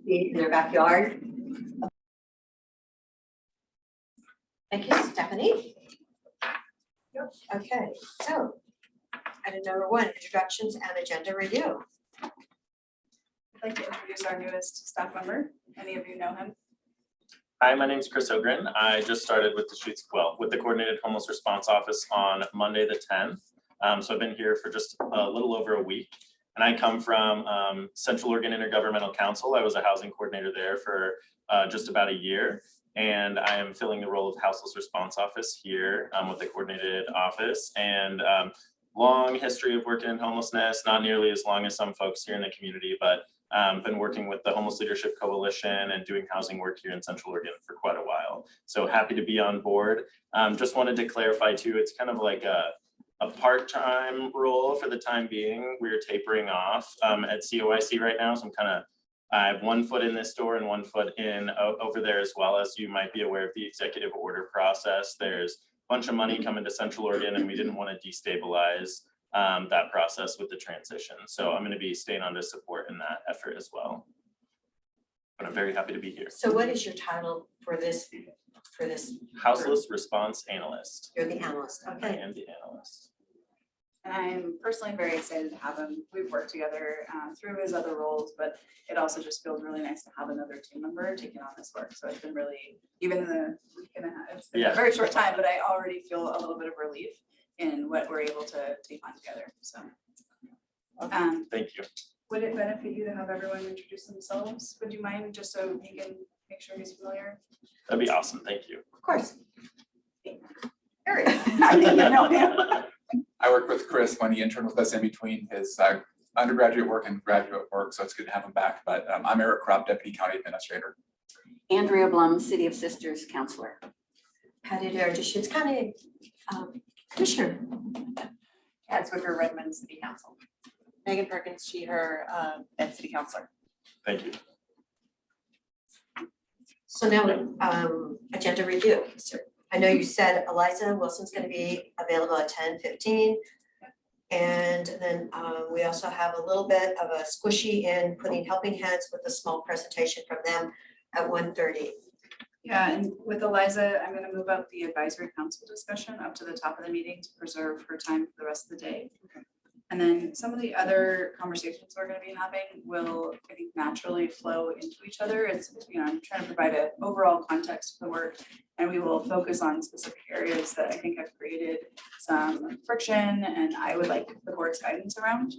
feet in their backyard. Thank you, Stephanie. Okay, so item number 1, introductions and agenda review. I'd like to introduce our newest staff member. Many of you know him. Hi, my name is Chris Ogren. I just started with with the Coordinated Homeless Response Office on Monday the 10th. So I've been here for just a little over a week. And I come from Central Oregon Intergovernmental Council. I was a housing coordinator there for just about a year. And I am filling the role of Houseless Response Office here with the Coordinated Office. And long history of working in homelessness, not nearly as long as some folks here in the community, but been working with the Homeless Leadership Coalition and doing housing work here in Central Oregon for quite a while. So happy to be on board. Just wanted to clarify too, it's kind of like a part-time role for the time being. We're tapering off at COIC right now. So I have 1 foot in this door and 1 foot in over there, as well. As you might be aware of the executive order process. There's a bunch of money coming to Central Oregon and we didn't want to destabilize that process with the transition. So I'm going to be staying on to support in that effort as well. But I'm very happy to be here. So what is your title for this? Houseless Response Analyst. You're the analyst, I okay. am the analyst. And I'm personally very excited to have him. We've worked together through his other roles, but it also just feels really nice to have another team member taking on this work. So it's been really, even in the week and a half, it's been a very short time, but I already feel a little bit of relief in what we're able to take on together. So Thank you. would it benefit you to have everyone introduce themselves? Would you mind, just so he can make sure he's familiar? That'd be awesome. Thank you. Of course. Eric. I think you know him. I work with Chris when he interned with us in between his undergraduate work and graduate work, so it's good to have him back. But I'm Eric Kropp, Deputy County Administrator. Andrea Blum, City of Sisters Counselor. Patty Dargish, it's kind of Commissioner. Ed Zwicker, Redmond City Council. Megan Perkins, she, her, and City Councilor. Thank you. So now agenda review. So I know you said Eliza Wilson's going to be available at 10:15. And then we also have a little bit of a squishy in putting helping hands with a small presentation from them at 1:30. Yeah, and with Eliza, I'm going to move up the advisory council discussion up to the top of the meeting to preserve her time for the rest of the day. And then some of the other conversations we're going to be having will, I think, naturally flow into each other. It's, I'm trying to provide an overall context for the work, and we will focus on specific areas that I think have created some friction and I would like the board's guidance around.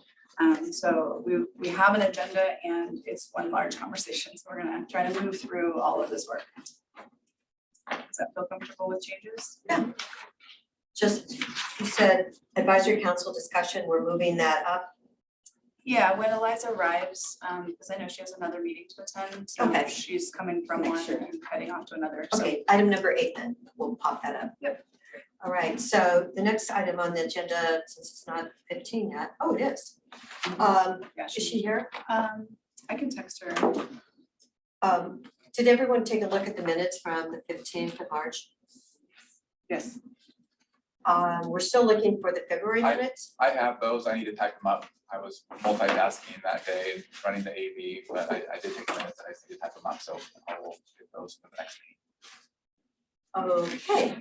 So we have an agenda and it's one large conversation. So we're going to try to move through all of this work. Does that feel comfortable with changes? Yeah. Just, you said advisory council discussion, we're moving that up. Yeah, when Eliza arrives, because I know she has another meeting to attend, so Okay. she's coming from one and heading off to another. So Okay, item number 8 then, we'll pop that up. Yep. All right, so the next item on the agenda, since it's not 15 yet, oh, it is. yeah, Is she here? I can text her. Did everyone take a look at the minutes from the 15th of March? Yes. We're still looking for the February minutes. I have those. I need to type them up. I was multitasking that day, running the AV, but I did take minutes. I need to type them up, so I will get those for the next meeting. Okay.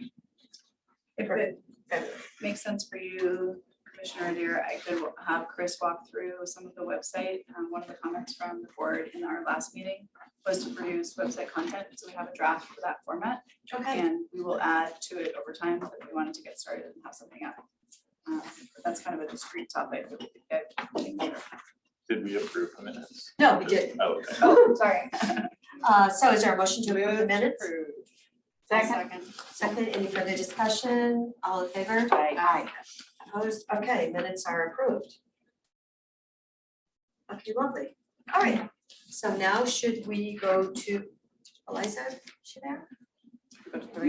If it makes sense for you, Commissioner Adair, I could have Chris walk through some of the website. One of the comments from the board in our last meeting was to produce website content. So we have a draft for that format. Okay. And we will add to it over time if we wanted to get started and have something up. But that's kind of a discrete topic that we could get. Did we approve the minutes? No, we didn't. Oh, okay. Oh, sorry. So is there a motion to approve the minutes? Second. Second, any further discussion? All in favor? Aye. Opposed? Okay, minutes are approved. Okay, lovely. All right, so now should we go to Eliza? Is she there?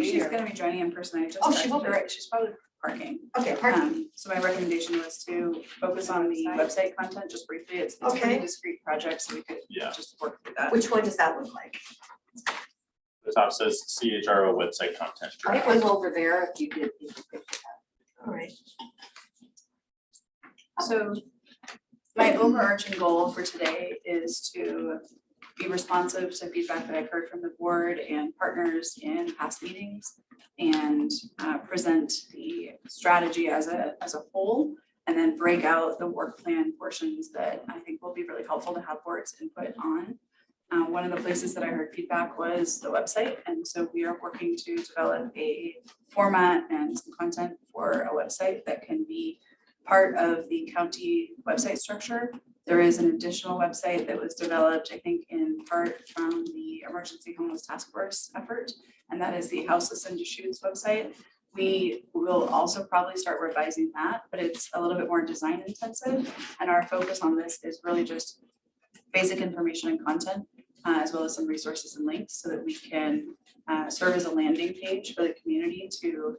She's gonna be joining in person. I just. Oh, she will texted be. her. She's probably parking. Okay, pardon. So my recommendation was to focus on the website content just briefly. It's a Okay. pretty discrete project, so we could Yeah. just work through that. Which one does that look like? The top says CHRO website content. It was over there if you did. All right. So my overarching goal for today is to be responsive to feedback that I've heard from the board and partners in past meetings, and present the strategy as a whole, and then break out the work plan portions that I think will be really helpful to have board's input on. One of the places that I heard feedback was the website, and so we are working to develop a format and some content for a website that can be part of the county website structure. There is an additional website that was developed, I think, in part from the Emergency Homeless Task Force effort, and that is the Houseless and Deschutes website. We will also probably start revising that, but it's a little bit more design intensive, and our focus on this is really just basic information and content, as well as some resources and links, so that we can serve as a landing page for the community to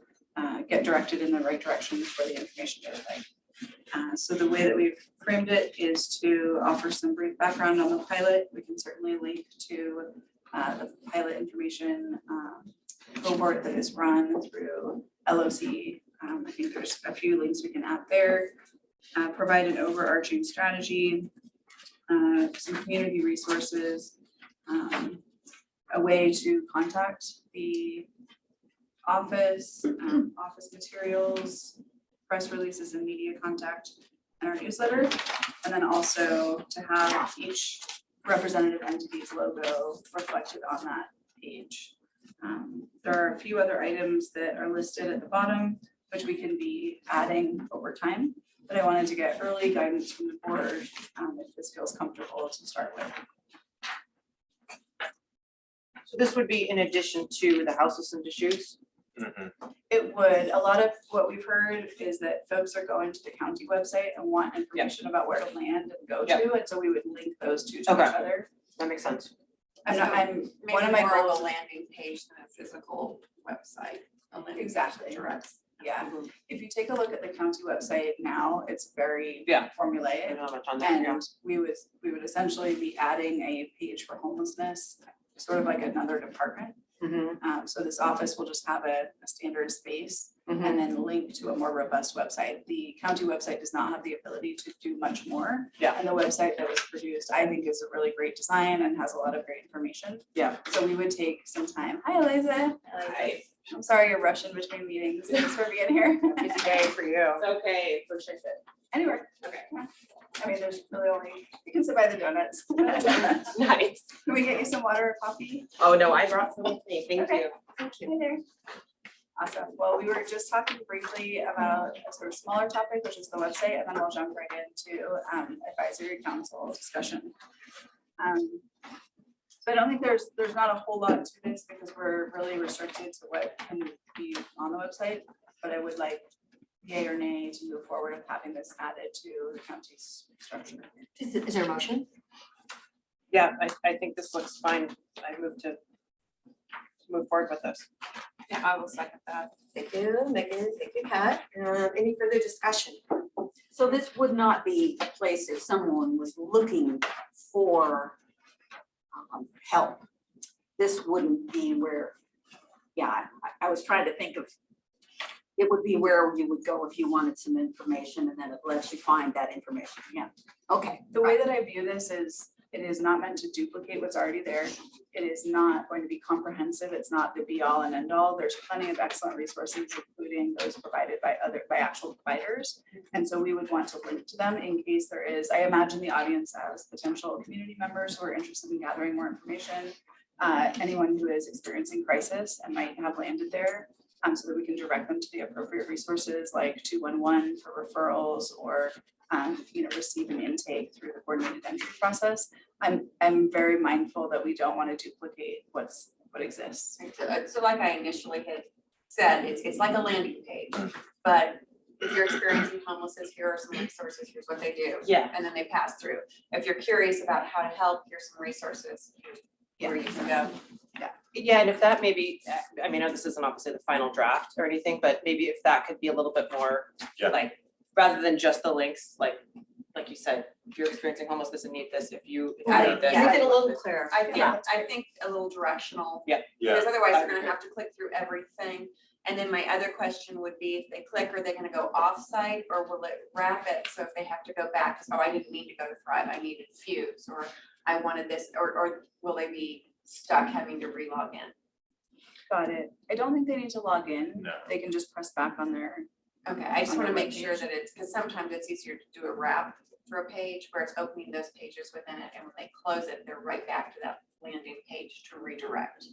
get directed in the right direction for the information they would like. So the way that we've framed it is to offer some brief background on the pilot. We can certainly link to the pilot information cohort that is run through LOC. I think there's a few links we can add there. Provide an overarching strategy, some community resources, a way to contact the office, office materials, press releases and media contact, and our newsletter. And then also to have each representative entity's logo reflected on that page. There are a few other items that are listed at the bottom, which we can be adding over time, but I wanted to get early guidance from the board if this feels comfortable to start with. So this would be in addition to the Houseless and Deschutes? It would, a lot of what we've heard is that folks are going to the county website and want information about where to land and go to, and so we would link those two to each other. That makes sense. I'm Maybe one of my more of goals. a landing page than a physical website. A landing page Exactly. directs. Yeah, if you take a look at the county website now, it's very Yeah. I formulaic. don't know how much on there, yeah. And we would essentially be adding a page for homelessness, sort of like another department. So this office will just have a standard space and then link to a more robust website. The county website does not have the ability to do much more. Yeah. And the website that was produced, I think, is a really great design and has a lot of great information. Yeah. So we would take some time. Hi, Eliza. Hi. I'm sorry you're rushing between meetings. Thanks for being here. Busy day for you. Okay, where should I sit? Anywhere. Okay. I mean, there's really only, you can sit by the donuts. Nice. Can we get you some water or coffee? Oh, no, I brought some with me. Thank Okay. you. Hi there. Awesome. Well, we were just talking briefly about a sort of smaller topic, which is the website, and then we'll jump right into advisory council discussion. So I don't think there's not a whole lot to this because we're really restricted to what can be on the website, but I would like yay or nay to move forward of having this added to the county's structure. Is there a motion? Yeah, I think this looks fine. I move to move forward with this. Yeah, I will second that. Thank you, Megan, thank you, Pat. Any further discussion? So this would not be a place if someone was looking for help. This wouldn't be where, yeah, I was trying to think of, it would be where you would go if you wanted some information and then it lets you find that information. Yeah, okay. The way that I view this is it is not meant to duplicate what's already there. It is not going to be comprehensive. It's not the be all and end all. There's plenty of excellent resources, including those provided by actual providers. And so we would want to link to them in case there is, I imagine the audience as potential community members who are interested in gathering more information, anyone who is experiencing crisis and might have landed there, so that we can direct them to the appropriate resources like 211 for referrals or receive an intake through the coordinated entry process. I'm very mindful that we don't want to duplicate what exists. So like I initially had said, it's like a landing page, but if you're experiencing homelessness, here are some resources, here's what they do. Yeah. And then they pass through. If you're curious about how to help, here's some resources, here's where you can go. Yeah, and if that maybe, I mean, this isn't obviously the final draft or anything, but maybe if that could be a little bit more, Yeah. like, rather than just the links, like you said, if you're experiencing homelessness and need this, if you need this. Make it a little clearer. I think a little directional. Yeah. Because otherwise I they're gonna agree. have to click through everything. And then my other question would be, if they click, are they gonna go off-site or will it wrap it? So if they have to go back, so I didn't need to go to Thrive, I needed Fuse, or I wanted this, or will they be stuck having to re-log in? Got it. I don't think they need to log in. No. They can just press back on their, Okay, I just On wanna the make sure webpage. that it's, because sometimes it's easier to do a wrap for a page where it's opening those pages within it, and when they close it, they're right back to that landing page to redirect.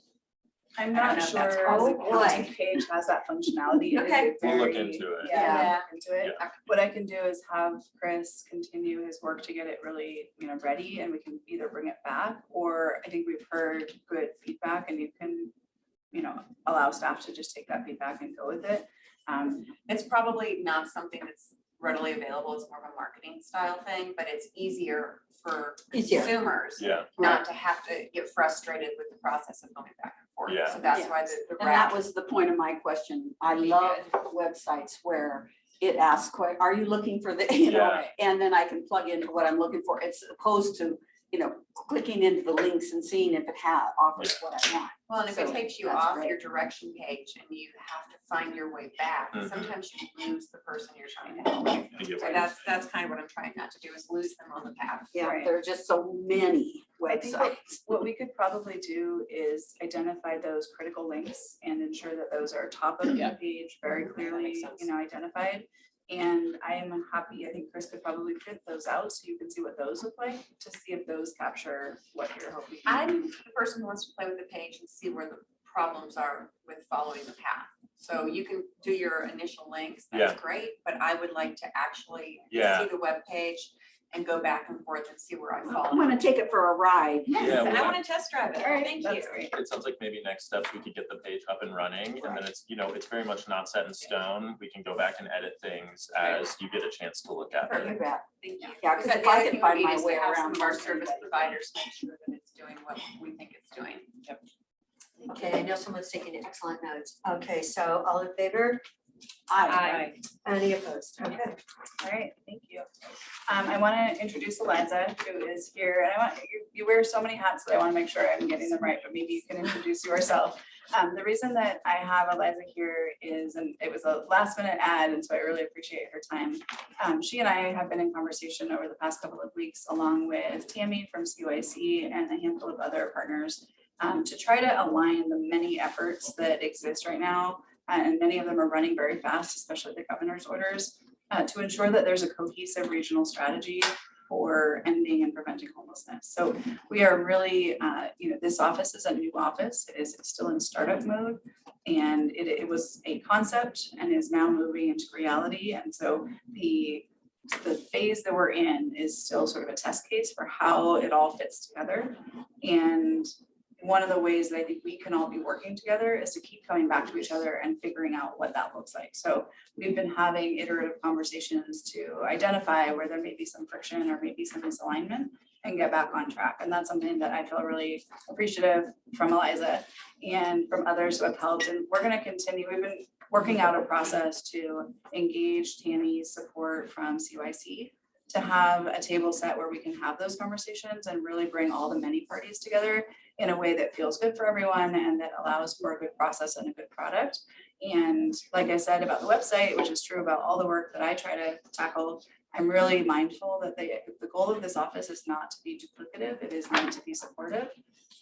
I'm I don't not know if that's sure possible. the county page has that functionality. It is Okay. We'll look very- into it. Yeah, Yeah. look into it. What I can do is have Chris continue his work to get it really, ready, and we can either bring it back, or I think we've heard good feedback and you can, allow staff to just take that feedback and go with it. It's probably not something that's readily available, it's more of a marketing style thing, but it's easier for Easier. consumers Yeah, not to have to get frustrated with the process of going back and forth. Yeah. So that's Yeah. why the And that wrap, was the point of my question. I Really love websites where it asks, are you looking for the, Yeah. and then I can plug into what I'm looking for. It's opposed to, clicking into the links and seeing if it offers what I want. well, and if it So takes you that's off great. your direction page and you have to find your way back, Mhm. sometimes you lose the person you're trying to help. I get So what that's kind of what I'm trying not to do, is lose them on the path. Yeah, Right. there are just so many I think websites. what we could probably do is identify those critical links and ensure that those are top of the page, very clearly, sense. Identified. And I am happy, I think Chris could probably print those out so you can see what those look like, to see if those capture what you're hoping. I'm the person who wants to play with the page and see where the problems are with following the path. So you can do your initial links, that's great, but I would like to actually Yeah. see the web page and go back and forth and see where I fall. I'm gonna take it for a ride. Yes, Yeah, and I well, want to test drive it. All right, Thank that's you. great. It sounds like maybe next steps, we could get the page up and running, and then it's, it's very much not set in stone. We can go back and edit things as you get a chance to look at You it. bet. Thank you. Yeah, 'cause Because if the I other can thing find would be my is way to have around some of our most service everything. providers make sure that it's doing what we think it's doing. Okay, I know someone's taking excellent notes. Okay, so all in favor? I, Any opposed? Okay. All right, thank you. I want to introduce Eliza, who is here, and you wear so many hats that I want to make sure I'm getting them right, but maybe you can introduce yourself. The reason that I have Eliza here is, and it was a last minute ad, and so I really appreciate her time. She and I have been in conversation over the past couple of weeks, along with Tammy from CYC and a handful of other partners, to try to align the many efforts that exist right now, and many of them are running very fast, especially the governor's orders, to ensure that there's a cohesive regional strategy for ending and preventing homelessness. So we are really, this office is a new office. It is still in startup mode, and it was a concept and is now moving into reality. And so the phase that we're in is still sort of a test case for how it all fits together. And one of the ways that I think we can all be working together is to keep coming back to each other and figuring out what that looks like. So we've been having iterative conversations to identify where there may be some friction or maybe some misalignment and get back on track. And that's something that I feel really appreciative from Eliza and from others who have helped. And we're going to continue. We've been working out a process to engage Tammy's support from CYC to have a table set where we can have those conversations and really bring all the many parties together in a way that feels good for everyone and that allows for a good process and a good product. And like I said about the website, which is true about all the work that I try to tackle, I'm really mindful that the goal of this office is not to be duplicative, it is meant to be supportive.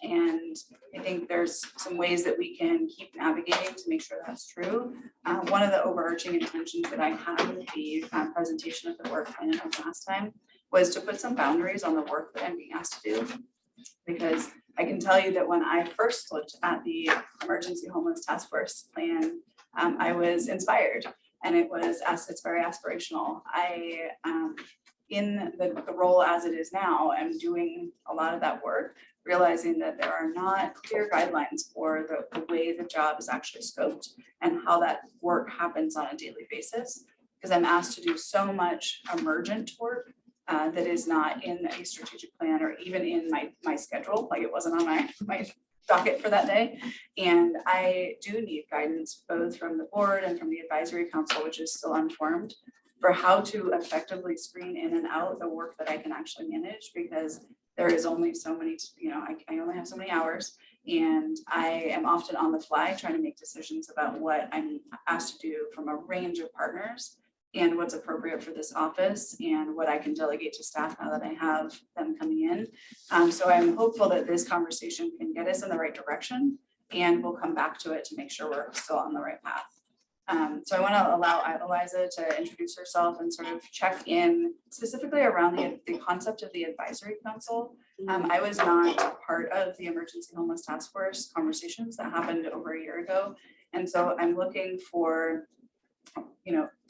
And I think there's some ways that we can keep navigating to make sure that's true. One of the overarching intentions that I had with the presentation of the work plan of last time was to put some boundaries on the work that I'm being asked to do. Because I can tell you that when I first looked at the Emergency Homeless Task Force plan, I was inspired, and it's very aspirational. In the role as it is now, I'm doing a lot of that work, realizing that there are not clear guidelines for the way the job is actually scoped and how that work happens on a daily basis. Because I'm asked to do so much emergent work that is not in a strategic plan or even in my schedule, like it wasn't on my docket for that day. And I do need guidance both from the board and from the advisory council, which is still unformed, for how to effectively screen in and out the work that I can actually manage, because there is only so many, I only have so many hours, and I am often on the fly trying to make decisions about what I'm asked to do from a range of partners. and what's appropriate for this office and what I can delegate to staff now that I have them coming in. So I'm hopeful that this conversation can get us in the right direction, and we'll come back to it to make sure we're still on the right path. So I want to allow Eliza to introduce herself and sort of check in specifically around the concept of the advisory council. I was not part of the emergency homeless task force conversations that happened over a year ago. And so I'm looking for,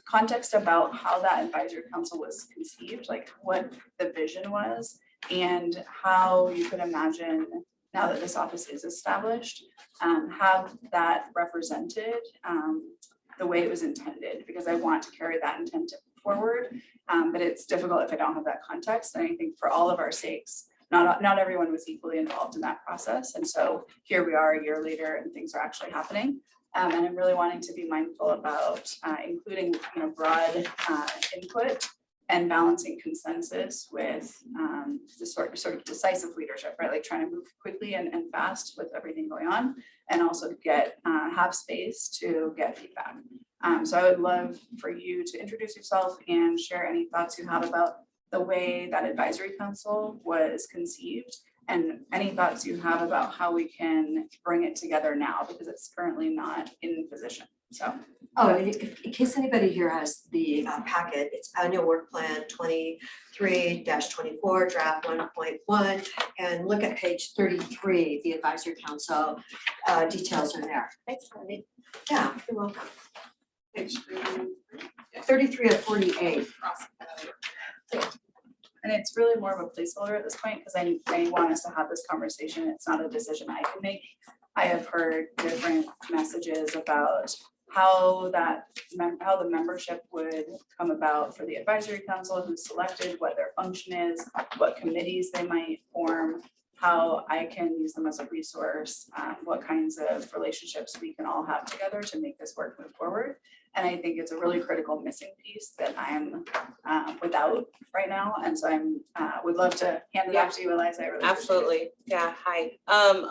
context about how that advisory council was conceived, like what the vision was and how you could imagine, now that this office is established, have that represented the way it was intended, because I want to carry that intent forward. But it's difficult if I don't have that context. And I think for all of our sakes, not everyone was equally involved in that process. And so here we are a year later and things are actually happening. And I'm really wanting to be mindful about including broad input and balancing consensus with the sort of decisive leadership, right? Like trying to move quickly and fast with everything going on, and also get have space to get feedback. So I would love for you to introduce yourself and share any thoughts you have about the way that advisory council was conceived, and any thoughts you have about how we can bring it together now, because it's currently not in position. So. Oh, and in case anybody here has the packet, it's annual work plan 23-24, draft 1.1, and look at page 33, the advisory council details are there. Thanks, Wendy. Yeah, you're welcome. Page 33 of 48. And it's really more of a placeholder at this point, because I want us to have this conversation. It's not a decision I can make. I have heard different messages about how the membership would come about for the advisory council, who's selected, what their function is, what committees they might form, how I can use them as a resource, what kinds of relationships we can all have together to make this work move forward. And I think it's a really critical missing piece that I'm without right now. And so would love to hand it off to you, Eliza. I really appreciate it. Absolutely. Yeah, hi.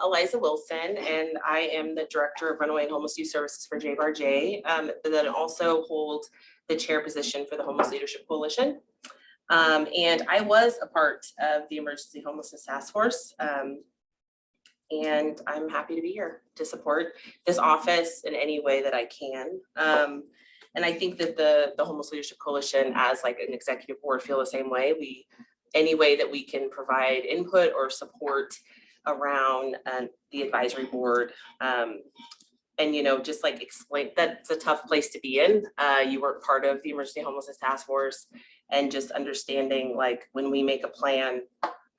Eliza Wilson, and I am the Director of Runaway and Homeless Youth Services for JBARJ, but then also hold the chair position for the Homeless Leadership Coalition. And I was a part of the Emergency Homelessness Task Force. And I'm happy to be here to support this office in any way that I can. And I think that the Homeless Leadership Coalition, as like an executive board, feel the same way. Any way that we can provide input or support around the advisory board, and just like explain that it's a tough place to be in. You weren't part of the Emergency Homelessness Task Force, and just understanding like when we make a plan,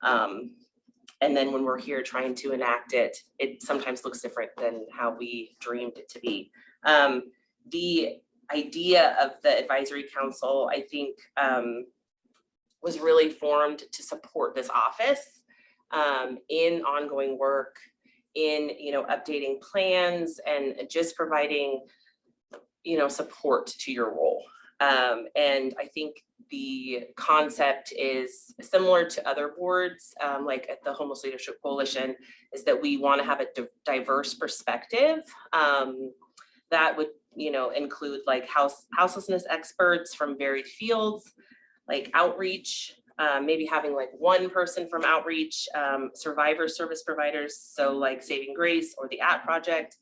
and then when we're here trying to enact it, it sometimes looks different than how we dreamed it to be. The idea of the advisory council, I think, was really formed to support this office in ongoing work, in updating plans, and just providing support to your role. And I think the concept is similar to other boards, like at the Homeless Leadership Coalition, is that we want to have a diverse perspective that would, include like houselessness experts from varied fields, like outreach, maybe having like one person from outreach, survivor service providers, so like Saving Grace or the AT Project,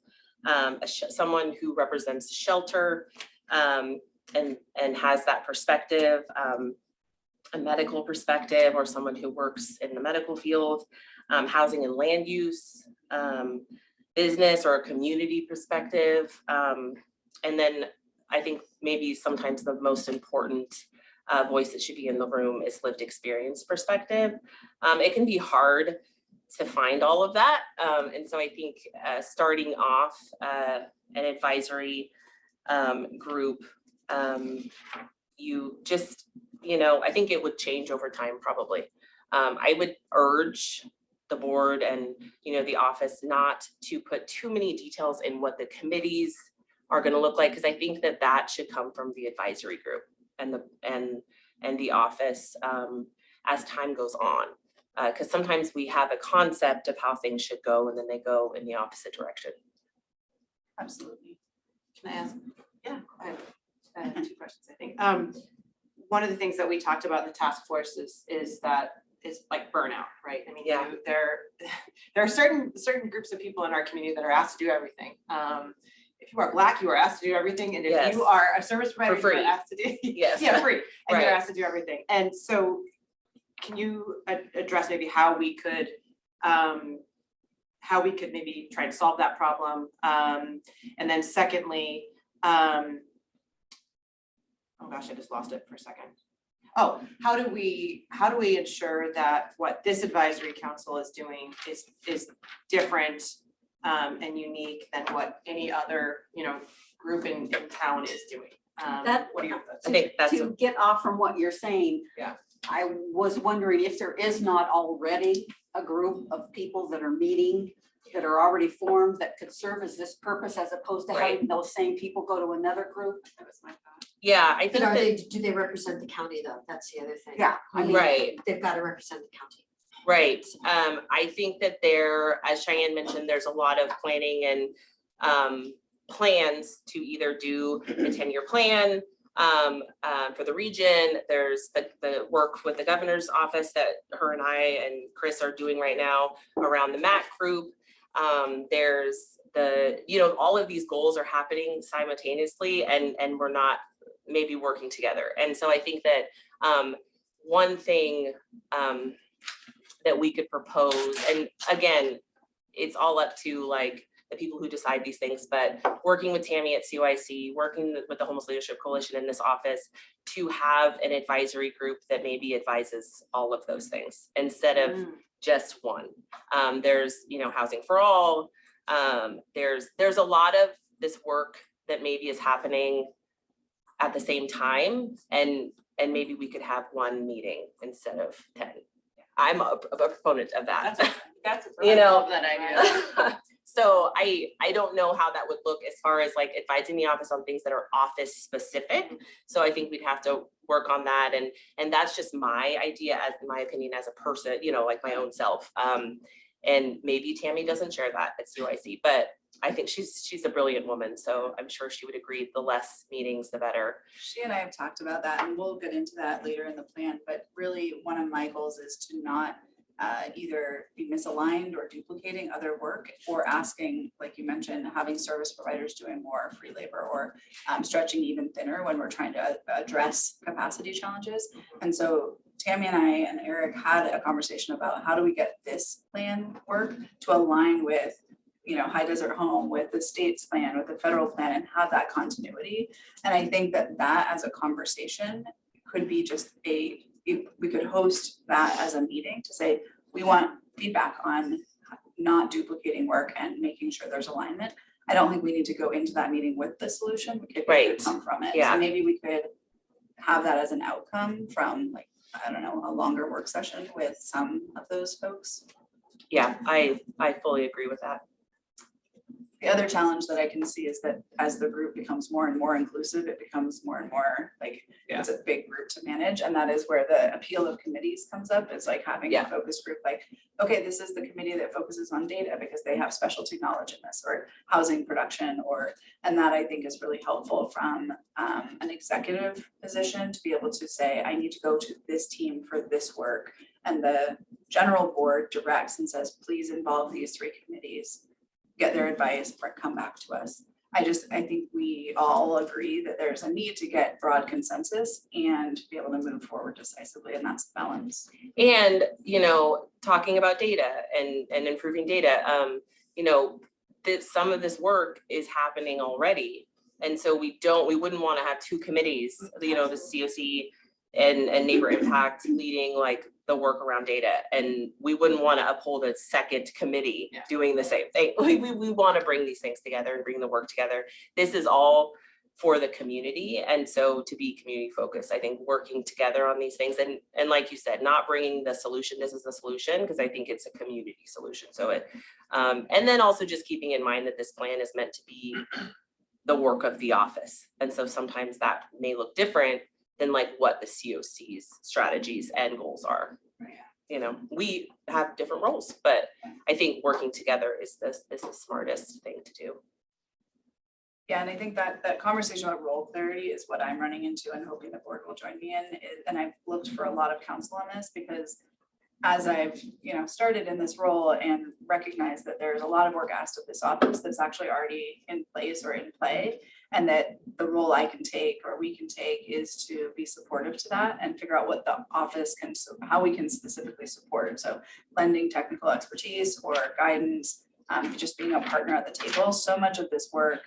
someone who represents the shelter, and has that perspective, a medical perspective, or someone who works in the medical field, housing and land use, business or a community perspective. And then I think maybe sometimes the most important voice that should be in the room is lived experience perspective. It can be hard to find all of that. And so I think starting off an advisory group, you just, I think it would change over time probably. I would urge the board and, the office not to put too many details in what the committees are going to look like, because I think that should come from the advisory group and the office as time goes on. Because sometimes we have a concept of how things should go, and then they go in the opposite direction. Absolutely. Can I ask? Yeah. I have have 2 questions, I think. One of the things that we talked about in the task force is that is like burnout, right? I mean, Yeah. there are certain groups of people in our community that are asked to do everything. If you are Black, you are asked to do everything, and if Yes. you are a service provider, you free. are asked to do Yes. yeah, free, and Right. you're asked to do everything. And so, can you address maybe how we could maybe try to solve that problem? And then secondly, oh gosh, I just lost it for a second. Oh, how do we ensure that what this advisory council is doing is different and unique than what any other, group in town is doing? What are your thoughts? I think that's To get off from what you're saying. Yeah. I was wondering if there is not already a group of people that are meeting, that are already formed, that could serve as this purpose, as opposed to having those same people go to another group. That was my thought. Yeah, I But think are that, do they represent the county though? That's the other thing. Yeah, I mean, right. They've got to represent the county. Right, I think that there, as Cheyenne mentioned, there's a lot of planning and plans to either do a 10-year plan for the region. There's the work with the governor's office that her and I and Chris are doing right now around the MAC group. There's all of these goals are happening simultaneously, and we're not maybe working together. And so I think that one thing that we could propose, and again, it's all up to like the people who decide these things, but working with Tammy at CYC, working with the Homeless Leadership Coalition in this office to have an advisory group that maybe advises all of those things instead of just one. There's, Housing for All. There's a lot of this work that maybe is happening at the same time, and maybe we could have one meeting instead of 10. I'm a proponent of that. That's You know, love that idea. So I don't know how that would look as far as like advising the office on things that are office specific. So I think we'd have to work on that, and that's just my idea, as my opinion as a person, like my own self. And maybe Tammy doesn't share that at CYC, but I think she's a brilliant woman, so I'm sure she would agree the less meetings, the better. She and I have talked about that, and we'll get into that later in the plan, but really one of my goals is to not either be misaligned or duplicating other work, or asking, like you mentioned, having service providers doing more free labor, or stretching even thinner when we're trying to address capacity challenges. And so Tammy and I and Eric had a conversation about how do we get this plan work to align with High Desert Home, with the state's plan, with the federal plan, and have that continuity. And I think that as a conversation could be just we could host that as a meeting to say, we want feedback on not duplicating work and making sure there's alignment. I don't think we need to go into that meeting with the solution. It could come from it. Yeah. So maybe we could have that as an outcome from, like, I don't know, a longer work session with some of those folks. Yeah, I fully agree with that. The other challenge that I can see is that as the group becomes more and more inclusive, it becomes more and more like, it's a big group to manage. And that is where the appeal of committees comes up. It's like having a focus group, like, okay, this is the committee that focuses on data because they have specialty knowledge in this, or housing production, and that I think is really helpful from an executive position to be able to say, I need to go to this team for this work. And the general board directs and says, please involve these 3 committees, get their advice, or come back to us. I think we all agree that there's a need to get broad consensus and be able to move forward decisively, and that's the balance. And, talking about data and improving data, some of this work is happening already. And so we wouldn't want to have 2 committees, the COC and neighbor impact leading like the work around data. And we wouldn't want to uphold a second committee doing the same thing. We want to bring these things together and bring the work together. This is all for the community. And so to be community focused, I think working together on these things, and like you said, not bringing the solution, this is the solution, because I think it's a community solution. So and then also just keeping in mind that this plan is meant to be the work of the office. And so sometimes that may look different than like what the COC's strategies and goals are. We have different roles, but I think working together is the smartest thing to do. Yeah, and I think that that conversation about role clarity is what I'm running into and hoping the board will join me in. And I've looked for a lot of counsel on this because as I've, started in this role and recognized that there's a lot of work asked of this office that's actually already in place or in play, and that the role I can take or we can take is to be supportive to that and figure out what the office can, how we can specifically support. So lending technical expertise or guidance, just being a partner at the table. So much of this work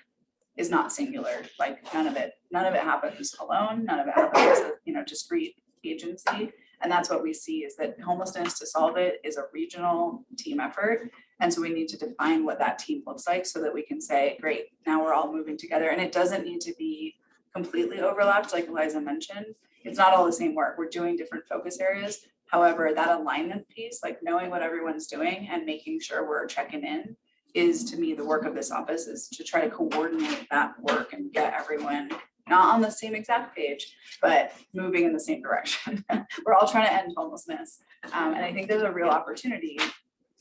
is not singular, like none of it happens alone, none of it happens as a, discrete agency. And that's what we see is that homelessness, to solve it, is a regional team effort. And so we need to define what that team looks like so that we can say, great, now we're all moving together. And it doesn't need to be completely overlapped, like Eliza mentioned. It's not all the same work. We're doing different focus areas. However, that alignment piece, like knowing what everyone's doing and making sure we're checking in, is to me the work of this office, is to try to coordinate that work and get everyone not on the same exact page, but moving in the same direction. We're all trying to end homelessness. And I think there's a real opportunity.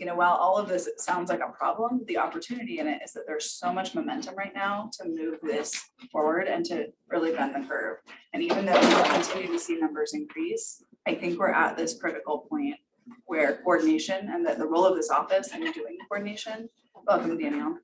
While all of this sounds like a problem, the opportunity in it is that there's so much momentum right now to move this forward and to really bend the curve. And even though we continue to see numbers increase, I think we're at this critical point where coordination and that the role of this office and doing coordination, welcome Danielle,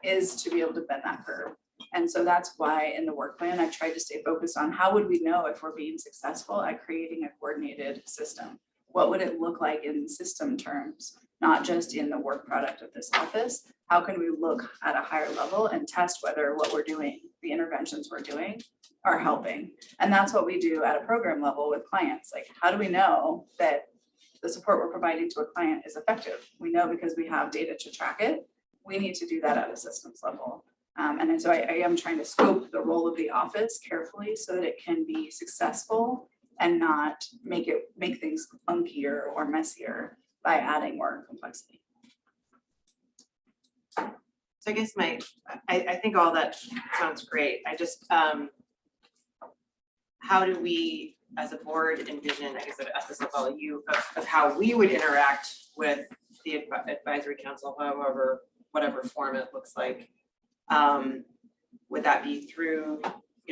is to be able to bend that curve. And so that's why in the work plan, I've tried to stay focused on how would we know if we're being successful at creating a coordinated system? What would it look like in system terms, not just in the work product of this office? How can we look at a higher level and test whether what we're doing, the interventions we're doing, are helping? And that's what we do at a program level with clients. Like, how do we know that the support we're providing to a client is effective? We know because we have data to track it. We need to do that at a systems level. And so I am trying to scope the role of the office carefully so that it can be successful and not make things clunkier or messier by adding more complexity. So I guess I think all that sounds great. I just, how do we as a board envision, I guess at this level, of how we would interact with the advisory council, whatever form it looks like? Would that be through,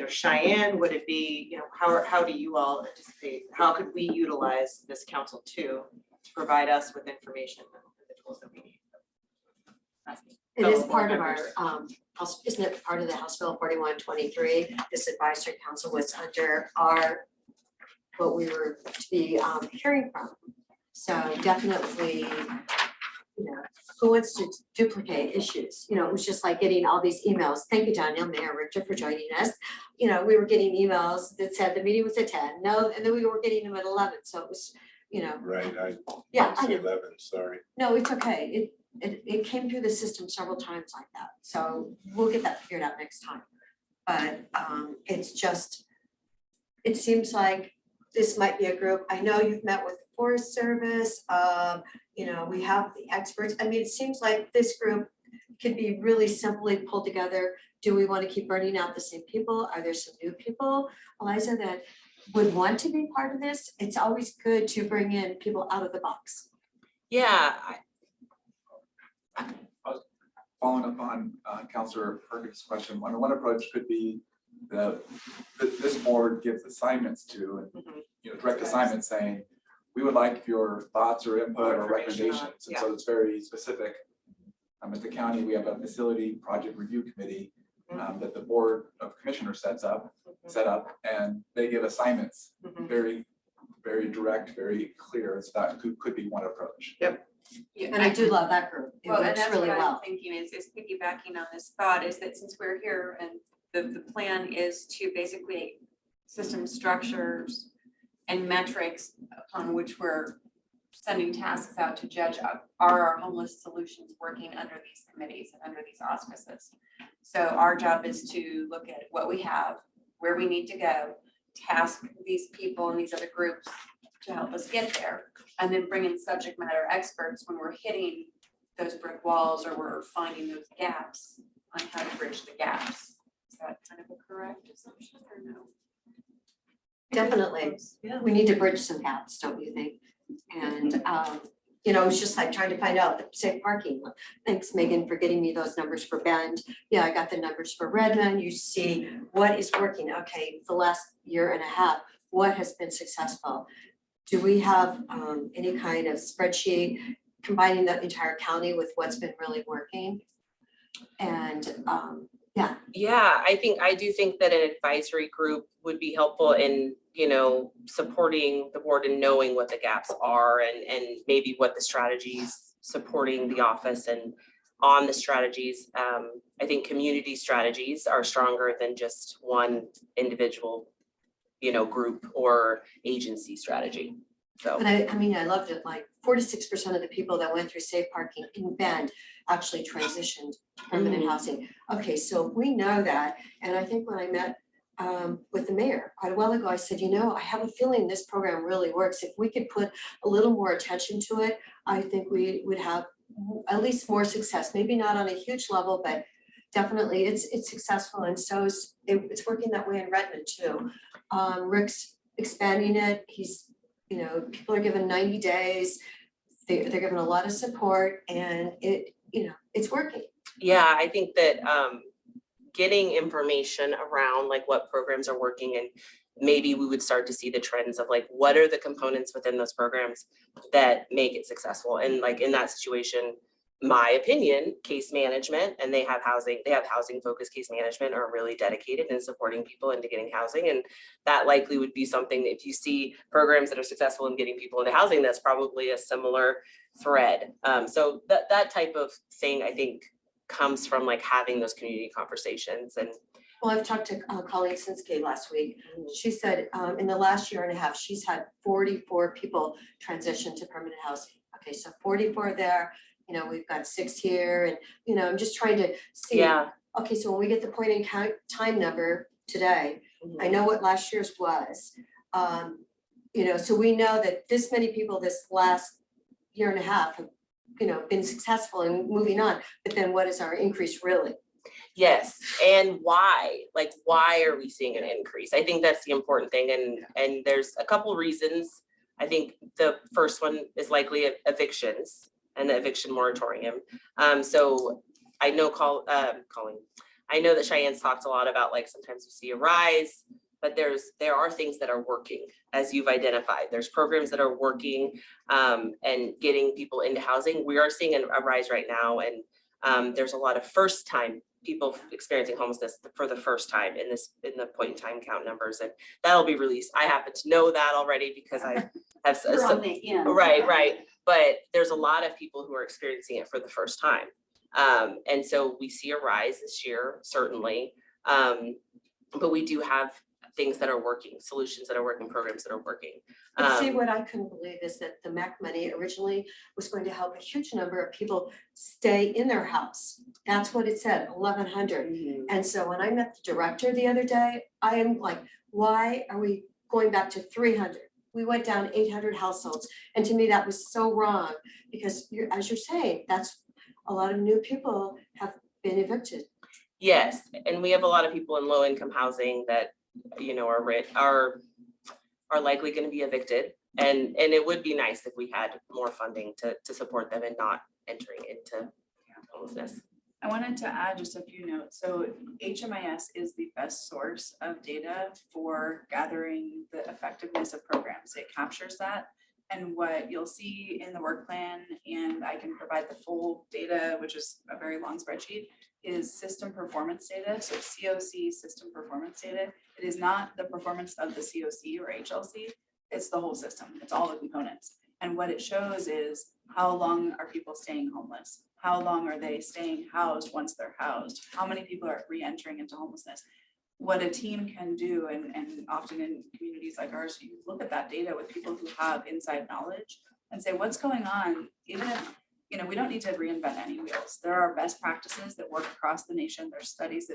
Cheyenne? Would it be, how do you all anticipate, how could we utilize this council to provide us with information and the tools that we need? It is part of our, isn't it part of the House Bill 4123? This advisory council was under what we were to be hearing from. So definitely, who wants to duplicate issues? It was just like getting all these emails. Thank you, Daniel, Mayor Richter, for joining us. We were getting emails that said the meeting was at 10. No, and then we were getting them at 11. So it was, Right, I know. 11, sorry. No, it's okay. It came through the system several times like that. So we'll get that figured out next time. But it's just, it seems like this might be a group. I know you've met with the Forest Service. We have the experts. I mean, it seems like this group could be really simply pulled together. Do we want to keep burning out the same people? Are there some new people, Eliza, that would want to be part of this? It's always good to bring in people out of the box. Yeah, Following up on Councilor Perkins' question, one approach could be this board gives assignments to, and direct assignments saying, we would like your thoughts or input or recommendations. And so it's very specific. At the county, we have a facility project review committee that the board of commissioners set up, and they give assignments, very, very direct, very clear. So that could be one approach. Yep. And I do love that group. It Well, and works that's really what I'm well. thinking is piggybacking on this thought is that since we're here and the plan is to basically system structures and metrics upon which we're sending tasks out to judge, are our homeless solutions working under these committees and under these auspices? So our job is to look at what we have, where we need to go, task these people and these other groups to help us get there, and then bring in subject matter experts when we're hitting those brick walls or we're finding those gaps on how to bridge the gaps. Is that kind of a correct assumption or no? Definitely. Yeah. We need to bridge some gaps, don't you think? And You know, it's just like trying to find out the safe parking. Thanks, Megan, for getting me those numbers for Bend. Yeah, I got the numbers for Redmond. You see what is working. Okay, the last year and a half, what has been successful? Do we have any kind of spreadsheet combining the entire county with what's been really working? And Yeah, I do think that an advisory group would be helpful in, supporting the board and knowing what the gaps are and maybe what the strategies supporting the office and on the strategies. I think community strategies are stronger than just one individual, group or agency strategy. So. but I mean, I loved it, like 46% of the people that went through safe parking in Bend actually transitioned to permanent housing. Okay, so we know that, and I think when I met with the mayor quite a while ago, I said, I have a feeling this program really works. If we could put a little more attention to it, I think we would have at least more success, maybe not on a huge level, but definitely it's successful, and so it's working that way in Redmond too. Rick's expanding it, he's, people are given 90 days, they're given a lot of support, and it's working. Yeah, I think that getting information around like what programs are working, and maybe we would start to see the trends of like what are the components within those programs that make it successful. And like in that situation, my opinion, case management, and they have housing focused case management, are really dedicated in supporting people into getting housing. And that likely would be something that if you see programs that are successful in getting people into housing, that's probably a similar thread. So that type of thing, I think, comes from like having those community conversations. And Well, I've talked to Colleen Sinskey last week. She said in the last year and a half, she's had 44 people transition to permanent housing. Okay, so 44 there, we've got 6 here, and I'm just trying to see. yeah. Okay, so when we get the point in time number today, I know what last year's was. So we know that this many people this last year and a half have, been successful in moving on, but then what is our increase really? Yes, and why? Like, why are we seeing an increase? I think that's the important thing, and there's a couple reasons. I think the first one is likely evictions and the eviction moratorium. So I know Colleen, I know that Cheyenne's talked a lot about like sometimes you see a rise, but there are things that are working, as you've identified. There's programs that are working and getting people into housing. We are seeing a rise right now, and there's a lot of first time people experiencing homelessness for the first time in the point in time count numbers, and that'll be released. I happen to know that already because I have You're on the end. right, but there's a lot of people who are experiencing it for the first time, and so we see a rise this year, certainly, but we do have things that are working, solutions that are working, programs that are working. But see, what I couldn't believe is that the MAC money originally was going to help a huge number of people stay in their house. That's what it said, 1,100. And so when I met the director the other day, I am like, why are we going back to 300? We went down 800 households. And to me, that was so wrong, because as you're saying, that's a lot of new people have been evicted. Yes, and we have a lot of people in low income housing that are likely going to be evicted, and it would be nice if we had more funding to support them and not entering into homelessness. I wanted to add just a few notes. So HMIS is the best source of data for gathering the effectiveness of programs. It captures that. And what you'll see in the work plan, and I can provide the full data, which is a very long spreadsheet, is system performance data. So COC system performance data. It is not the performance of the COC or HLC. It's the whole system. It's all the components. And what it shows is how long are people staying homeless? How long are they staying housed once they're housed? How many people are re-entering into homelessness? What a team can do, and often in communities like ours, you look at that data with people who have inside knowledge and say, what's going on? Even if, we don't need to reinvent any wheels. There are best practices that work across the nation. There's studies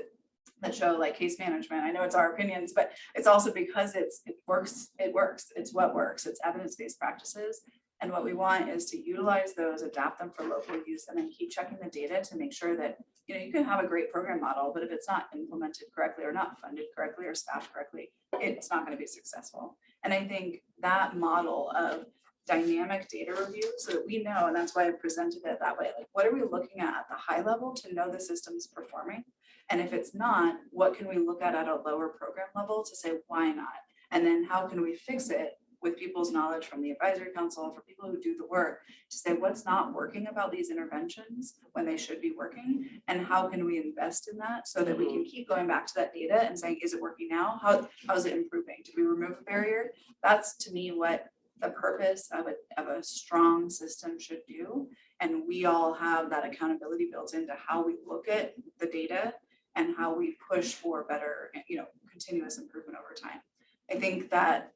that show like case management. I know it's our opinions, but it's also because it works. It's what works. It's evidence-based practices. And what we want is to utilize those, adapt them for local use, and then keep checking the data to make sure that, you can have a great program model, but if it's not implemented correctly or not funded correctly or staffed correctly, it's not going to be successful. And I think that model of dynamic data review so that we know, and that's why I presented it that way, like, what are we looking at the high level to know the system is performing? And if it's not, what can we look at a lower program level to say, why not? And then how can we fix it with people's knowledge from the advisory council, for people who do the work, to say what's not working about these interventions when they should be working, and how can we invest in that so that we can keep going back to that data and saying, is it working now? How is it improving? Did we remove a barrier? That's to me what the purpose of a strong system should do. And we all have that accountability built into how we look at the data and how we push for better, continuous improvement over time. I think that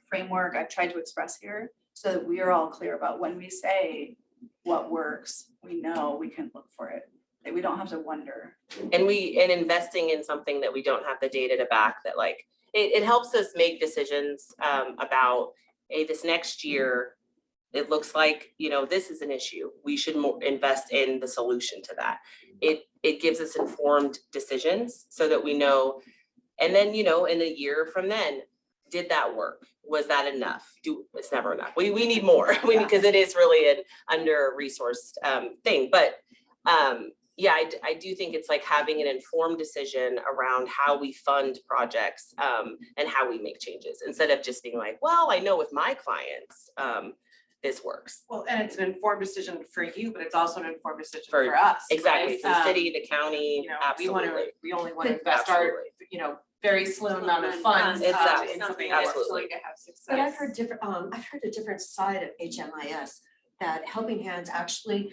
framework I've tried to express here so that we are all clear about when we say what works, we know we can look for it, that we don't have to wonder. And investing in something that we don't have the data to back, that like, it helps us make decisions about, hey, this next year, it looks like, this is an issue. We should invest in the solution to that. It gives us informed decisions so that we know, and then, in a year from then, did that work? Was that enough? It's never enough. We need more, because it is really an under-resourced thing. But yeah, I do think it's like having an informed decision around how we fund projects and how we make changes, instead of just being like, well, I know with my clients, this works. Well, and it's an informed decision for you, but it's also an informed decision For- for us. Exactly, right? for the city, the county, We absolutely. only want to invest our, Absolutely. Very slim amount of funds Exactly. in something that's that's Absolutely. going to have success. But I've heard a different side of HMIS, that Helping Hands actually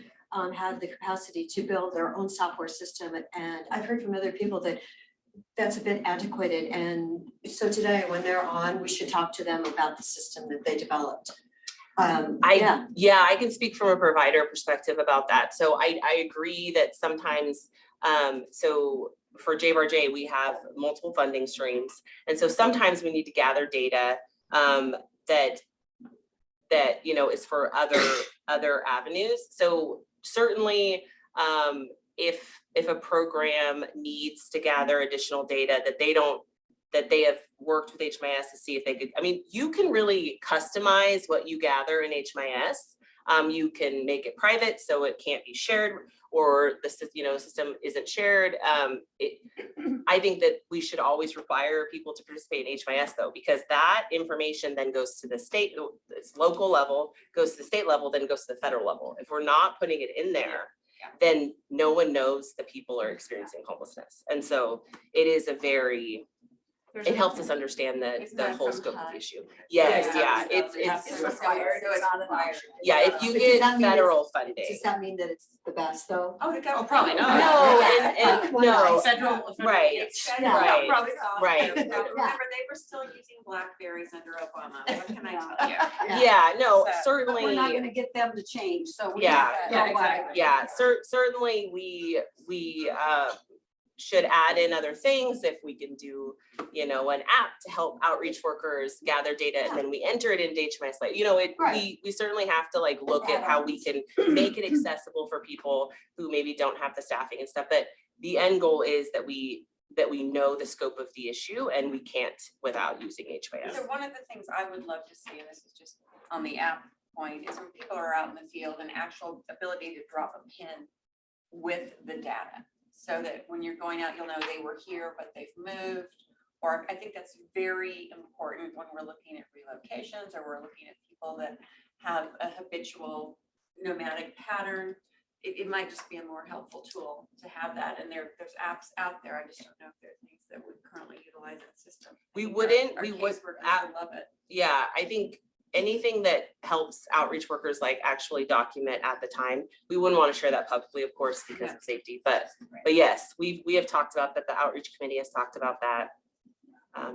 have the capacity to build their own software system. And I've heard from other people that that's a bit antiquated. And so today, when they're on, we should talk to them about the system that they developed. I can speak from a provider perspective about that. So I agree that sometimes, so for JBRJ, we have multiple funding streams. And so sometimes we need to gather data that is for other avenues. So certainly if a program needs to gather additional data that they have worked with HMIS to see if they could, you can really customize what you gather in HMIS. You can make it private so it can't be shared, or the system isn't shared. I think that we should always require people to participate in HMIS though, because that information then goes to the state, it's local level, goes to the state level, then goes to the federal level. If we're not putting it in there, then no one knows that people are experiencing homelessness. And so it is it helps us understand the whole scope of the issue. Yes, it's required. So it's not an option. yeah, if you But does get that mean federal funding. Does that mean that it's the best though? Probably not. No, Yeah. and no, Federal. right, It's Yeah. right, probably not. right. Remember, they were still using BlackBerries under Obama. What can I tell you? Yeah, no, So- But certainly. we're not gonna get them to change, so. we Yeah. have to Yeah, go by- exactly. Yeah, certainly we should add in other things if we can do, an app to help outreach workers gather data and then we enter it into HMIS. Right. We certainly have to look at how we can make it accessible for people who maybe don't have the staffing and stuff. But the end goal is that we know the scope of the issue and we can't without using HMIS. So one of the things I would love to see, and this is just on the app point, is when people are out in the field, an actual ability to drop a pin with the data. So that when you're going out, you'll know they were here, but they've moved. Or I think that's very important when we're looking at relocations, or we're looking at people that have a habitual nomadic pattern. It might just be a more helpful tool to have that. And there's apps out there. I just don't know if there are things that would currently utilize that system. We I think wouldn't- our we would- caseworkers would love it. Yeah, I think anything that helps outreach workers actually document at the time, we wouldn't want to share that publicly, of course, because of safety, but yes, we have talked about that. The outreach committee has talked about that.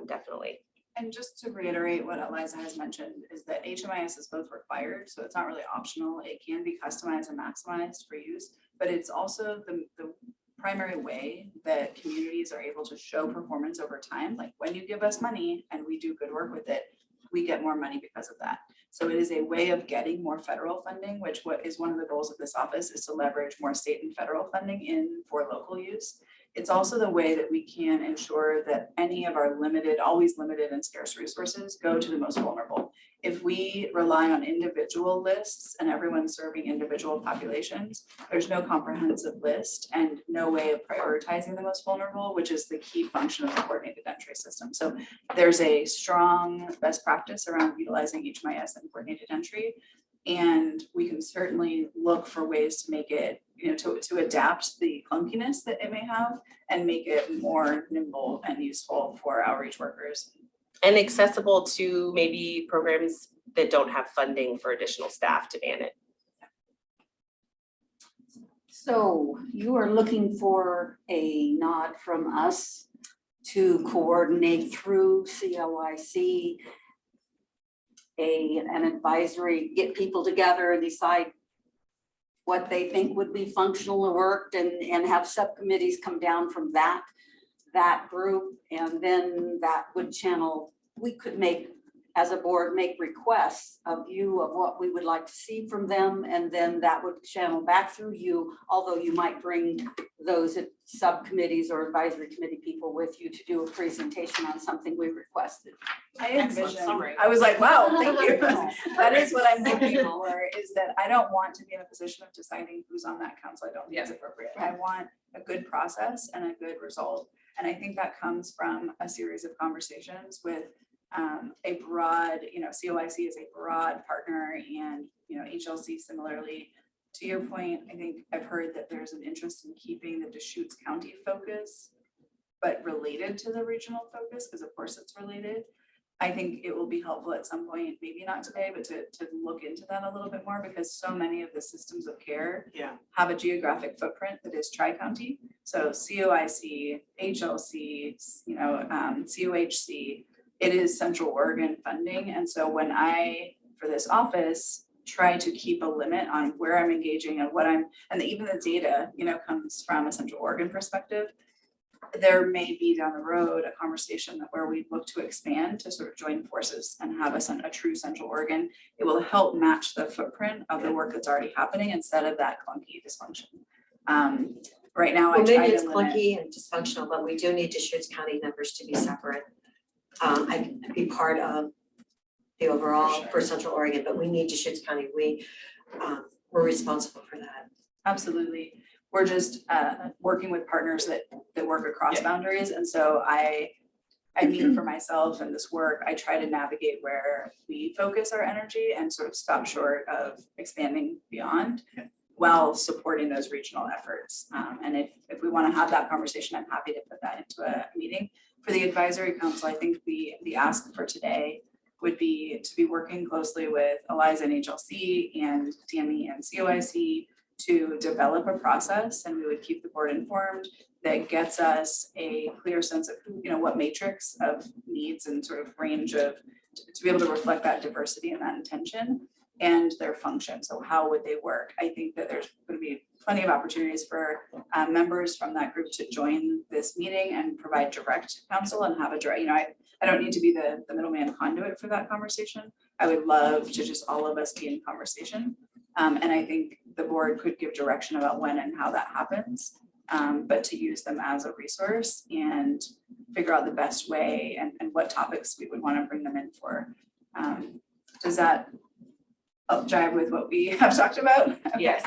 Definitely. And just to reiterate what Eliza has mentioned is that HMIS is both required, so it's not really optional. It can be customized and maximized for use, but it's also the primary way that communities are able to show performance over time. Like when you give us money and we do good work with it, we get more money because of that. So it is a way of getting more federal funding, which what is one of the goals of this office is to leverage more state and federal funding for local use. It's also the way that we can ensure that any of our always limited and scarce resources go to the most vulnerable. If we we rely on individual lists and everyone serving individual populations. There's no comprehensive list and no way of prioritizing the most vulnerable, which is the key function of the coordinated entry system. So there's a strong best practice around utilizing HMIS and coordinated entry. And we can certainly look for ways to make it, to adapt the clunkiness that it may have and make it more nimble and useful for outreach workers. And accessible to maybe programs that don't have funding for additional staff to man it. So you are looking for a nod from us to coordinate through COIC an advisory, get people together and decide what they think would be functional or worked, and have subcommittees come down from that group, and then that would channel, we could make, as a board, make requests of you of what we would like to see from them, and then that would channel back through you, although you might bring those subcommittees or advisory committee people with you to do a presentation on something we requested. I Excellent envision, summary. I was like, wow, thank you. That is what I'm looking for, is that I don't want to be in a position of deciding who's on that council. I don't think it's appropriate. I want a good process and a good result. And I think that comes from a series of conversations with a broad, COIC is a broad partner, and, HLC similarly. To your point, I think I've heard that there's an interest in keeping the Deschutes County focus, but related to the regional focus, because of course it's related. I think it will be helpful at some point, maybe not today, but to look into that a little bit more, because so many of the systems of care have a geographic footprint that is tri-county. So COIC, HLC, COHC, it is Central Oregon funding. And so when I, for this office, try to keep a limit on where I'm engaging and what and even the data, comes from a Central Oregon perspective, there may be down the road a conversation where we look to expand to sort of join forces and have a true Central Oregon. It will help match the footprint of the work that's already happening instead of that clunky dysfunction. Right now, Well, I try maybe to it's limit. clunky and dysfunctional, but we do need Deschutes County numbers to be separate. I can be part of the overall for Central Oregon, but we need Deschutes County. We're responsible for that. Absolutely. We're just working with partners that work across boundaries. And so I mean, for myself and this work, I try to navigate where we focus our energy and sort of stop short of expanding beyond while supporting those regional efforts. And if we want to have that conversation, I'm happy to put that into a meeting. For the advisory council, I think the ask for today would be to be working closely with Eliza and HLC and DME and COIC to develop a process, and we would keep the board informed, that gets us a clear sense of what matrix of needs and sort of range of, to be able to reflect that diversity and that intention and their function. So how would they work? I think that there's going to be plenty of opportunities for members from that group to join this meeting and provide direct counsel and have a direct, I don't need to be the middleman conduit for that conversation. I would love to just all of us be in conversation. And I think the board could give direction about when and how that happens, but to use them as a resource and figure out the best way and what topics we would want to bring them in for. Does that jive with what we have talked about? Yes.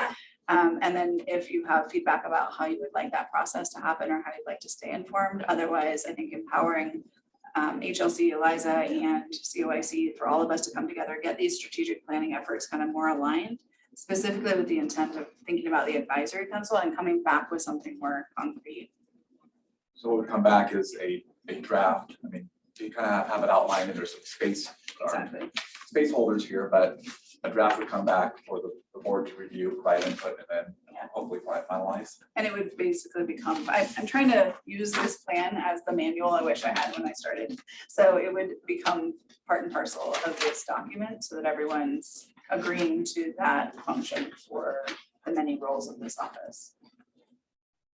And then if you have feedback about how you would like that process to happen or how you'd like to stay informed, otherwise, I think empowering HLC, Eliza, and COIC for all of us to come together, get these strategic planning efforts kind of more aligned, specifically with the intent of thinking about the advisory council and coming back with something more concrete. So what would come back is a draft. I mean, you kind of have it outlined and there's some space, Exactly. space holders here, but a draft would come back for the board to review, provide input, and then hopefully finalize. And it would basically become, I'm trying to use this plan as the manual I wish I had when I started. So it would become part and parcel of this document so that everyone's agreeing to that function for the many roles of this office.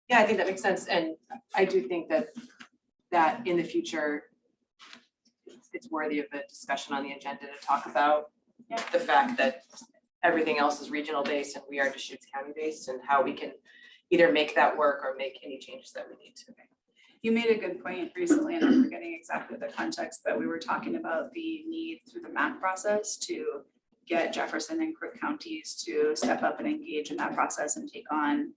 Yeah, I think that makes sense. And I do think that in the future, it's worthy of a discussion on the agenda to talk about the fact that everything else is regional based and we are Deschutes County based, and how we can either make that work or make any changes that we need to. You made a good point recently, and I'm forgetting exactly the context, but we were talking about the need through the MAC process to get Jefferson and Crook counties to step up and engage in that process and take on,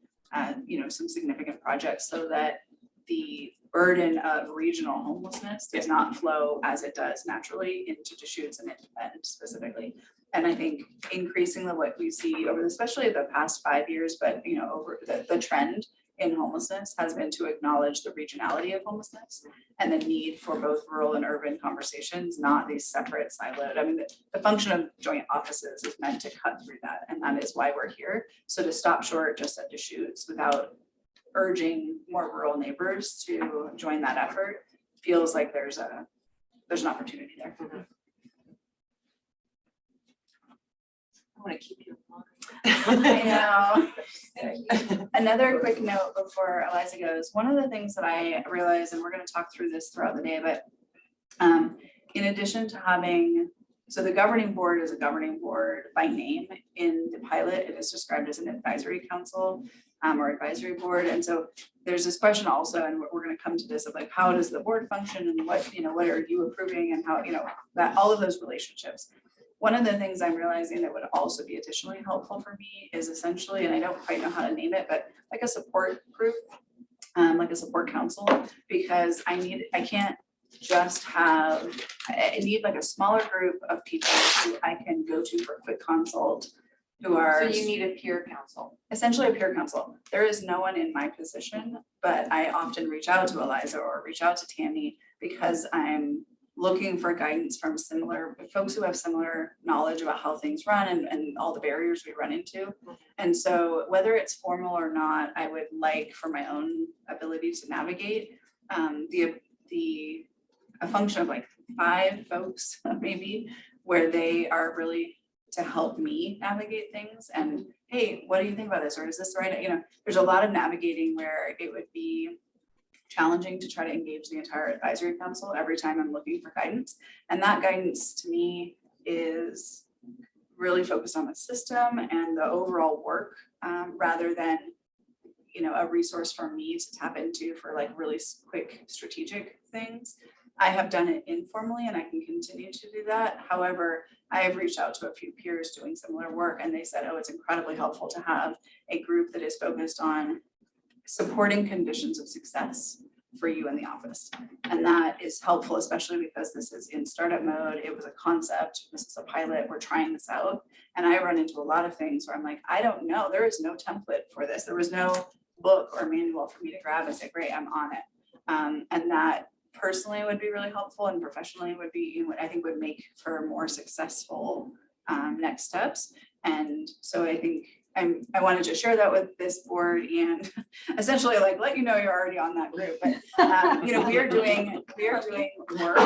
some significant projects so that the burden of regional homelessness does not flow as it does naturally into Deschutes and into Bend specifically. And I think increasingly what we see over, especially the past 5 years, but over the trend in homelessness has been to acknowledge the regionality of homelessness and the need for both rural and urban conversations, not these separate siloed. I mean, the function of joint offices is meant to cut through that, and that is why we're here. So to stop short just at Deschutes without urging more rural neighbors to join that effort feels like there's an opportunity there. I want to keep you longer. I know. Thank you. Another quick note before Eliza goes, one of the things that I realized, and we're going to talk through this throughout the day, but in addition to having, so the governing board is a governing board by name. In the pilot, it is described as an advisory council or advisory board. And so there's this question also, and we're going to come to this of like, how does the board function and what are you approving and how, that all of those relationships. One of the things I'm realizing that would also be additionally helpful for me is essentially, and I don't quite know how to name it, but like a support group, like a support council, because I can't just have, I need like a smaller group of people who I can go to for quick consult, who are. So you need a peer council. Essentially a peer council. There is no one in my position, but I often reach out to Eliza or reach out to Tammy because I'm looking for guidance from similar folks who have similar knowledge about how things run and all the barriers we run into. And so whether it's formal or not, I would like for my own ability to navigate a function of like 5 folks maybe, where they are really to help me navigate things and, hey, what do you think about this? Or is this right? There's a lot of navigating where it would be challenging to try to engage the entire advisory council every time I'm looking for guidance. And that guidance to me is really focused on the system and the overall work rather than, a resource for me to tap into for like really quick strategic things. I have done it informally and I can continue to do that. However, I have reached out to a few peers doing similar work and they said, oh, it's incredibly helpful to have a group that is focused on supporting conditions of success for you in the office. And that is helpful, especially because this is in startup mode. It was a concept. This is a pilot. We're trying this out. And I run into a lot of things where I'm like, I don't know. There is no template for this. There was no book or manual for me to grab and say, great, I'm on it. And that personally would be really helpful and professionally would be, I think would make for more successful next steps. And so I think I wanted to share that with this board and essentially like let you know you're already on that group. But we are doing work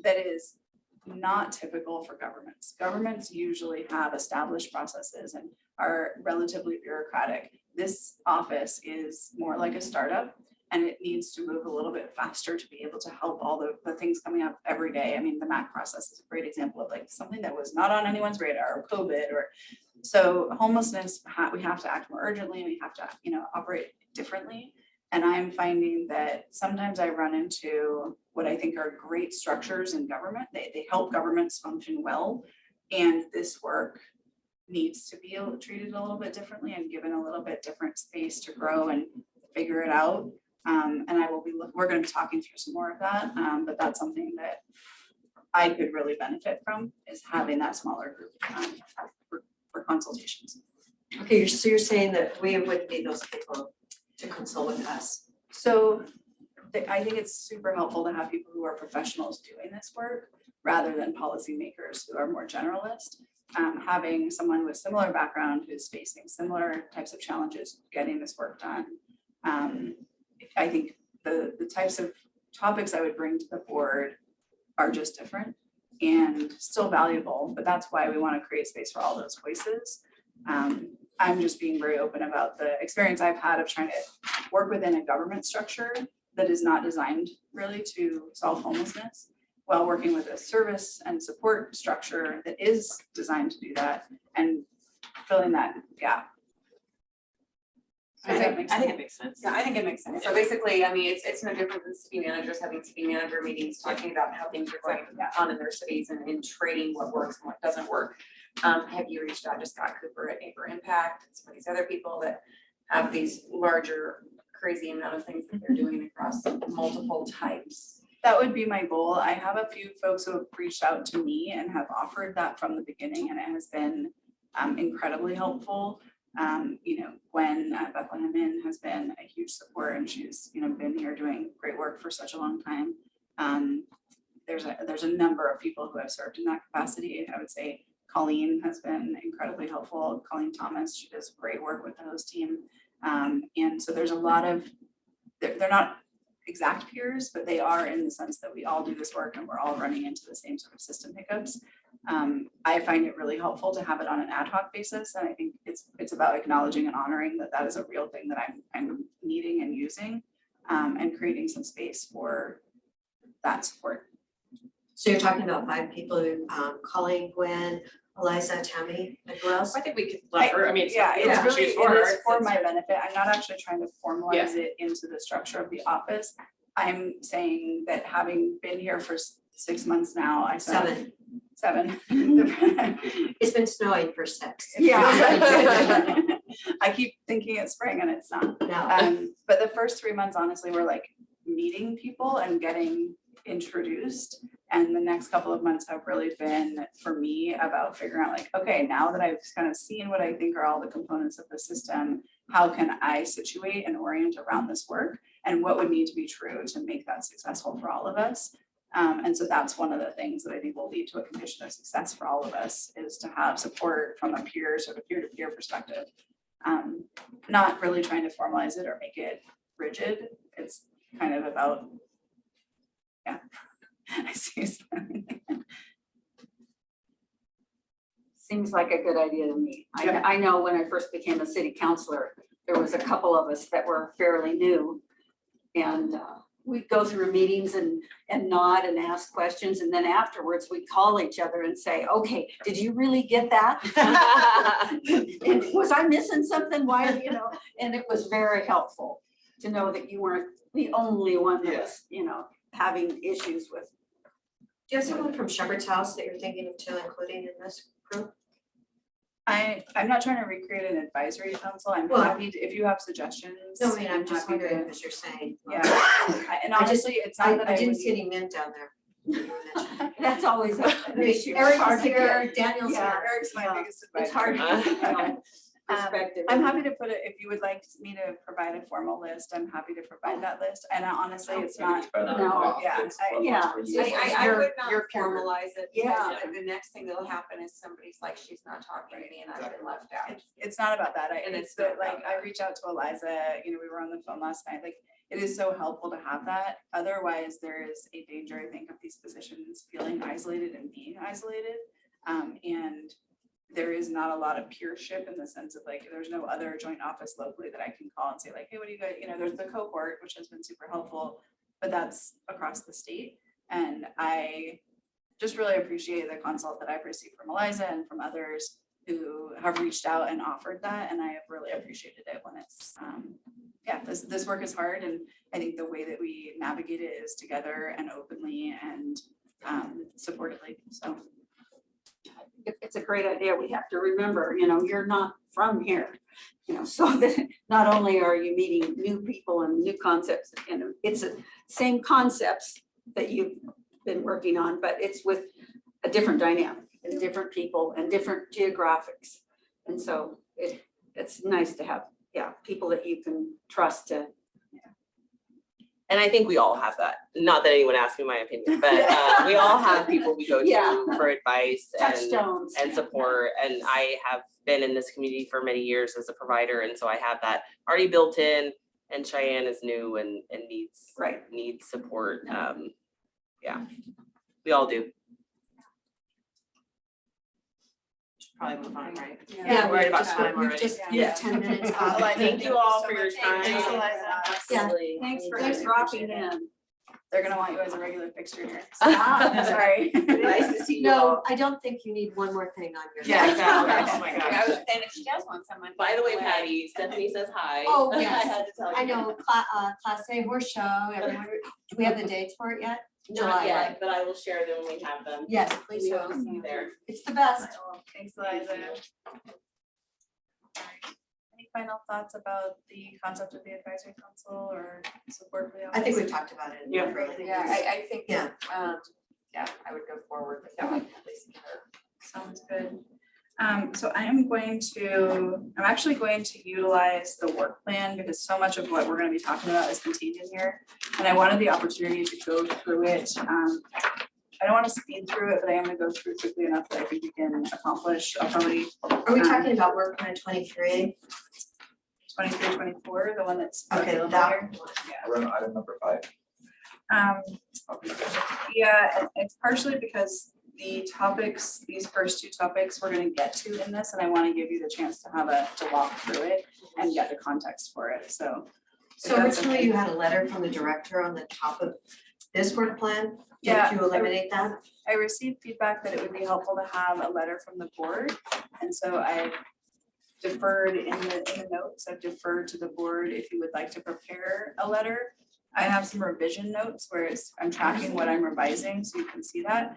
that is not typical for governments. Governments usually have established processes and are relatively bureaucratic. This office is more like a startup and it needs to move a little bit faster to be able to help all the things coming up every day. I mean, the MAC process is a great example of like something that was not on anyone's radar or COVID or so homelessness, we have to act more urgently. We have to, operate differently. And I'm finding that sometimes I run into what I think are great structures in government. They help governments function well. And this work needs to be treated a little bit differently and given a little bit different space to grow and figure it out. And we're going to be talking through some more of that. But that's something that I could really benefit from is having that smaller group for consultations. Okay, so you're saying that we would need those people to consult with us. So I think it's super helpful to have people who are professionals doing this work rather than policymakers who are more generalist. Having someone with similar background who's facing similar types of challenges getting this work done. I think the types of topics I would bring to the board are just different and still valuable, but that's why we want to create space for all those voices. I'm just being very open about the experience I've had of trying to work within a government structure that is not designed really to solve homelessness, while working with a service and support structure that is designed to do that and filling that gap. I think it makes sense. Yeah, I think it makes sense. So basically, I mean, it's no different than city managers having city manager meetings, talking about how things are going on in their cities and trading what works and what doesn't work. Have you reached out to Scott Cooper at Neighbor Impact and some of these other people that have these larger, crazy amount of things that they're doing across multiple types? That would be my goal. I have a few folks who have reached out to me and have offered that from the beginning, and it has been incredibly helpful. Gwen at Bethlehem Inn has been a huge support, and she's, been here doing great work for such a long time. There's a number of people who have served in that capacity. I would say Colleen has been incredibly helpful. Colleen Thomas, she does great work with the host team. And so there's a lot of, they're not exact peers, but they are in the sense that we all do this work and we're all running into the same sort of system hiccups. I find it really helpful to have it on an ad hoc basis, and I think it's about acknowledging and honoring that is a real thing that I'm needing and using, and creating some space for that support. So you're talking about 5 people, Colleen, Gwen, Eliza, Tammy, and who else? I think we could let her, I mean, Yeah, it's it's really, she's it is her, for it's- my benefit. I'm not actually trying to formalize it into the structure of the office. I'm saying that having been here for 6 months now, I spent 7. It's been snowing for 6. Yeah. I keep thinking it's spring and it's not. No. But the first 3 months, honestly, were like meeting people and getting introduced. And the next couple of months have really been, for me, about figuring out like, okay, now that I've kind of seen what I think are all the components of the system, how can I situate and orient around this work? And what would need to be true to make that successful for all of us? And so that's one of the things that I think will lead to a condition of success for all of us, is to have support from a peer, sort of peer-to-peer perspective. Not really trying to formalize it or make it rigid. It's kind of about, yeah. I see. Seems like a good idea to me. I know when I first became a city councilor, there was a couple of us that were fairly new. And we'd go through meetings and nod and ask questions. And then afterwards, we'd call each other and say, okay, did you really get that? And was I missing something? Why, and it was very helpful to know that you weren't the only one that was, having issues with. Do you have someone from Shepherd's House that you're thinking of including in this group? I'm not trying to recreate an advisory council. I'm Well, happy to, if you have suggestions. No, I mean, I'm just happy to- wondering, because you're saying. Yeah, and I just- honestly, it's not that I I didn't would see any mint down there. That's always an issue. Eric's Hard to here, get. Daniel's Yeah. here. Eric's my Yeah. biggest It's advisor. hard to perspective. I'm happy to put it, if you would like me to provide a formal list, I'm happy to provide that list. And honestly, it's not, No, yeah. I would not you're pure. formalize it, Yeah. because the next thing that'll happen is somebody's like, she's not talking to me and I've been left out. it's not about that. And It's it's not that, like, about I that. reach out to Eliza, we were on the phone last night, like, it is so helpful to have that. Otherwise, there is a danger, I think, of these positions feeling isolated and being isolated. And there is not a lot of peership in the sense of like, there's no other joint office locally that I can call and say like, hey, what do you guys, there's the cohort, which has been super helpful, but that's across the state. And I just really appreciate the consult that I've received from Eliza and from others who have reached out and offered that. And I have really appreciated it when it's, this work is hard. And I think the way that we navigate it is together and openly and supportively, so. It's a great idea. We have to remember, you're not from here, so that not only are you meeting new people and new concepts, and it's the same concepts that you've been working on, but it's with a different dynamic and different people and different geographics. And so it's nice to have, people that you can trust to. And I think we all have that. Not that anyone asked me my opinion, but we all have people we go Yeah. to for advice and Touchstones. support. And I have been in this community for many years as a provider, and so I have that already built in. And Cheyenne is new and needs support. We all do. Probably move on, right? Yeah, we're at about just- time we've already. just Yeah. used 10 minutes. Eliza, Thank you all for your so much. time. Thanks, Eliza. Yeah. Absolutely. Thanks for Really dropping appreciate it. in. They're gonna want you as a regular fixture here. Ah, Sorry. Nice to see you all. No, I don't think you need one more thing on your. Yeah, exactly. Oh my I gosh. was saying if she does want someone. By the way, Patty, Stephanie says hi. Oh, I yes. had to tell you. I know, Class A horse show, everyone, do we have the dates for it yet? July, Not right? yet, but I will share them when we have them. Yes, please We do. hope to see you there. It's the best. Thanks, Eliza. Any final thoughts about the concept of the advisory council or support for the office? I think we've talked about it. Yeah. Yeah, I think, Yeah. yeah, I would go forward with that, at least. Sounds good. So I'm actually going to utilize the work plan because so much of what we're gonna be talking about is contained in here. And I wanted the opportunity to go through it. I don't wanna speed through it, but I am gonna go through quickly enough that I think we can accomplish. I'll probably Are we talking about work plan 23? 23, 24, the one that's Okay, available that here. one. Yeah. We're on item number 5. Yeah, and it's partially because the topics, these first two topics we're gonna get to in this, and I wanna give you the chance to walk through it and get the context for it, so. if So that's originally okay. you had a letter from the director on the top of this work plan. Yeah, Did you eliminate that? I received feedback that it would be helpful to have a letter from the board, and so I deferred in the notes, I've deferred to the board if you would like to prepare a letter. I have some revision notes where I'm tracking what I'm revising, so you can see that.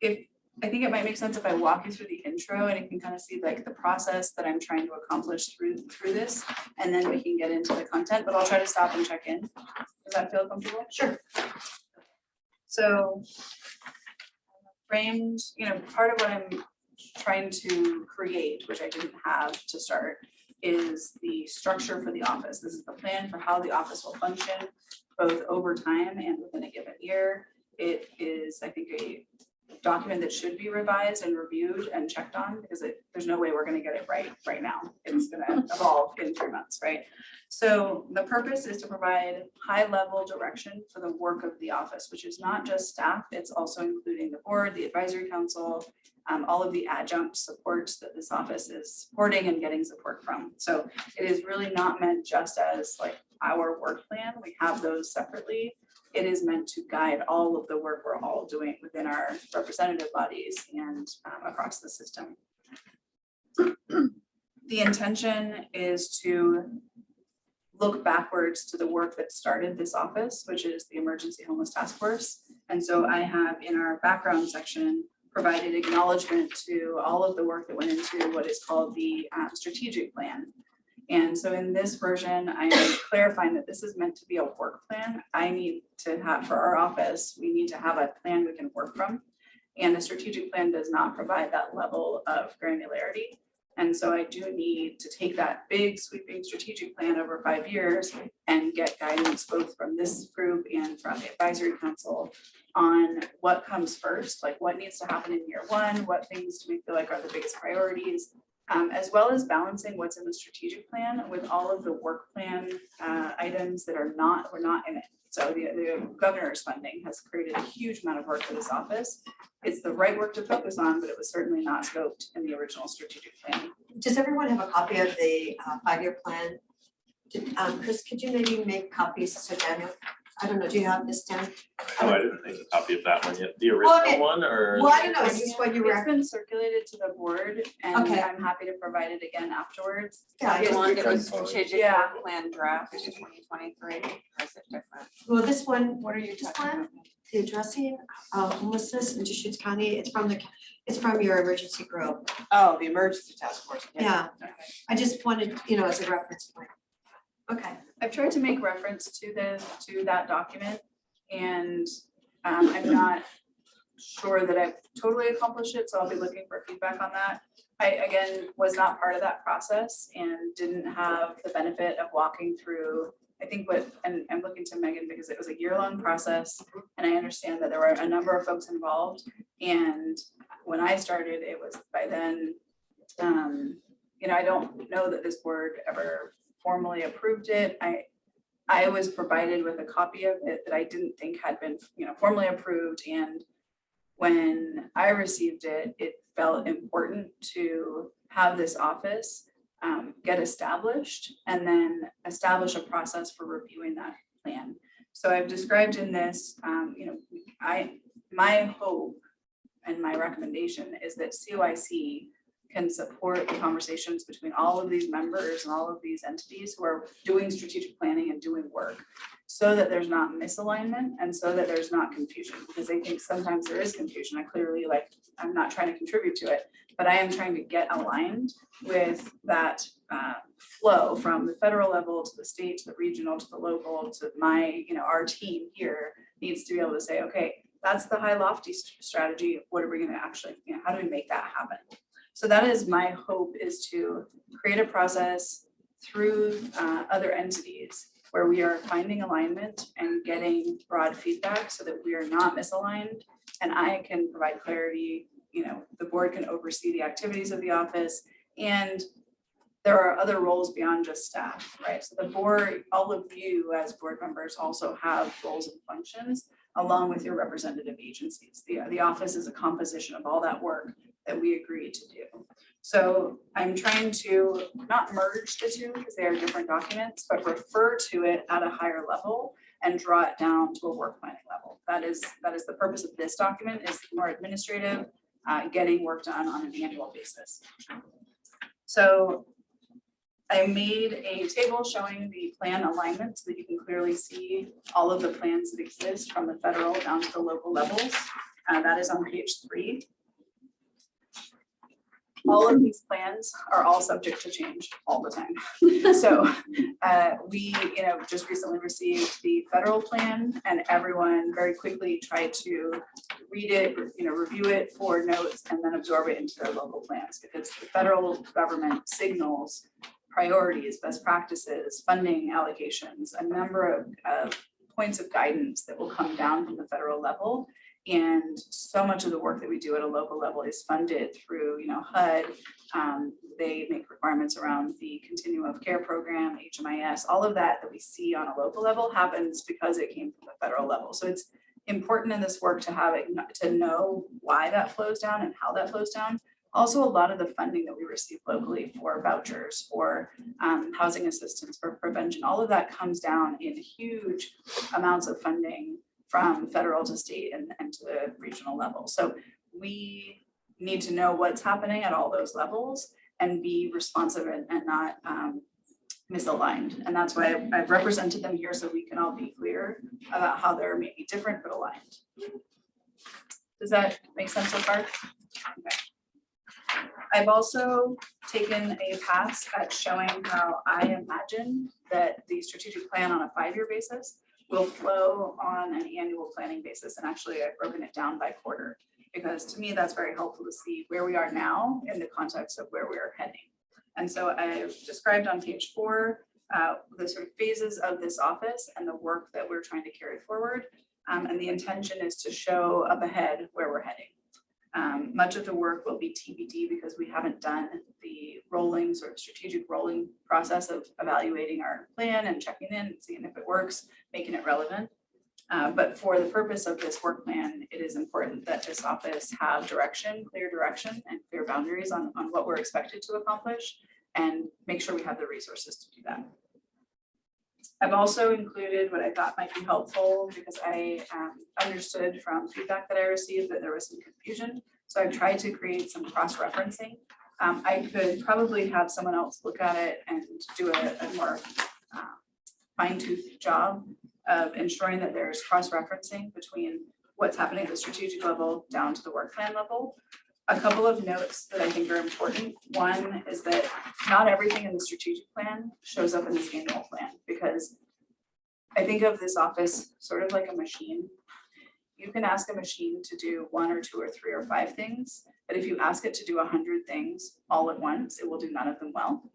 I think it might make sense if I walk you through the intro and you can kind of see like the process that I'm trying to accomplish through this, and then we can get into the content, but I'll try to stop and check in. Does that feel comfortable? Sure. So framed, part of what I'm trying to create, which I didn't have to start, is the structure for the office. This is the plan for how the office will function, both over time and within a given year. It is, I think, a document that should be revised and reviewed and checked on because there's no way we're gonna get it right now. It's gonna evolve in 3 months, right? So the purpose is to provide high-level direction for the work of the office, which is not just staff, it's also including the board, the advisory council, all of the adjunct supports that this office is supporting and getting support from. So it is really not meant just as like our work plan. We have those separately. It is meant to guide all of the work we're all doing within our representative bodies and across the system. The intention is to look backwards to the work that started this office, which is the Emergency Homeless Task Force. And so I have in our background section provided acknowledgement to all of the work that went into what is called the strategic plan. And so in this version, I am clarifying that this is meant to be a work plan. I need to have, for our office, we need to have a plan we can work from. And the strategic plan does not provide that level of granularity. And so I do need to take that big sweeping strategic plan over 5 years and get guidance both from this group and from the advisory council on what comes first, like what needs to happen in year 1, what things do we feel like are the biggest priorities, as well as balancing what's in the strategic plan with all of the work plan items that were not in it. So the governor's funding has created a huge amount of work for this office. It's the right work to focus on, but it was certainly not scoped in the original strategic plan. Does everyone have a copy of the 5-year plan? Chris, could you maybe make copies so Daniel, I don't know, do you have this down? Oh, I didn't make a copy of that one yet. The Well, original okay. one or? Well, I don't know, is this what you It's were? been circulated to the board and Okay. I'm happy to provide it again afterwards. Yeah, I You just- want the Because- strategic Yeah. work plan draft in 2023, or is it different? Well, this one, What are you this talking one, about? the addressing homelessness in Deschutes County, it's from your emergency group. Oh, the emergency task force. Yeah, I just wanted, as a reference point. Okay, I've tried to make reference to that document and I'm not sure that I've totally accomplished it, so I'll be looking for feedback on that. I, again, was not part of that process and didn't have the benefit of walking through, I think and I'm looking to Megan because it was a year-long process and I understand that there were a number of folks involved. And when I started, it was by then, I don't know that this board ever formally approved it. I was provided with a copy of it that I didn't think had been, formally approved. And when I received it, it felt important to have this office get established and then establish a process for reviewing that plan. So I've described in this, my hope and my recommendation is that COIC can support the conversations between all of these members and all of these entities who are doing strategic planning and doing work, so that there's not misalignment and so that there's not confusion, because I think sometimes there is confusion. I'm not trying to contribute to it, but I am trying to get aligned with that flow from the federal level to the state, to the regional, to the local, to our team here needs to be able to say, okay, that's the high lofty strategy. What are we going to actually, how do we make that happen? So that is my hope, is to create a process through other entities where we are finding alignment and getting broad feedback so that we are not misaligned, and I can provide clarity. The board can oversee the activities of the office, and there are other roles beyond just staff, right? So the board, all of you as board members also have roles and functions along with your representative agencies. The office is a composition of all that work that we agreed to do. So I'm trying to not merge the two because they are different documents, but refer to it at a higher level and draw it down to a work planning level. That is the purpose of this document, is more administrative, getting work done on an annual basis. So I made a table showing the plan alignment so that you can clearly see all of the plans that exist from the federal down to the local levels. That is on page 3. All of these plans are all subject to change all the time. So we, just recently received the federal plan, and everyone very quickly tried to read it, review it for notes, and then absorb it into their local plans, because the federal government signals priorities, best practices, funding allocations, a number of points of guidance that will come down from the federal level. And so much of the work that we do at a local level is funded through, HUD. They make requirements around the continuum of care program, HMIS, all of that we see on a local level happens because it came from the federal level. So it's important in this work to have it, to know why that flows down and how that flows down. Also, a lot of the funding that we receive locally for vouchers, for housing assistance, for prevention, all of that comes down in huge amounts of funding from federal to state and to the regional level. So we need to know what's happening at all those levels and be responsive and not misaligned. And that's why I've represented them here, so we can all be clear about how they're maybe different but aligned. Does that make sense so far? Okay. I've also taken a pass at showing how I imagine that the strategic plan on a 5-year basis will flow on an annual planning basis. And actually I've broken it down by quarter, because to me, that's very helpful to see where we are now in the context of where we are heading. And so I've described on page 4, the sort of phases of this office and the work that we're trying to carry forward. And the intention is to show up ahead where we're heading. Much of the work will be TBD because we haven't done the rolling sort of strategic rolling process of evaluating our plan and checking in, seeing if it works, making it relevant. But for the purpose of this work plan, it is important that this office have clear direction and clear boundaries on what we're expected to accomplish, and make sure we have the resources to do that. I've also included what I thought might be helpful, because I understood from feedback that I received that there was some confusion. So I've tried to create some cross-referencing. I could probably have someone else look at it and do a more fine-tooth job of ensuring that there's cross-referencing between what's happening at the strategic level down to the work plan level. A couple of notes that I think are important. One is that not everything in the strategic plan shows up in this annual plan, because I think of this office sort of like a machine. You can ask a machine to do 1 or 2 or 3 or 5 things, but if you ask it to do 100 things all at once, it will do none of them well.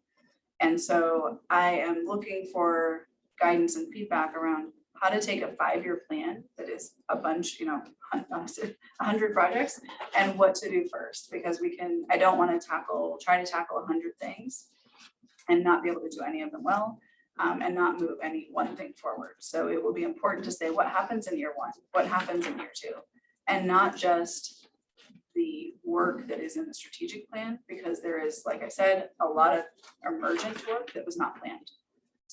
And so I am looking for guidance and feedback around how to take a 5-year plan that is a bunch, 100 projects, and what to do first, because I don't want to try to tackle 100 things and not be able to do any of them well, and not move any one thing forward. So it will be important to say what happens in year 1, what happens in year 2, and not just the work that is in the strategic plan, because there is, like I said, a lot of emergent work that was not planned.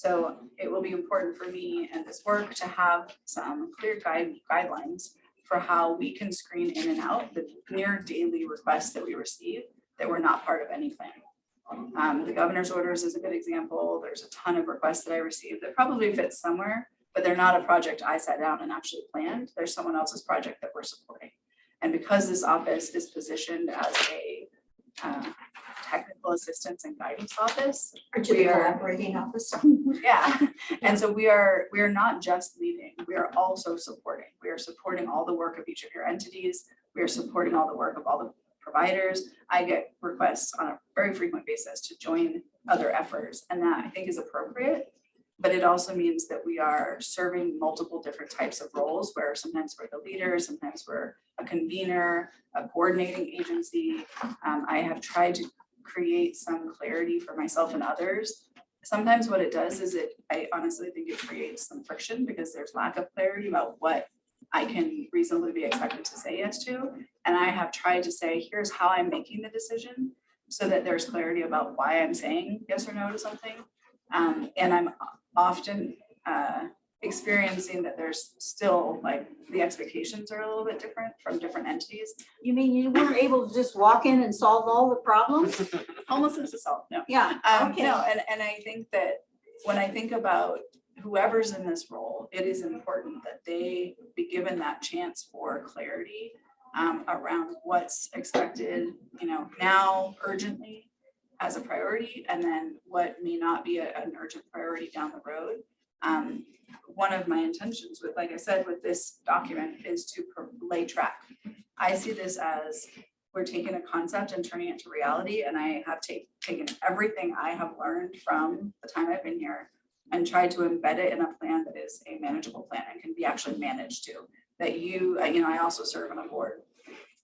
So it will be important for me and this work to have some clear guidelines for how we can screen in and out the near daily requests that we receive that were not part of any plan. The governor's orders is a good example. There's a ton of requests that I received that probably fit somewhere, but they're not a project I sat down and actually planned. There's someone else's project that we're supporting. And because this office is positioned as a technical assistance and guidance office, Aren't you we the are- collaborating office? yeah, and so we are not just leading, we are also supporting. We are supporting all the work of each of your entities. We are supporting all the work of all the providers. I get requests on a very frequent basis to join other efforts, and that I think is appropriate. But it also means that we are serving multiple different types of roles, where sometimes we're the leader, sometimes we're a convener, a coordinating agency. I have tried to create some clarity for myself and others. Sometimes what it does is I honestly think it creates some friction because there's lack of clarity about what I can reasonably be expected to say yes to. And I have tried to say, here's how I'm making the decision so that there's clarity about why I'm saying yes or no to something. And I'm often experiencing that there's still like the expectations are a little bit different from different entities. You mean you weren't able to just walk in and solve all the problems? Homelessness is all, no. Yeah, okay. No, and I think that when I think about whoever's in this role, it is important that they be given that chance for clarity around what's expected, now urgently as a priority, and then what may not be an urgent priority down the road. One of my intentions with, like I said, with this document is to lay track. I see this as we're taking a concept and turning it to reality, and I have taken everything I have learned from the time I've been here and tried to embed it in a plan that is a manageable plan and can be actually managed to. That I also serve on a board.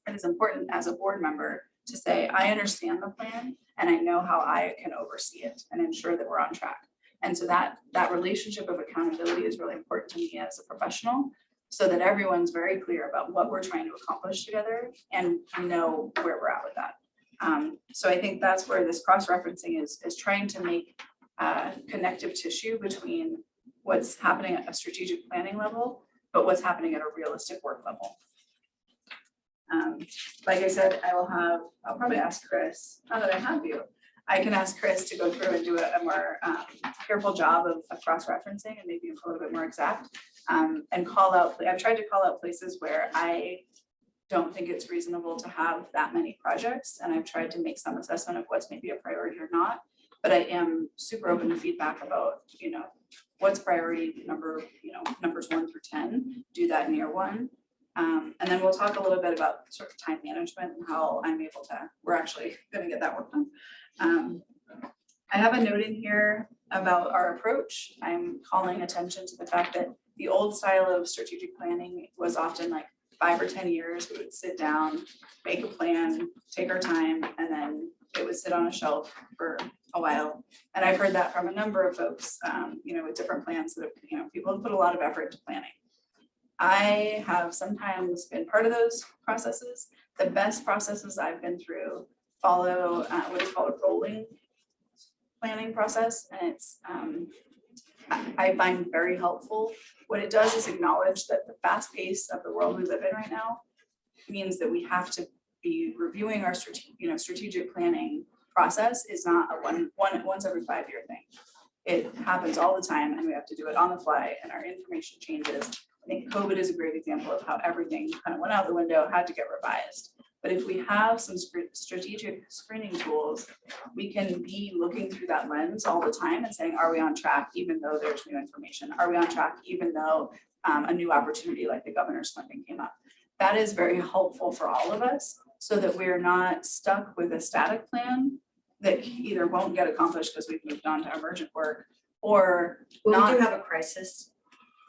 It is important as a board member to say, I understand the plan and I know how I can oversee it and ensure that we're on track. And so that relationship of accountability is really important to me as a professional, so that everyone's very clear about what we're trying to accomplish together and we know where we're at with that. So I think that's where this cross-referencing is trying to make connective tissue between what's happening at a strategic planning level, but what's happening at a realistic work level. Like I said, I'll probably ask Chris, now that I have you, I can ask Chris to go through and do a more careful job of cross-referencing and maybe a little bit more exact, and call out, I've tried to call out places where I don't think it's reasonable to have that many projects, and I've tried to make some assessment of what's maybe a priority or not, but I am super open to feedback about, what's priority number, numbers 1 through 10, do that in year 1. And then we'll talk a little bit about sort of time management and how I'm able to, we're actually gonna get that work done. I have a note in here about our approach. I'm calling attention to the fact that the old style of strategic planning was often like 5 or 10 years. We would sit down, make a plan, take our time, and then it would sit on a shelf for a while. And I've heard that from a number of folks, with different plans that, people have put a lot of effort into planning. I have sometimes been part of those processes. The best processes I've been through follow what is called a rolling planning process. And it's, I find very helpful. What it does is acknowledge that the fast pace of the world we live in right now means that we have to be reviewing our strategic planning process is not a once every 5-year thing. It happens all the time and we have to do it on the fly and our information changes. I think COVID is a great example of how everything kind of went out the window, had to get revised. But if we have some strategic screening tools, we can be looking through that lens all the time and saying, are we on track even though there's new information? Are we on track even though a new opportunity like the governor's funding came up? That is very helpful for all of us so that we're not stuck with a static plan that either won't get accomplished because we've moved on to emergent work or Well, we not. do have a crisis.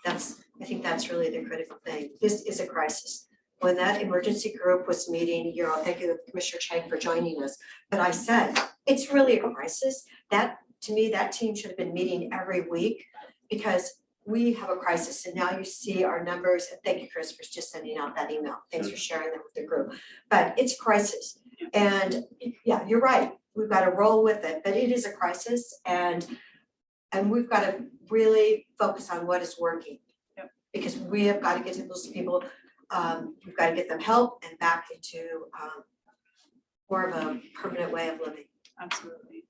I think that's really the critical thing. This is a crisis. When that emergency group was meeting, thank you, Commissioner Chang, for joining us. But I said, it's really a crisis. To me, that team should have been meeting every week because we have a crisis. And now you see our numbers. And thank you, Chris, for just sending out that email. Thanks for sharing that with the group. But it's a crisis. And yeah, you're right. We've got to roll with it. But it is a crisis. And And we've got to really focus on what is working. Yep. Because we have got to get to those people, we've got to get them help and back into more of a permanent way of living. Absolutely.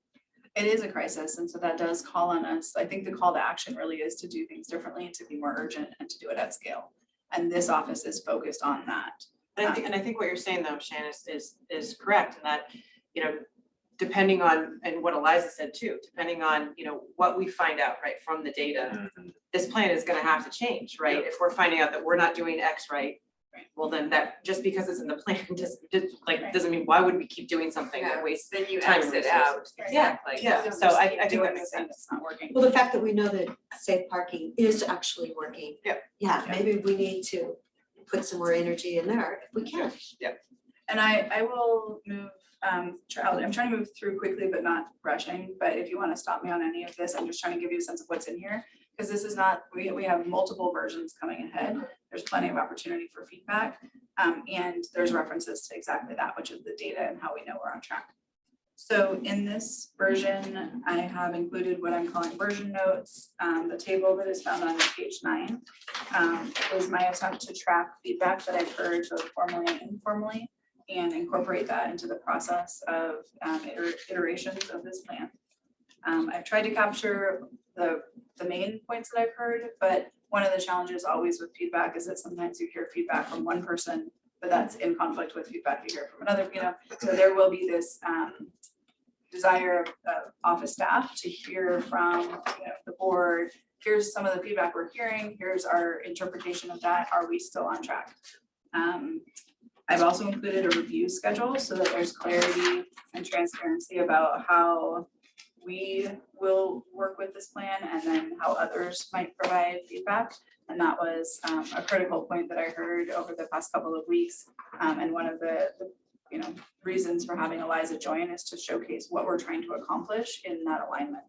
It is a crisis, and so that does call on us. I think the call to action really is to do things differently and to be more urgent and to do it at scale. And this office is focused on that. And I think what you're saying though, Shannon, is correct in that, you know, depending on, and what Eliza said too, depending on, you know, what we find out, right, from the data, this plan is gonna have to change, right? If we're finding out that we're not doing X right, well, then that, just because it's in the plan, doesn't mean, why would we keep doing something that wastes Then you time and exit out. resources? Exactly. Yeah, so I think that makes sense. It's not working. Well, the fact that we know that safe parking is actually working. Yep. Yeah, maybe we need to put some more energy in there if we can. And I will move, I'm trying to move through quickly, but not rushing, but if you want to stop me on any of this, I'm just trying to give you a sense of what's in here. Because this is not, we have multiple versions coming ahead. There's plenty of opportunity for feedback. And there's references to exactly that, which is the data and how we know we're on track. So in this version, I have included what I'm calling version notes. The table that is found on page 9 is my attempt to track feedback that I've heard both formally and informally and incorporate that into the process of iterations of this plan. I've tried to capture the main points that I've heard, but one of the challenges always with feedback is that sometimes you hear feedback from one person, but that's in conflict with feedback you hear from another, you know, so there will be this desire of office staff to hear from, you know, the board. Here's some of the feedback we're hearing. Here's our interpretation of that. Are we still on track? I've also included a review schedule so that there's clarity and transparency about how we will work with this plan and then how others might provide feedback. And that was a critical point that I heard over the past couple of weeks. And one of the reasons for having Eliza join is to showcase what we're trying to accomplish in that alignment.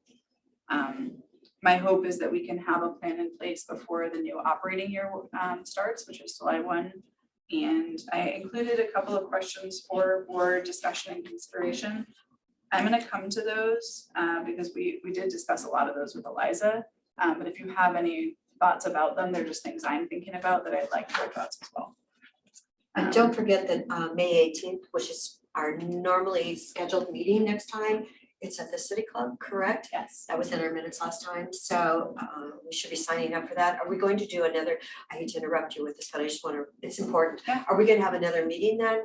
My hope is that we can have a plan in place before the new operating year starts, which is July 1. And I included a couple of questions for board discussion and consideration. I'm going to come to those because we did discuss a lot of those with Eliza. But if you have any thoughts about them, they're just things I'm thinking about that I'd like your thoughts as well. And don't forget that May 18th, which is our normally scheduled meeting next time, it's at the City Club, correct? Yes. That was in our minutes last time, so we should be signing up for that. Are we going to do another, I hate to interrupt you with this, but I just want to, it's important. Yeah. Are we going to have another meeting then,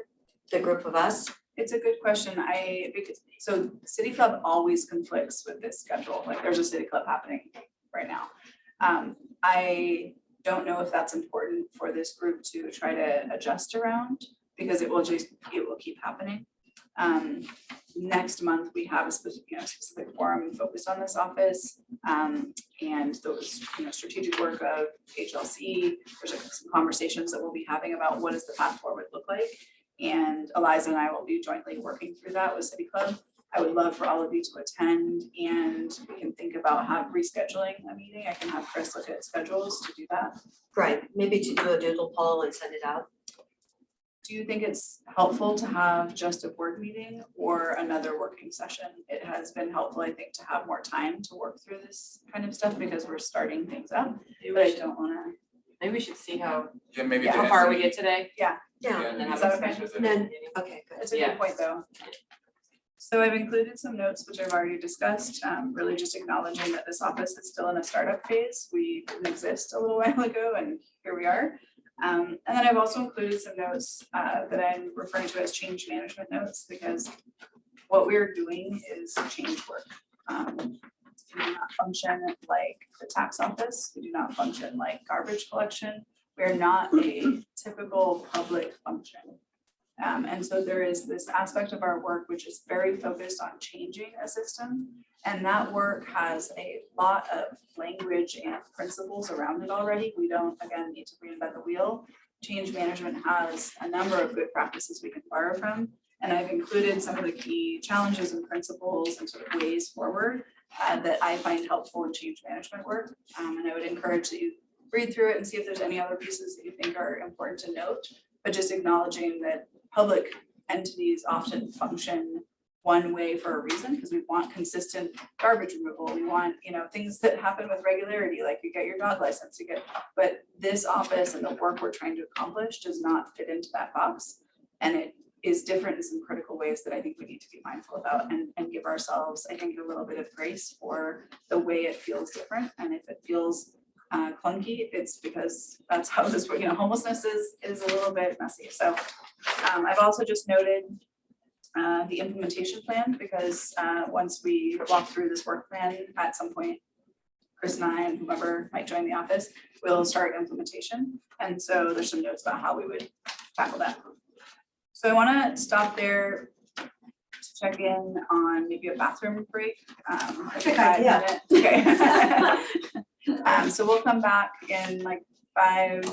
the group of us? It's a good question. So City Club always conflicts with this schedule. Like there's a City Club happening right now. I don't know if that's important for this group to try to adjust around because it will keep happening. Next month, we have a specific forum focused on this office and those strategic work of HLC. There's some conversations that we'll be having about what does the path forward look like. And Eliza and I will be jointly working through that with City Club. I would love for all of you to attend and we can think about rescheduling a meeting. I can have Chris look at schedules to do that. Right, maybe to do a doodle poll and send it out. Do you think it's helpful to have just a board meeting or another working session? It has been helpful, I think, to have more time to work through this kind of stuff because we're starting things up. But I don't wanna. Maybe we should see how maybe. Yeah, how far we get today. Yeah, And then Is have that a okay? discussion. then, okay, good. It's a Yeah. good point, though. So I've included some notes, which I've already discussed, really just acknowledging that this office is still in a startup phase. We didn't exist a little while ago, and here we are. And then I've also included some notes that I'm referring to as change management notes, because what we're doing is change work. We do not function like the tax office. We do not function like garbage collection. We're not a typical public function. And so there is this aspect of our work which is very focused on changing a system. And that work has a lot of language and principles around it already. We don't, again, need to reinvent the wheel. Change management has a number of good practices we can borrow from. And I've included some of the key challenges and principles and sort of ways forward that I find helpful in change management work. And I would encourage that you read through it and see if there's any other pieces that you think are important to note, but just acknowledging that public entities often function one way for a reason, because we want consistent garbage removal. We want, things that happen with regularity, like you get your dog license, but this office and the work we're trying to accomplish does not fit into that box. And it is different in some critical ways that I think we need to be mindful about and give ourselves, I think, a little bit of grace for the way it feels different. And if it feels clunky, it's because that's how this, homelessness is a little bit messy. So I've also just noted the implementation plan, because once we walk through this work plan at some point, Chris and I and whoever might join the office will start implementation. And so there's some notes about how we would tackle that. So I want to stop there to check in on maybe a bathroom break. Good idea. Okay. So we'll come back in like five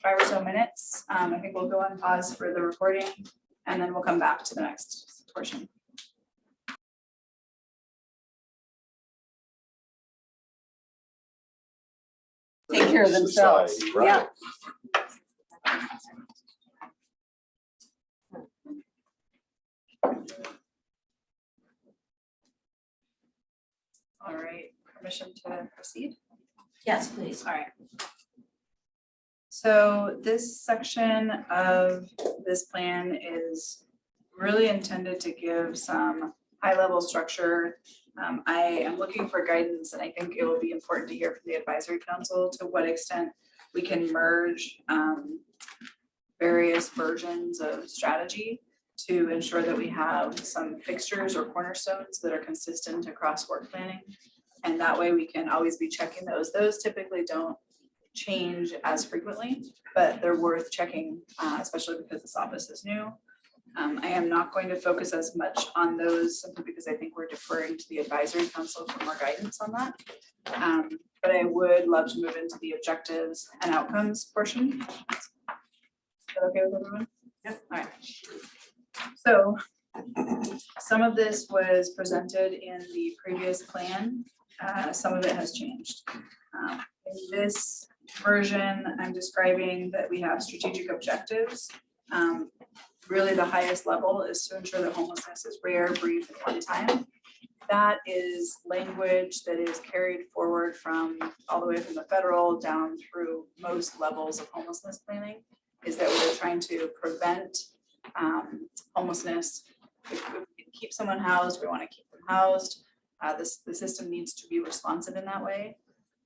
or so minutes. I think we'll go on pause for the recording, and then we'll come back to the next portion. Take care of themselves. Society, right. All right, permission to proceed? Yes, please. All right. So this section of this plan is really intended to give some high-level structure. I am looking for guidance, and I think it will be important to hear from the advisory council to what extent we can merge various versions of strategy to ensure that we have some fixtures or cornerstones that are consistent across work planning. And that way we can always be checking those. Those typically don't change as frequently, but they're worth checking, especially because this office is new. I am not going to focus as much on those simply because I think we're deferring to the advisory council for more guidance on that. But I would love to move into the objectives and outcomes portion. Is that okay with everyone? Yep. All right. So some of this was presented in the previous plan. Some of it has changed. In this version, I'm describing that we have strategic objectives. Really the highest level is to ensure that homelessness is rare, brief, and one time. That is language that is carried forward from all the way from the federal down through most levels of homelessness planning, is that we're trying to prevent homelessness. If we can keep someone housed, we want to keep them housed. The system needs to be responsive in that way.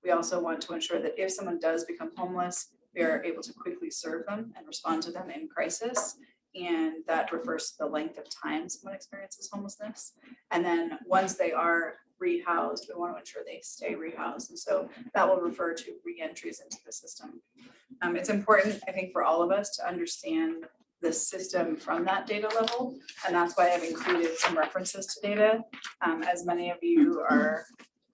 We also want to ensure that if someone does become homeless, we are able to quickly serve them and respond to them in crisis. And that refers to the length of time someone experiences homelessness. And then once they are rehoused, we want to ensure they stay rehoused. And so that will refer to re-entries into the system. It's important, I think, for all of us to understand the system from that data level. And that's why I've included some references to data. As many of you are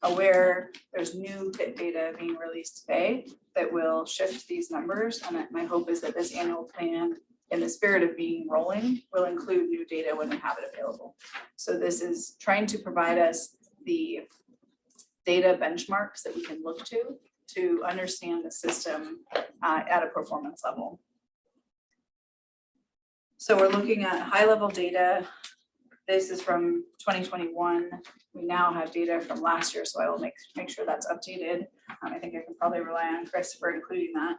aware, there's new PIT data being released today that will shift these numbers. And my hope is that this annual plan, in the spirit of being rolling, will include new data when we have it available. So this is trying to provide us the data benchmarks that we can look to understand the system at a performance level. So we're looking at high level data. This is from 2021. We now have data from last year, so I will make sure that's updated. I think I can probably rely on Chris for including that.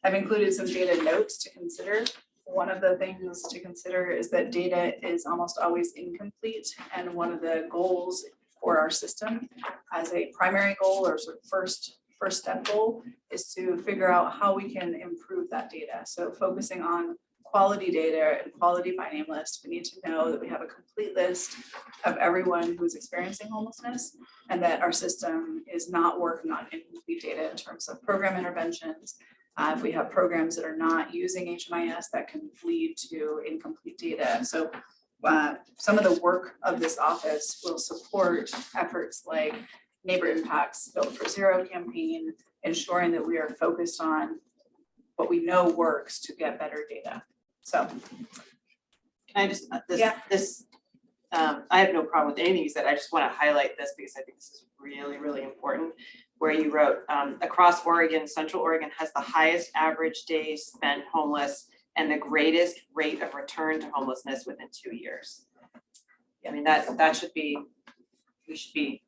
I've included some data notes to consider. One of the things to consider is that data is almost always incomplete, and one of the goals for our system as a primary goal or sort of first step goal is to figure out how we can improve that data. So focusing on quality data and quality by name list, we need to know that we have a complete list of everyone who's experiencing homelessness and that our system is not working on incomplete data in terms of program interventions. If we have programs that are not using HMIS, that can lead to incomplete data. So some of the work of this office will support efforts like Neighbor Impact's Built for Zero campaign, ensuring that we are focused on what we know works to get better data. So Can I just, Yeah. I have no problem with anything you said. I just want to highlight this because I think this is really, really important. Where you wrote, across Oregon, Central Oregon has the highest average days spent homeless and the greatest rate of return to homelessness within 2 years. I mean, that should be, we should be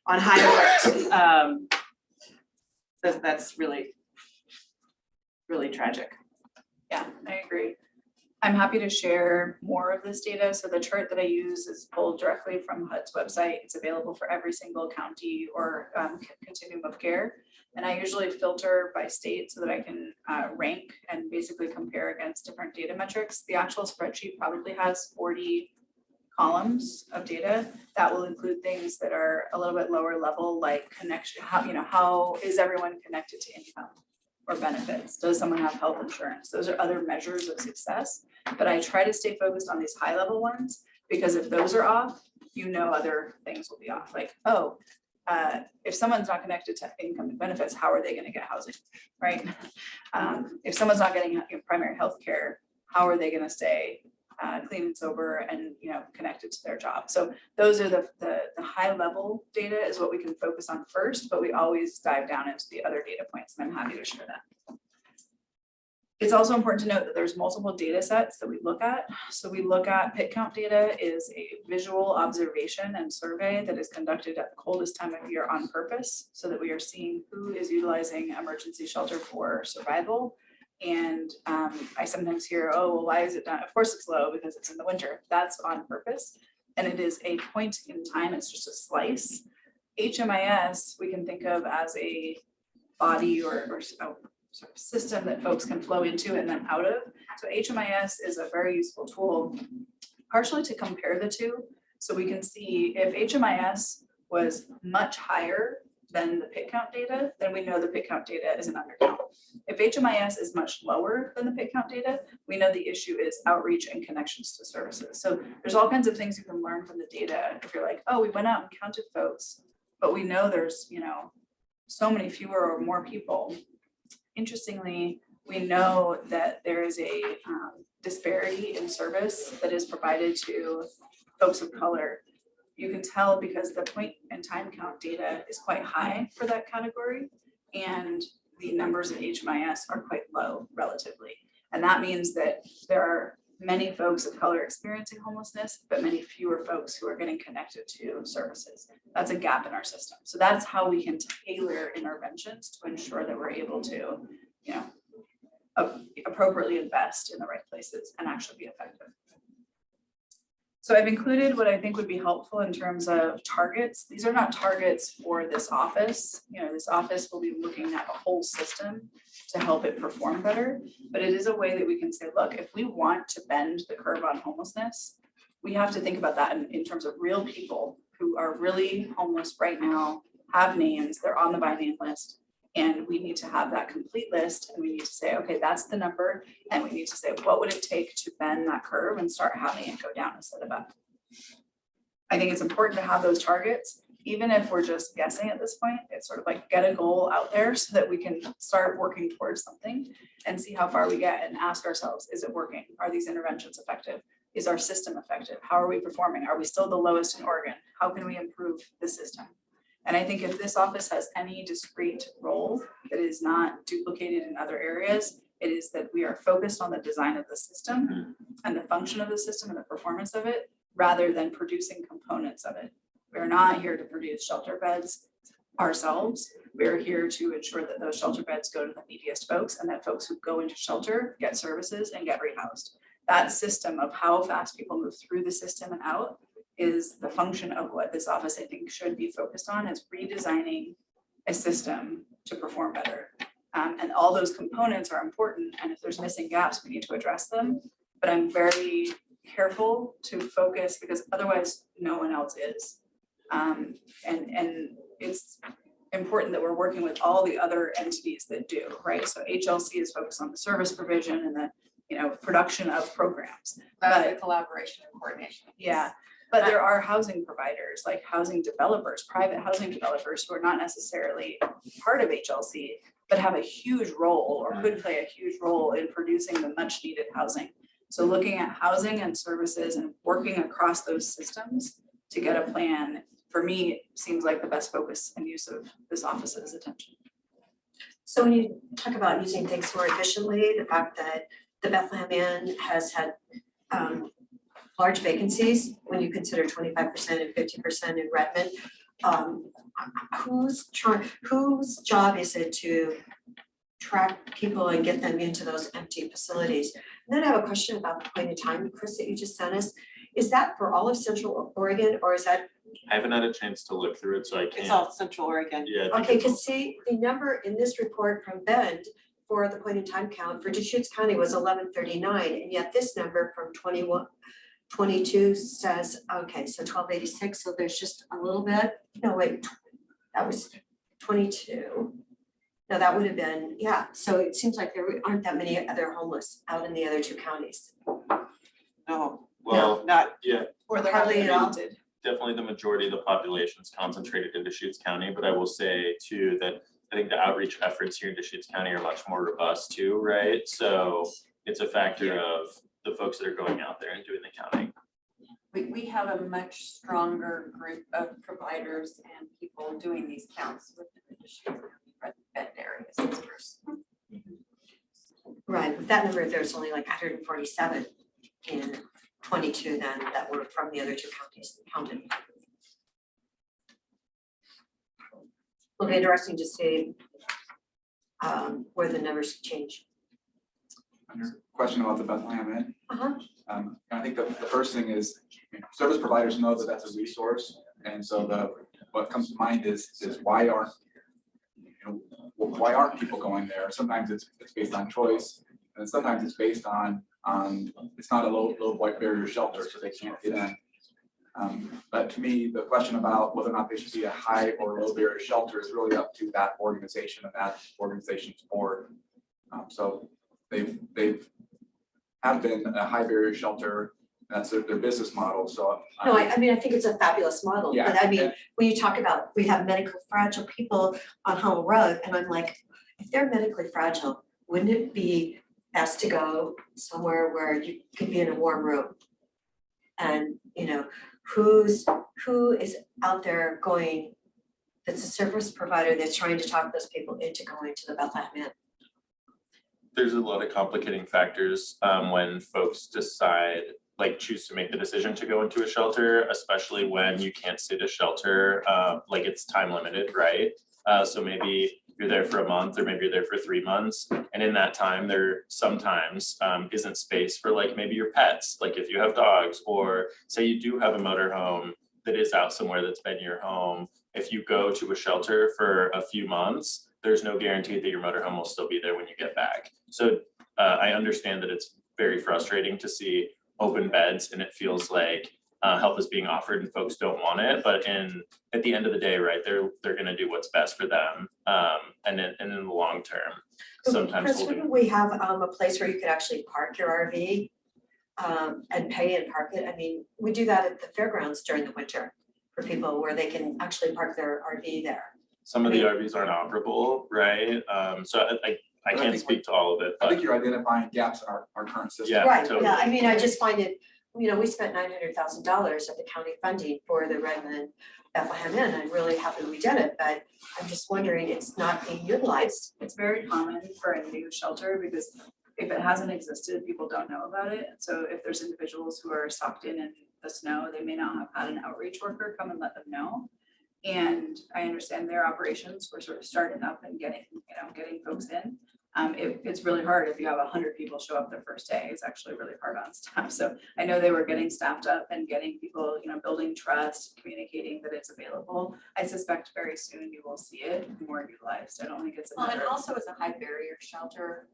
on high alert. That's really, really tragic. Yeah, I agree. I'm happy to share more of this data. So the chart that I use is pulled directly from HUD's website. It's available for every single county or continuum of care. And I usually filter by state so that I can rank and basically compare against different data metrics. The actual spreadsheet probably has 40 columns of data that will include things that are a little bit lower level, like connection, how is everyone connected to income or benefits? Does someone have health insurance? Those are other measures of success. But I try to stay focused on these high level ones, because if those are off, other things will be off. Like, if someone's not connected to income and benefits, how are they going to get housing, right? If someone's not getting primary health care, how are they going to stay clean and sober and connected to their job? So those are the high level data is what we can focus on first, but we always dive down into the other data points, and I'm happy to share that. It's also important to note that there's multiple data sets that we look at. So we look at pit count data is a visual observation and survey that is conducted at the coldest time of year on purpose, so that we are seeing who is utilizing emergency shelter for survival. And I sometimes hear, oh, well, why is it done? Of course it's low because it's in the winter. That's on purpose. And it is a point in time. It's just a slice. HMIS, we can think of as a body or sort of system that folks can flow into and then out of. So HMIS is a very useful tool, partially to compare the two. So we can see if HMIS was much higher than the pit count data, then we know the pit count data is an undercount. If HMIS is much lower than the pit count data, we know the issue is outreach and connections to services. So there's all kinds of things you can learn from the data. If you're like, oh, we went out and counted folks, but we know there's, so many fewer or more people. Interestingly, we know that there is a disparity in service that is provided to folks of color. You can tell because the point and time count data is quite high for that category, and the numbers in HMIS are quite low relatively. And that means that there are many folks of color experiencing homelessness, but many fewer folks who are getting connected to services. That's a gap in our system. So that's how we can tailor interventions to ensure that we're able to, appropriately invest in the right places and actually be effective. So I've included what I think would be helpful in terms of targets. These are not targets for this office. This office will be looking at a whole system to help it perform better, but it is a way that we can say, look, if we want to bend the curve on homelessness, we have to think about that in terms of real people who are really homeless right now, have names, they're on the by name list, and we need to have that complete list, and we need to say, okay, that's the number, and we need to say, what would it take to bend that curve and start having it go down instead of up? I think it's important to have those targets, even if we're just guessing at this point. It's sort of like get a goal out there so that we can start working towards something and see how far we get and ask ourselves, is it working? Are these interventions effective? Is our system effective? How are we performing? Are we still the lowest in Oregon? How can we improve the system? And I think if this office has any discrete role that is not duplicated in other areas, it is that we are focused on the design of the system and the function of the system and the performance of it, rather than producing components of it. We're not here to produce shelter beds ourselves. We're here to ensure that those shelter beds go to the neediest folks, and that folks who go into shelter get services and get rehoused. That system of how fast people move through the system and out is the function of what this office, I think, should be focused on, is redesigning a system to perform better. And all those components are important, and if there's missing gaps, we need to address them. But I'm very careful to focus, because otherwise no one else is. And it's important that we're working with all the other entities that do, right? So HLC is focused on the service provision and the production of programs. That's the collaboration and coordination. Yeah. But there are housing providers, like housing developers, private housing developers, who are not necessarily part of HLC, but have a huge role or could play a huge role in producing the much needed housing. So looking at housing and services and working across those systems to get a plan, for me, seems like the best focus and use of this office's attention. So when you talk about using things more efficiently, the fact that the Bethlehem Inn has had large vacancies, when you consider 25% and 50% in Redmond. Whose job is it to track people and get them into those empty facilities? And then I have a question about the point in time, Chris, that you just sent us. Is that for all of Central Oregon, or is that, I haven't had a chance to look through it, so I can't. It's all Central Oregon. Yeah. I think okay, it's all- cause see, the number in this report from Bend for the point in time count for Deschutes County was 1139, and yet this number from 22 says, okay, so 1286, so there's just a little bit, no, wait, that was 22. No, that would have been, yeah, so it seems like there aren't that many other homeless out in the other two counties. No, Well, not, yeah, Or they're Hardly not at all. counted. definitely the majority of the population is concentrated in Deschutes County, but I will say too that I think the outreach efforts here in Deschutes County are much more robust too, right? So it's a factor of the folks that are going out there and doing the counting. We have a much stronger group of providers and people doing these counts within the Deschutes County Bend areas. Right, with that number, there's only like 147 in 22 then that were from the other two counties counted. Will be interesting to see where the numbers change. On your question about the Bethlehem Inn, Uh-huh. I think the first thing is, service providers know that that's a resource, and so what comes to mind is why aren't, why aren't people going there? Sometimes it's based on choice, and sometimes it's based on it's not a low white barrier shelter, so they can't get in. But to me, the question about whether or not they should be a high or low barrier shelter is really up to that organization and that organization's board. So they've have been a high barrier shelter. That's their business model. So No, I mean, I think it's a fabulous model, Yeah, but I mean, and- when you talk about, we have medically fragile people on Hummel Road, and I'm like, if they're medically fragile, wouldn't it be best to go somewhere where you could be in a warm room? And, who is out there going, that's a service provider that's trying to talk those people into going to the Bethlehem Inn? There's a lot of complicating factors when folks choose to make the decision to go into a shelter, especially when you can't stay at a shelter, like it's time limited, right? So maybe you're there for a month, or maybe you're there for 3 months, and in that time, there sometimes isn't space for like maybe your pets, like if you have dogs, or say you do have a motorhome that is out somewhere that's been your home. If you go to a shelter for a few months, there's no guarantee that your motorhome will still be there when you get back. So I understand that it's very frustrating to see open beds and it feels like help is being offered and folks don't want it, but at the end of the day, right, they're gonna do what's best for them. And in the long term, sometimes Chris, we'll do. wouldn't we have a place where you could actually park your RV and pay and park it? I mean, we do that at the fairgrounds during the winter for people where they can actually park their RV there. Some of the RVs aren't operable, right? So I can't think speak to all of it, I think but you're identifying gaps in our current system. Yeah, Right, totally. yeah, I mean, I just find it, we spent $900,000 of the county funding for the Redmond Bethlehem Inn. I'm really happy we did it, but I'm just wondering, it's not being utilized. It's very common for a new shelter because if it hasn't existed, people don't know about it. And so if there's individuals who are socked in the snow, they may not have had an outreach worker come and let them know. And I understand their operations were sort of starting up and getting folks in. It's really hard if you have 100 people show up the first day. It's actually really hard on staff. So I know they were getting staffed up and getting people, building trust, communicating that it's available. I suspect very soon you will see it more utilized. I don't think it's a Well, and matter of- also as a high barrier shelter,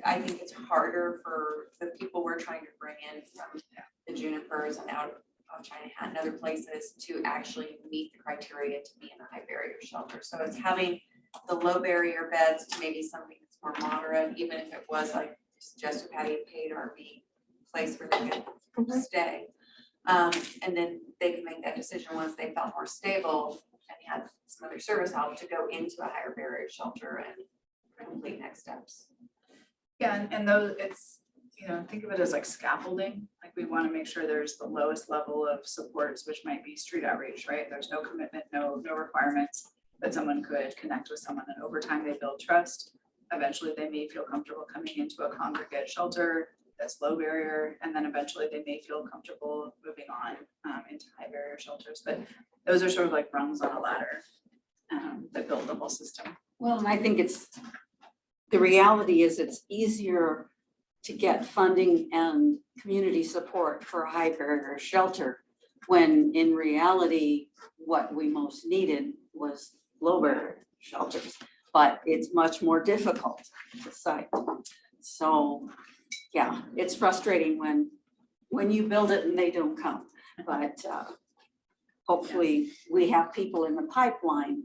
I think it's harder for the people we're trying to bring in from the Junipers and out of China Hat and other places to actually meet the criteria to be in a high barrier shelter. So it's having the low barrier beds to maybe something that's more moderate, even if it was like just a patio paid RV place where they could stay. And then they could make that decision once they felt more stable and had some other service help to go into a higher barrier shelter and complete next steps. Yeah, and those, it's, think of it as like scaffolding. Like we want to make sure there's the lowest level of supports, which might be street outreach, right? There's no commitment, no requirements, but someone could connect with someone, and over time they build trust. Eventually they may feel comfortable coming into a congregate shelter. that's low barrier, and then eventually they may feel comfortable moving on into high barrier shelters. But those are sort of like rungs on a ladder that build the whole system. Well, and I think the reality is it's easier to get funding and community support for a high barrier shelter when in reality, what we most needed was low barrier shelters, but it's much more difficult to cite. So, yeah, it's frustrating when you build it and they don't come, but hopefully we have people in the pipeline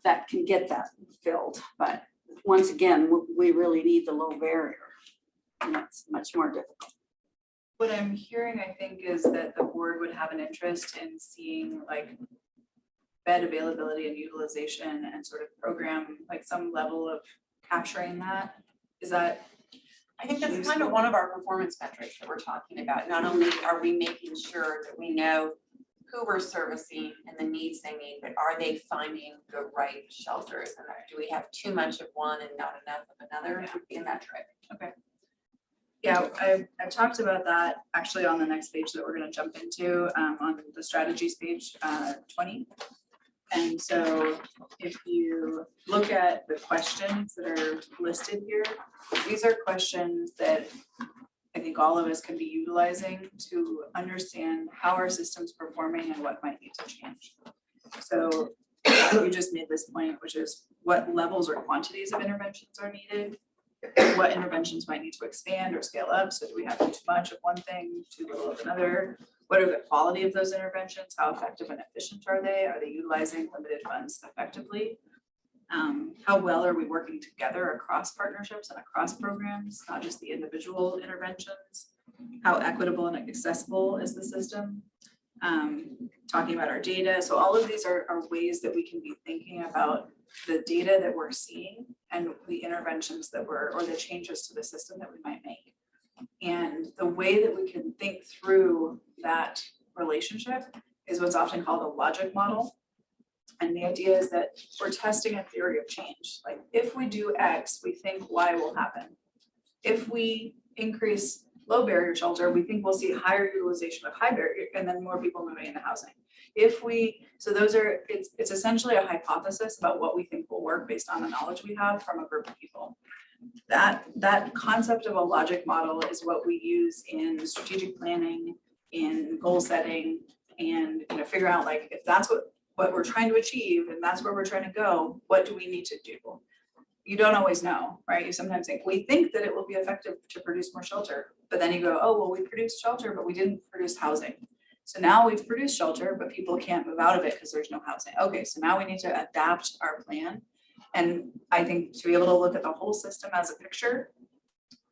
that can get that filled, but once again, we really need the low barrier. And it's much more difficult. What I'm hearing, I think, is that the board would have an interest in seeing like bed availability and utilization and sort of program, like some level of capturing that. Is that? I think that's kind of one of our performance metrics that we're talking about. Not only are we making sure that we know who we're servicing and the needs they need, but are they finding the right shelters? And do we have too much of one and not enough of another? It would be a metric. Okay. Yeah, I talked about that actually on the next page that we're going to jump into on the strategies page 20. And so if you look at the questions that are listed here, these are questions that I think all of us can be utilizing to understand how our system's performing and what might need to change. So you just made this point, which is what levels or quantities of interventions are needed, what interventions might need to expand or scale up. So do we have too much of one thing, too little of another? What are the quality of those interventions? How effective and efficient are they? Are they utilizing limited funds effectively? How well are we working together across partnerships and across programs, not just the individual interventions? How equitable and accessible is the system? Talking about our data. So all of these are ways that we can be thinking about the data that we're seeing and the interventions that or the changes to the system that we might make. And the way that we can think through that relationship is what's often called a logic model. And the idea is that we're testing a theory of change. Like if we do X, we think Y will happen. If we increase low barrier shelter, we think we'll see higher utilization of high barrier and then more people moving into housing. So those are, it's essentially a hypothesis about what we think will work based on the knowledge we have from a group of people. That concept of a logic model is what we use in strategic planning, in goal setting, and figure out like if that's what we're trying to achieve and that's where we're trying to go, what do we need to do? You don't always know, right? You sometimes think, we think that it will be effective to produce more shelter, but then you go, oh, well, we produced shelter, but we didn't produce housing. So now we've produced shelter, but people can't move out of it because there's no housing. Okay, so now we need to adapt our plan. And I think to be able to look at the whole system as a picture,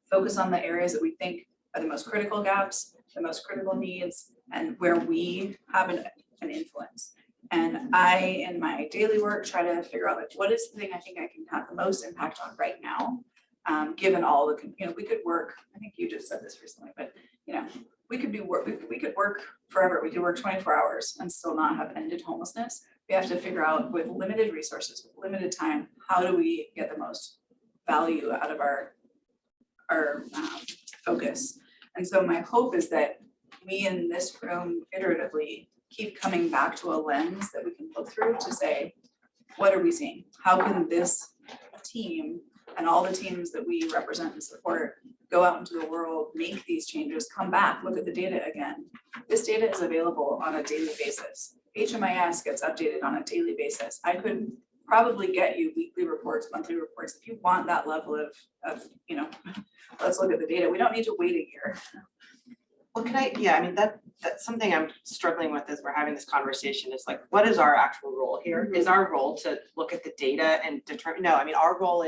focus on the areas that we think are the most critical gaps, the most critical needs, and where we have an influence. And I, in my daily work, try to figure out like, what is the thing I think I can have the most impact on right now, given all the, we could work, I think you just said this recently, but we could work forever. We could work 24 hours and still not have ended homelessness. We have to figure out with limited resources, with limited time, how do we get the most value out of our focus. And so my hope is that we in this room iteratively keep coming back to a lens that we can look through to say, what are we seeing? How can this team and all the teams that we represent and support go out into the world, make these changes, come back, look at the data again. This data is available on a daily basis. HMIS gets updated on a daily basis. I could probably get you weekly reports, monthly reports, if you want that level of let's look at the data. We don't need to wait a year. Well, that's something I'm struggling with as we're having this conversation is like, what is our actual role here? Is our role to look at the data and determine? No, our role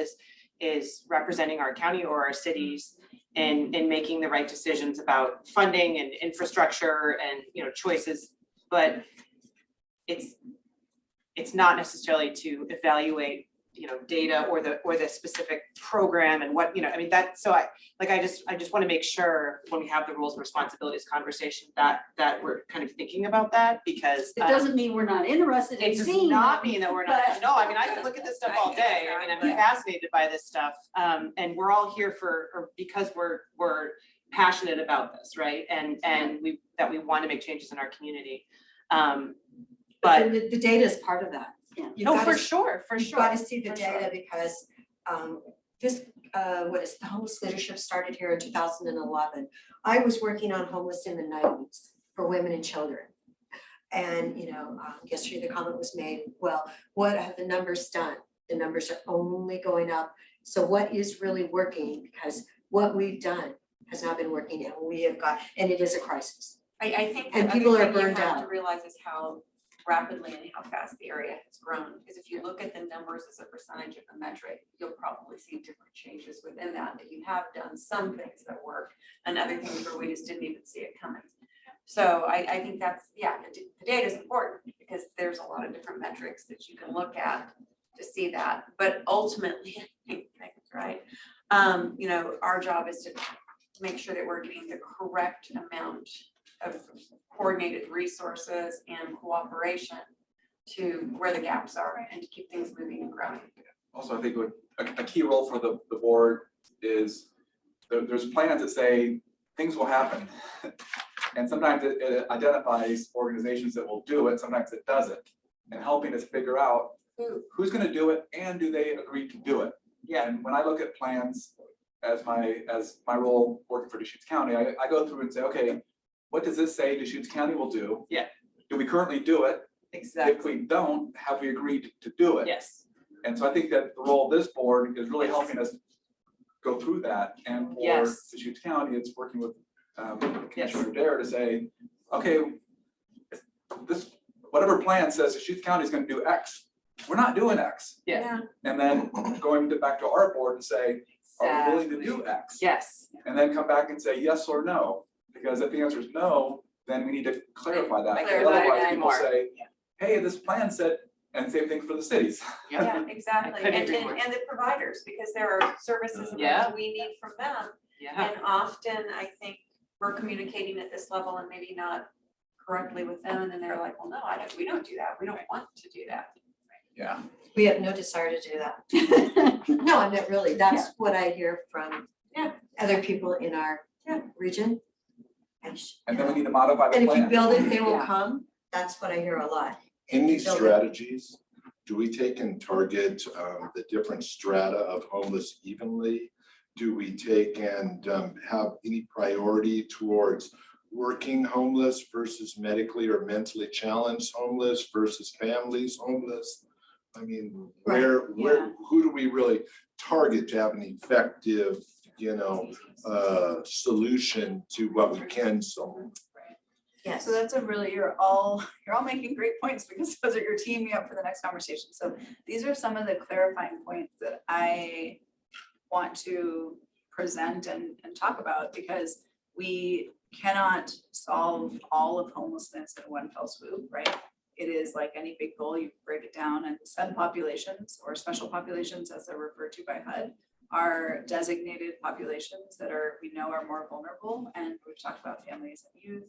is representing our county or our cities in making the right decisions about funding and infrastructure and choices, but it's not necessarily to evaluate data or the specific program and what, I mean, that, so I just want to make sure when we have the roles and responsibilities conversation that we're kind of thinking about that, because It doesn't mean we're not interested in it does seeing. not mean that we're not, but- no, I mean, I could look at this stuff all day, I mean, I'm fascinated by this stuff. And we're all here because we're passionate about this, right? And we want to make changes in our community. But And the data is part of that. Yeah. You've no, gotta for s- sure, You've got to see the for sure. data because the homeless leadership started here in 2011. I was working on homeless in the 90s for women and children. And, yesterday the comment was made, well, what have the numbers done? The numbers are only going up. So what is really working? Because what we've done has not been working, and it is a crisis. I think And the people other are thing you burned have to out. realize is how rapidly and how fast the area has grown. Because if you look at the numbers as a percentage of the metric, you'll probably see different changes within that you have done some things that work and other things where we just didn't even see it coming. So I think that's, the data is important because there's a lot of different metrics that you can look at to see that. But ultimately, I think Nick's right. Our job is to make sure that we're getting the correct amount of coordinated resources and cooperation to where the gaps are and to keep things moving and growing. Also, I think a key role for the board is there's plans that say things will happen. And sometimes it identifies organizations that will do it, sometimes it doesn't. And helping us figure out who's gonna do it and do they agree to do it? Yeah, and when I look at plans as my role working for Deschutes County, I go through and say, okay, what does this say Deschutes County will do? Yeah. Do we currently do it? Exactly. If we don't, have we agreed to do it? Yes. And so I think that the role of this board is really helping us go through that. And for Yes. Deschutes County, it's working with Commissioner Dare to say, okay, this, whatever plan says Deschutes County is gonna do X, we're not doing X. Yeah. And then going back to our board and say, are we willing to do X? Yes. And then come back and say yes or no, because if the answer is no, then we need to clarify that. Because Clarify it otherwise people more. say, hey, this plan said, and same thing for the cities. Yeah, exactly. I couldn't And agree more. the providers, because there are services and Yeah. things we need from them. Yeah. And often I think we're communicating at this level and maybe not correctly with them. And then they're like, well, no, we don't do that. We don't want to do that. Yeah. We have no desire to do that. No, I meant really, that's what I hear from other people in our region. And then we need to modify the And if you plan. build it, they will Yeah. come. That's what I hear a lot. In these Build it. strategies, do we take and target the different strata of homeless evenly? Do we take and have any priority towards working homeless versus medically or mentally challenged homeless versus families homeless? I mean, where, who do we really target to have an effective, solution to what we can solve? Yes. So that's you're all making great points because those are, you're teeing me up for the next conversation. So these are some of the clarifying points that I want to present and talk about, because we cannot solve all of homelessness in one fell swoop, right? It is like any big goal, you break it down, and subpopulations or special populations, as they're referred to by HUD, are designated populations that we know are more vulnerable. And we've talked about families and youth.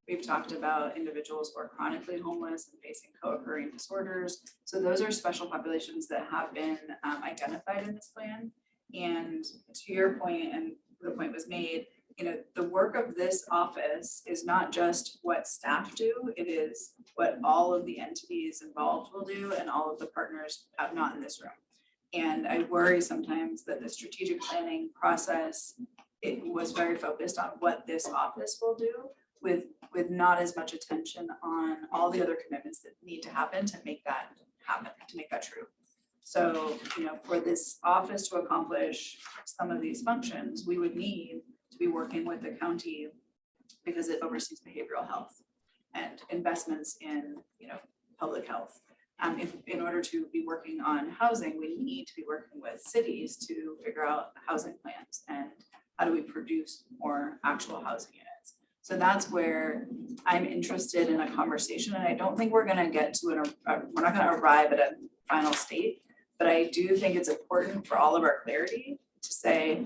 We've talked about individuals who are chronically homeless and facing co-occurring disorders. So those are special populations that have been identified in this plan. And to your point, and the point was made, the work of this office is not just what staff do, it is what all of the entities involved will do and all of the partners not in this room. And I worry sometimes that the strategic planning process, it was very focused on what this office will do with not as much attention on all the other commitments that need to happen, to make that true. So, for this office to accomplish some of these functions, we would need to be working with the county because it oversees behavioral health and investments in, public health. In order to be working on housing, we need to be working with cities to figure out housing plans and how do we produce more actual housing units. So that's where I'm interested in a conversation, and I don't think we're gonna get to we're not gonna arrive at a final state, But I do think it's important for all of our clarity to say,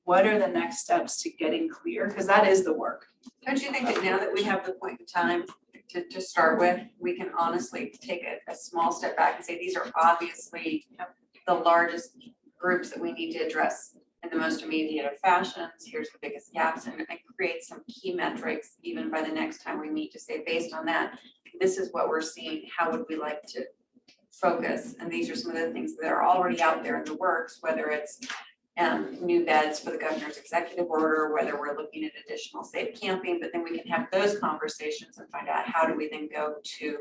what are the next steps to getting clear? Because that is the work. Don't you think that now that we have the point in time to start with, we can honestly take a small step back and say, these are obviously the largest groups that we need to address in the most immediate of fashions, here's the biggest gaps, and create some key metrics even by the next time we meet to say, based on that, this is what we're seeing, how would we like to focus? And these are some of the things that are already out there in the works, whether it's new beds for the governor's executive order, whether we're looking at additional safe camping, but then we can have those conversations and find out how do we then go to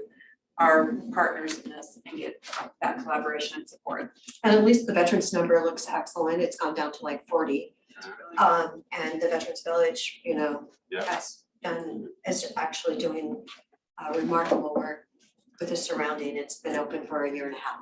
our partners in this and get that collaboration and support. And at least the veterans number looks excellent. It's gone down to like 40. And the Veterans Village, you know, Yeah. is actually doing remarkable work with the surrounding. It's been open for a year and a half.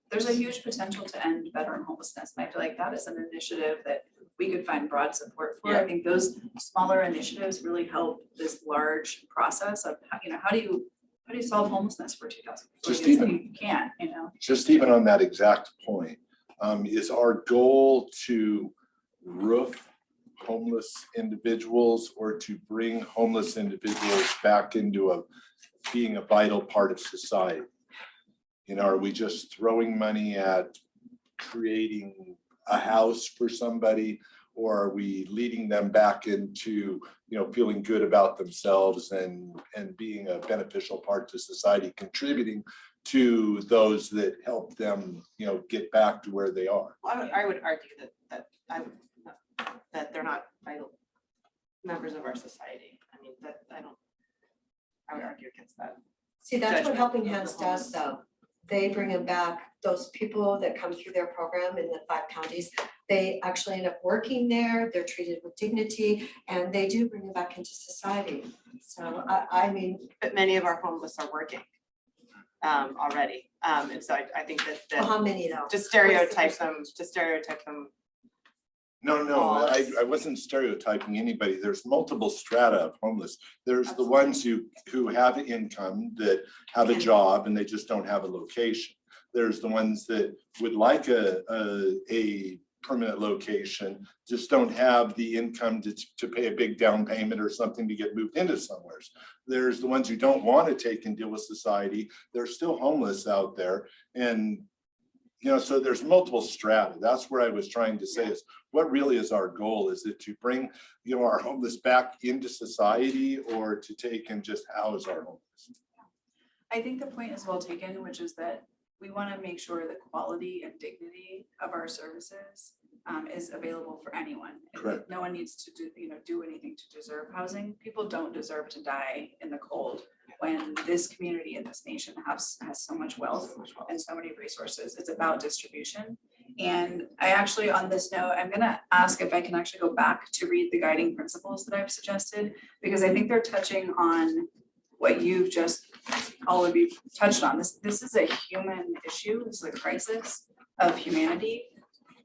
There's a huge potential to end veteran homelessness, and I feel like that is an initiative that we could find broad support for. I think those smaller initiatives really help this large process of, how do you solve homelessness for 2000? Just even- You can't, Just even on that exact point, is our goal to roof homeless individuals or to bring homeless individuals back into being a vital part of society? Are we just throwing money at creating a house for somebody, or are we leading them back into, feeling good about themselves and being a beneficial part to society, contributing to those that help them, get back to where they are? I would argue that they're not vital members of our society. I mean, I would argue against that. See, that's what Judgment Helping of the Hands does homeless. though. They bring them back, those people that come through their program in the 5 counties, they actually end up working there, they're treated with dignity, and they do bring them back into society. So I mean, But many of our homeless are working already. And so I think well, that how many though? to stereotype them. No, I wasn't stereotyping anybody. There's multiple strata of homeless. There's the ones who have income, that have a job and they just don't have a location. There's the ones that would like a permanent location, just don't have the income to pay a big down payment or something to get moved into somewhere. There's the ones who don't want to take and deal with society. They're still homeless out there. And so there's multiple strata. That's where I was trying to say is, what really is our goal? Is it to bring, our homeless back into society, or to take and just house our homeless? I think the point is well taken, which is that we want to make sure the quality and dignity of our services is available for anyone. Correct. No one needs to do anything to deserve housing. People don't deserve to die in the cold when this community and this nation has so much wealth and so many resources. It's about distribution. And I actually, on this note, I'm gonna ask if I can actually go back to read the guiding principles that I've suggested, because I think they're touching on what you've just, all of you touched on. This is a human issue. This is a crisis of humanity.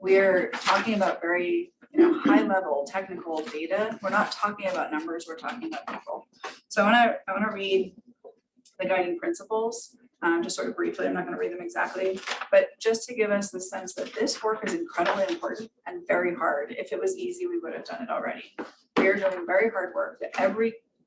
We're talking about very high level technical data. We're not talking about numbers, we're talking about people. So I wanna read the guiding principles, just sort of briefly. I'm not gonna read them exactly, but just to give us the sense that this work is incredibly important and very hard. If it was easy, we would have done it already. We are doing very hard work that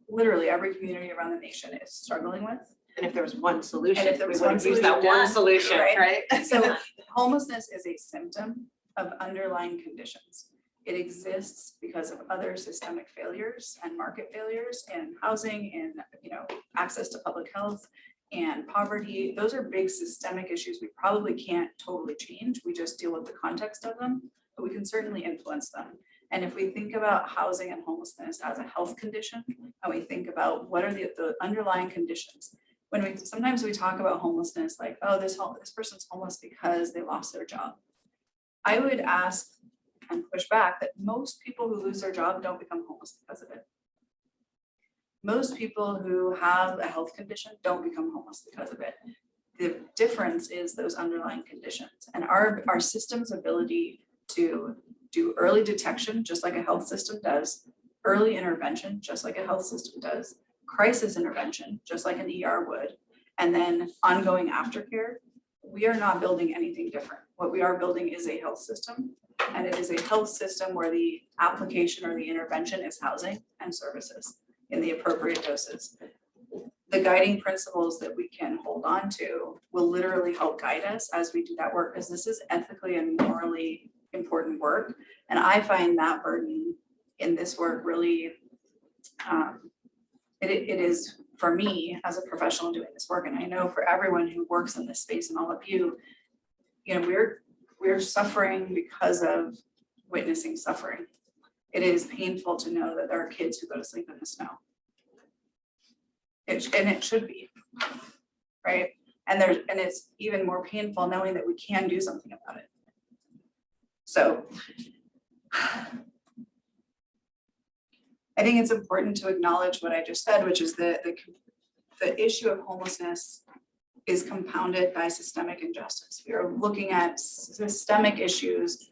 literally every community around the nation is struggling with. And if there was one solution, And if there we was would one have used that solution, one solution, right? right? So homelessness is a symptom of underlying conditions. It exists because of other systemic failures and market failures in housing, in access to public health and poverty. Those are big systemic issues we probably can't totally change. We just deal with the context of them, but we can certainly influence them. And if we think about housing and homelessness as a health condition, and we think about what are the underlying conditions, sometimes we talk about homelessness like, oh, this person's homeless because they lost their job. I would ask and push back that most people who lose their job don't become homeless because of it. Most people who have a health condition don't become homeless because of it. The difference is those underlying conditions, and our system's ability to do early detection, just like a health system does, early intervention, just like a health system does, crisis intervention, just like an ER would, and then ongoing aftercare. we are not building anything different. What we are building is a health system. And it is a health system where the application or the intervention is housing and services in the appropriate doses. The guiding principles that we can hold on to will literally help guide us as we do that work, because this is ethically and morally important work. And I find that burden in this work really, it is for me as a professional doing this work, and I know for everyone who works in this space and all of you, we're suffering because of witnessing suffering. It is painful to know that there are kids who go to sleep in the snow. And it should be, right? And it's even more painful knowing that we can do something about it. So I think it's important to acknowledge what I just said, which is the issue of homelessness is compounded by systemic injustice. We are looking at systemic issues,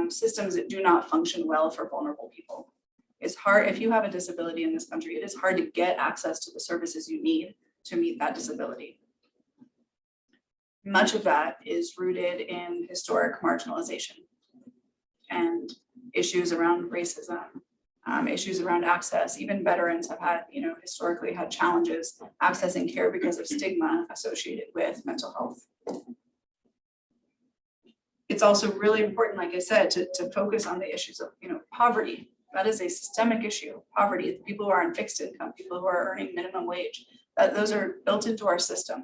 systems that do not function well for vulnerable people. It's hard, if you have a disability in this country, it is hard to get access to the services you need to meet that disability. Much of that is rooted in historic marginalization and issues around racism, issues around access. Even veterans have had, historically had challenges accessing care because of stigma associated with mental health. It's also really important, like I said, to focus on the issues of, poverty. That is a systemic issue. Poverty, people who are on fixed income, people who are earning minimum wage, those are built into our system.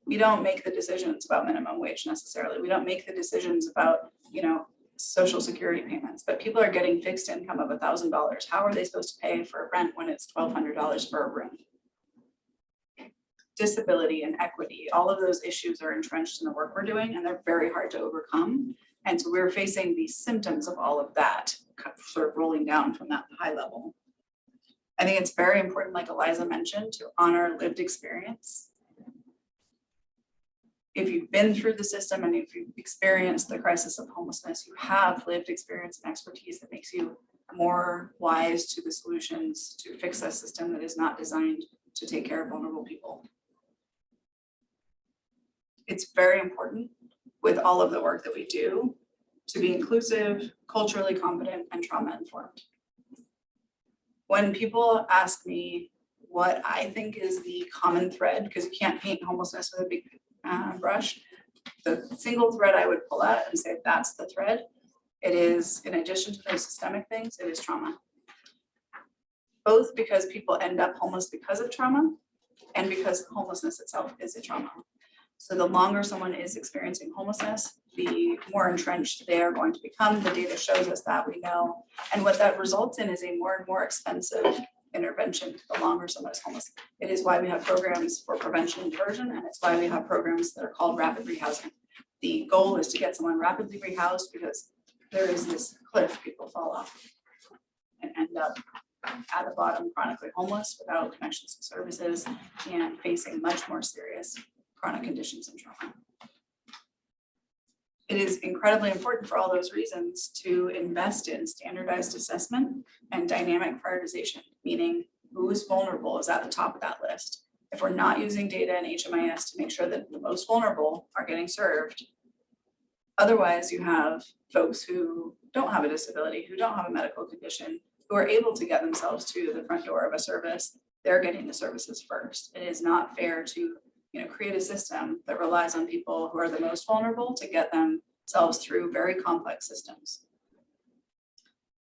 We don't make the decisions about minimum wage necessarily. We don't make the decisions about, social security payments, but people are getting fixed income of $1,000. How are they supposed to pay for rent when it's $1,200 for a room? Disability and equity, all of those issues are entrenched in the work we're doing, and they're very hard to overcome. And so we're facing these symptoms of all of that, sort of rolling down from that high level. I think it's very important, like Eliza mentioned, to honor lived experience. If you've been through the system and if you've experienced the crisis of homelessness, you have lived experience and expertise that makes you more wise to the solutions to fix a system that is not designed to take care of vulnerable people. It's very important with all of the work that we do to be inclusive, culturally competent, and trauma informed. When people ask me what I think is the common thread, because you can't paint homelessness with a big brush, the single thread I would pull out and say that's the thread, it is, in addition to those systemic things, it is trauma. Both because people end up homeless because of trauma and because homelessness itself is a trauma. So the longer someone is experiencing homelessness, the more entrenched they are going to become. The data shows us that, we know. And what that results in is a more and more expensive intervention the longer someone is homeless. It is why we have programs for prevention and diversion, and it's why we have programs that are called rapid rehousing. The goal is to get someone rapidly rehoused because there is this cliff people fall off and end up at the bottom chronically homeless without connections to services and facing much more serious chronic conditions and trauma. It is incredibly important for all those reasons to invest in standardized assessment and dynamic prioritization, meaning who is vulnerable is at the top of that list. If we're not using data in HMIS to make sure that the most vulnerable are getting served, otherwise you have folks who don't have a disability, who don't have a medical condition, who are able to get themselves to the front door of a service, they're getting the services first. It is not fair to create a system that relies on people who are the most vulnerable to get themselves through very complex systems.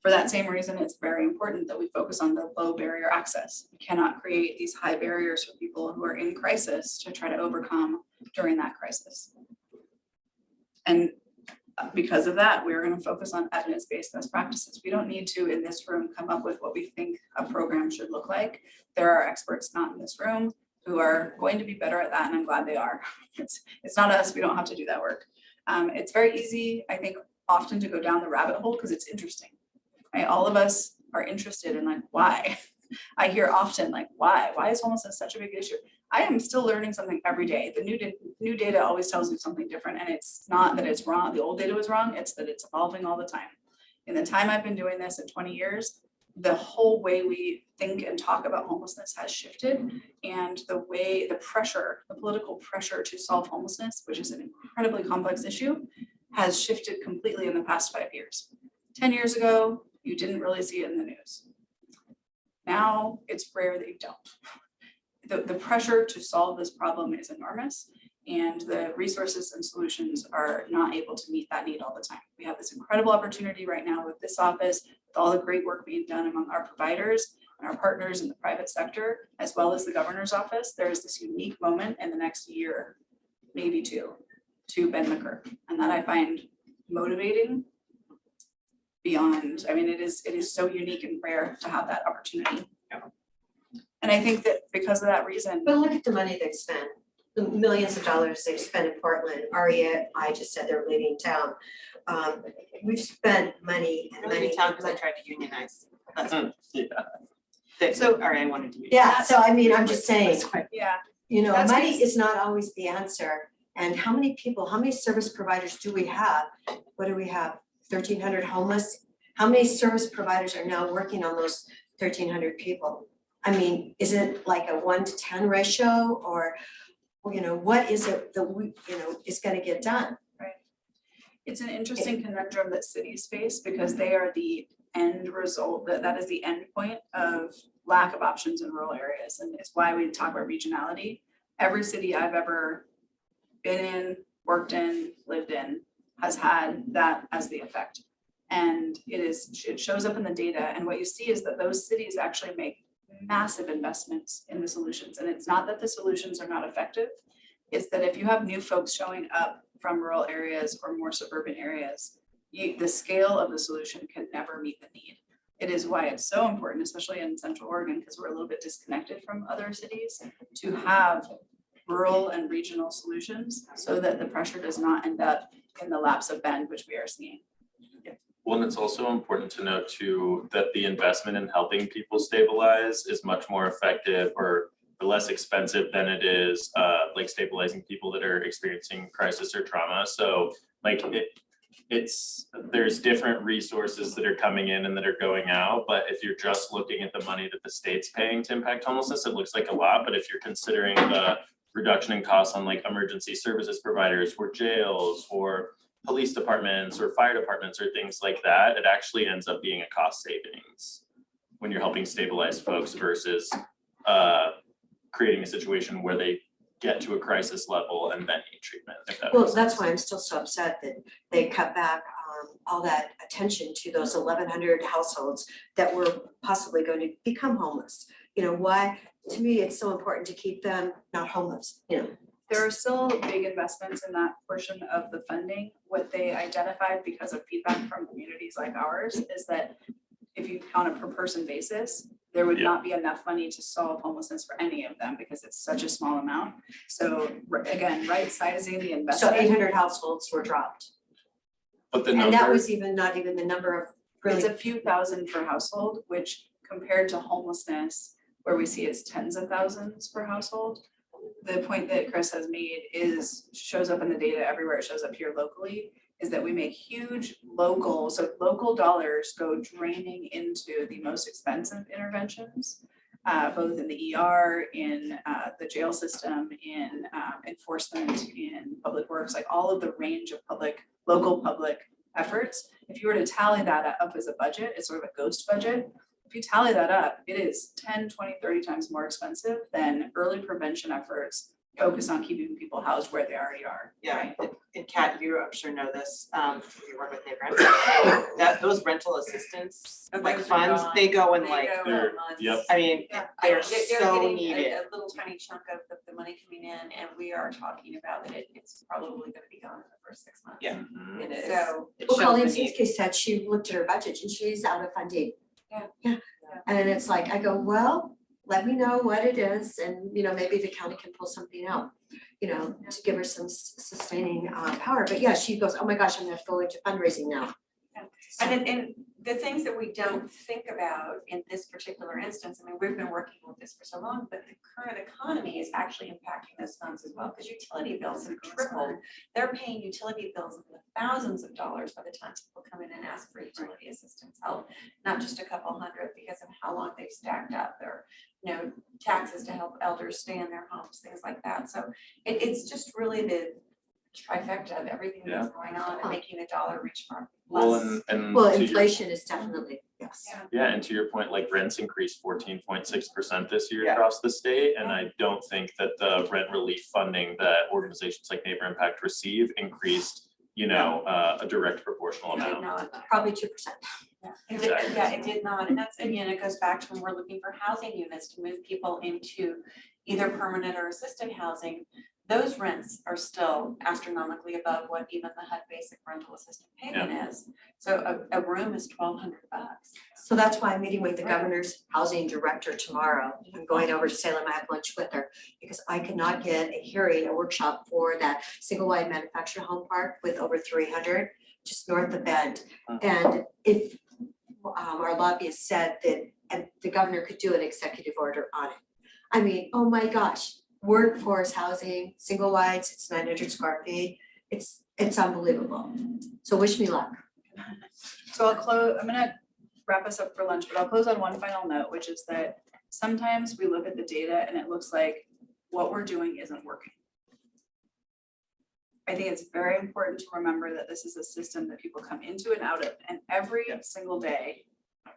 For that same reason, it's very important that we focus on the low barrier access. We cannot create these high barriers for people who are in crisis to try to overcome during that crisis. And because of that, we're going to focus on evidence-based best practices. We don't need to, in this room, come up with what we think a program should look like. There are experts not in this room who are going to be better at that, and I'm glad they are. It's not us, we don't have to do that work. It's very easy, I think, often to go down the rabbit hole because it's interesting. Right? All of us are interested in why. I hear often why? Why is homelessness such a big issue? I am still learning something every day. The new data always tells me something different, and it's not that it's wrong, the old data was wrong, it's that it's evolving all the time. In the time I've been doing this in 20 years, the whole way we think and talk about homelessness has shifted, and the pressure, the political pressure to solve homelessness, which is an incredibly complex issue, has shifted completely in the past 5 years. 10 years ago, you didn't really see it in the news. Now it's rare that you don't. The pressure to solve this problem is enormous, and the resources and solutions are not able to meet that need all the time. We have this incredible opportunity right now with this office, with all the great work being done among our providers and our partners in the private sector, as well as the governor's office. There is this unique moment in the next year, maybe two, to bend the curve. And that I find motivating beyond, I mean, it is so unique and rare to have that opportunity. And I think that because of that reason, But look at the money they've spent, the millions of dollars they've spent in Portland. REI just said they're leaving town. We've spent money and Really money. town because I tried to unionize. That's Yeah. that, So- or I wanted to. Yeah, so I mean, I'm just saying, yeah, you know, That's money ex- is not always the answer. And how many people, how many service providers do we have? What do we have? 1,300 homeless? How many service providers are now working on those 1,300 people? I mean, is it like a 1 to 10 ratio, or, you know, what is it that we, you know, is gonna get done? it's an interesting conundrum that cities face because they are the end result, that is the end point of lack of options in rural areas. And it's why we talk about regionality. Every city I've ever been in, worked in, lived in has had that as the effect. And it shows up in the data. And what you see is that those cities actually make massive investments in the solutions. And it's not that the solutions are not effective. It's that if you have new folks showing up from rural areas or more suburban areas, the scale of the solution can never meet the need. It is why it's so important, especially in Central Oregon, because we're a little bit disconnected from other cities, to have rural and regional solutions so that the pressure does not end up in the laps of Bend, which we are seeing. Well, and it's also important to note too, that the investment in helping people stabilize is much more effective or less expensive than it is like stabilizing people that are experiencing crisis or trauma. So like there's different resources that are coming in and that are going out, but if you're just looking at the money that the state's paying to impact homelessness, it looks like a lot. But if you're considering the reduction in costs on like emergency services providers or jails or police departments or fire departments or things like that, it actually ends up being a cost savings when you're helping stabilize folks versus creating a situation where they get to a crisis level and then need treatment. If that Well, makes that's sense. why I'm still so upset that they cut back all that attention to those 1,100 households that were possibly going to become homeless. You know, why, to me, it's so important to keep them not homeless, you know. There are still big investments in that portion of the funding. What they identified because of feedback from communities like ours is that if you on a per person basis, there would Yeah. not be enough money to solve homelessness for any of them because it's such a small amount. So again, right sizing the So investment. 800 households were dropped. But the And that number, was not even the number of really. It's a few thousand per household, which compared to homelessness, where we see it's tens of thousands per household. The point that Chris has made shows up in the data everywhere. It shows up here locally, is that we make huge local dollars go draining into the most expensive interventions, both in the ER, in the jail system, in enforcement, in public works, like all of the range of local public efforts. If you were to tally that up as a budget, it's sort of a ghost budget. If you tally that up, it is 10, 20, 30 times more expensive than early prevention efforts focused on keeping people housed where they already are. Yeah, and Kat, you I'm sure know this, you work with neighbors, that those rental assistance, Oh, like those are funds, gone. they go in They like, go they're- months. yep. I mean, Yeah, they're they're so getting needed. a little tiny chunk of the money coming in, and we are talking about that it's probably gonna be gone in the first 6 months. Yeah. Mhm. It is. So it Well, shows Colleen the need. Sinske said she looked at her budget and she's out of funding. Yeah. Yeah, and it's like, I go, well, let me know what it is, and, you know, maybe the county can pull something out, you know, to give her some sustaining power. But yeah, she goes, oh my gosh, I'm gonna have to go into fundraising now. And the things that we don't think about in this particular instance, I mean, we've been working with this for so long, but the current economy is actually impacting those funds as well, because utility bills have tripled. They're paying utility bills in the thousands of dollars by the time people come in and ask for utility assistance help, not just a couple hundred because of how long they've stacked up their, taxes to help elders stay in their homes, things like that. So it's just really the trifecta of everything that's going on and making the dollar reach far Well, less. and Well, to your- inflation is definitely, yes. Yeah, and to your point, like rents increased 14.6% this year Yeah. across the state, and I don't think that the rent relief funding that organizations like Neighbor Impact receive increased, a direct proportional It did amount. not. Probably 2%. Exactly. Yeah, it did not, and that's, again, it goes back to when we're looking for housing units to move people into either permanent or assisted housing. Those rents are still astronomically above what even the HUD basic rental assistance payment is. So a room is $1,200. So that's why I'm meeting with the governor's housing director tomorrow. I'm going over to Salem, I have lunch with her, because I could not get a hearing, a workshop for that single wide manufactured home park with over 300, just north of Bend. And if our lobbyist said that the governor could do an executive order on it. I mean, oh my gosh, workforce housing, single wides, it's 900 square feet. It's unbelievable. So wish me luck. So I'm gonna wrap us up for lunch, but I'll close on one final note, which is that sometimes we look at the data and it looks like what we're doing isn't working. I think it's very important to remember that this is a system that people come into and out of, and every single day,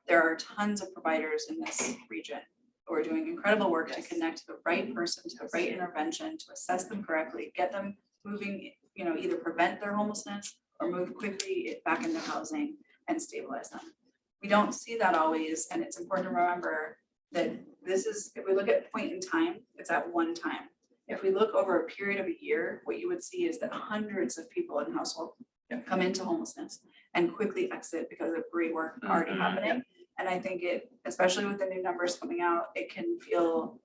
there are tons of providers in this region who are doing incredible work to connect the right person to the right intervention, to assess them correctly, get them moving, either prevent their homelessness or move quickly back into housing and stabilize them. We don't see that always, and it's important to remember that this is, if we look at point in time, it's at one time. If we look over a period of a year, what you would see is that hundreds of people in household come into homelessness and quickly exit because of great work already happening. And I think it, especially with the new numbers coming out, it can feel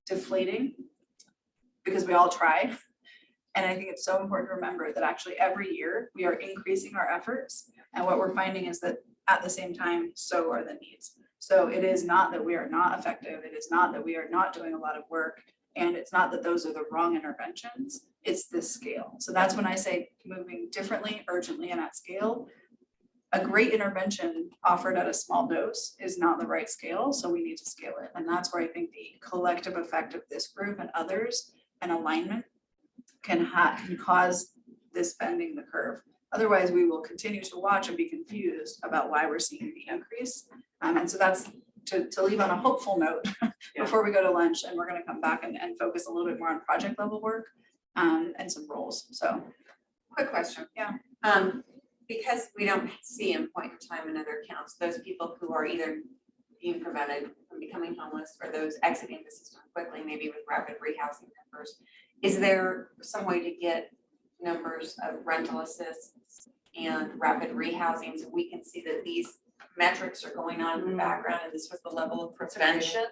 deflating because we all try. And I think it's so important to remember that actually every year we are increasing our efforts. And what we're finding is that at the same time, so are the needs. So it is not that we are not effective. It is not that we are not doing a lot of work. And it's not that those are the wrong interventions, it's this scale. So that's when I say moving differently, urgently, and at scale. A great intervention offered at a small dose is not the right scale, so we need to scale it. And that's where I think the collective effect of this group and others and alignment can cause this bending the curve. Otherwise, we will continue to watch and be confused about why we're seeing the increase. And so that's to leave on a hopeful note before we go to lunch, and we're gonna come back and focus a little bit more on project level work and some roles, so. Quick question. Yeah. Because we don't see in point in time in other accounts, those people who are either being prevented from becoming homeless or those exiting the system quickly, maybe with rapid rehousing numbers. Is there some way to get numbers of rental assists and rapid rehousing so we can see that these metrics are going on in the background and this was the level of prevention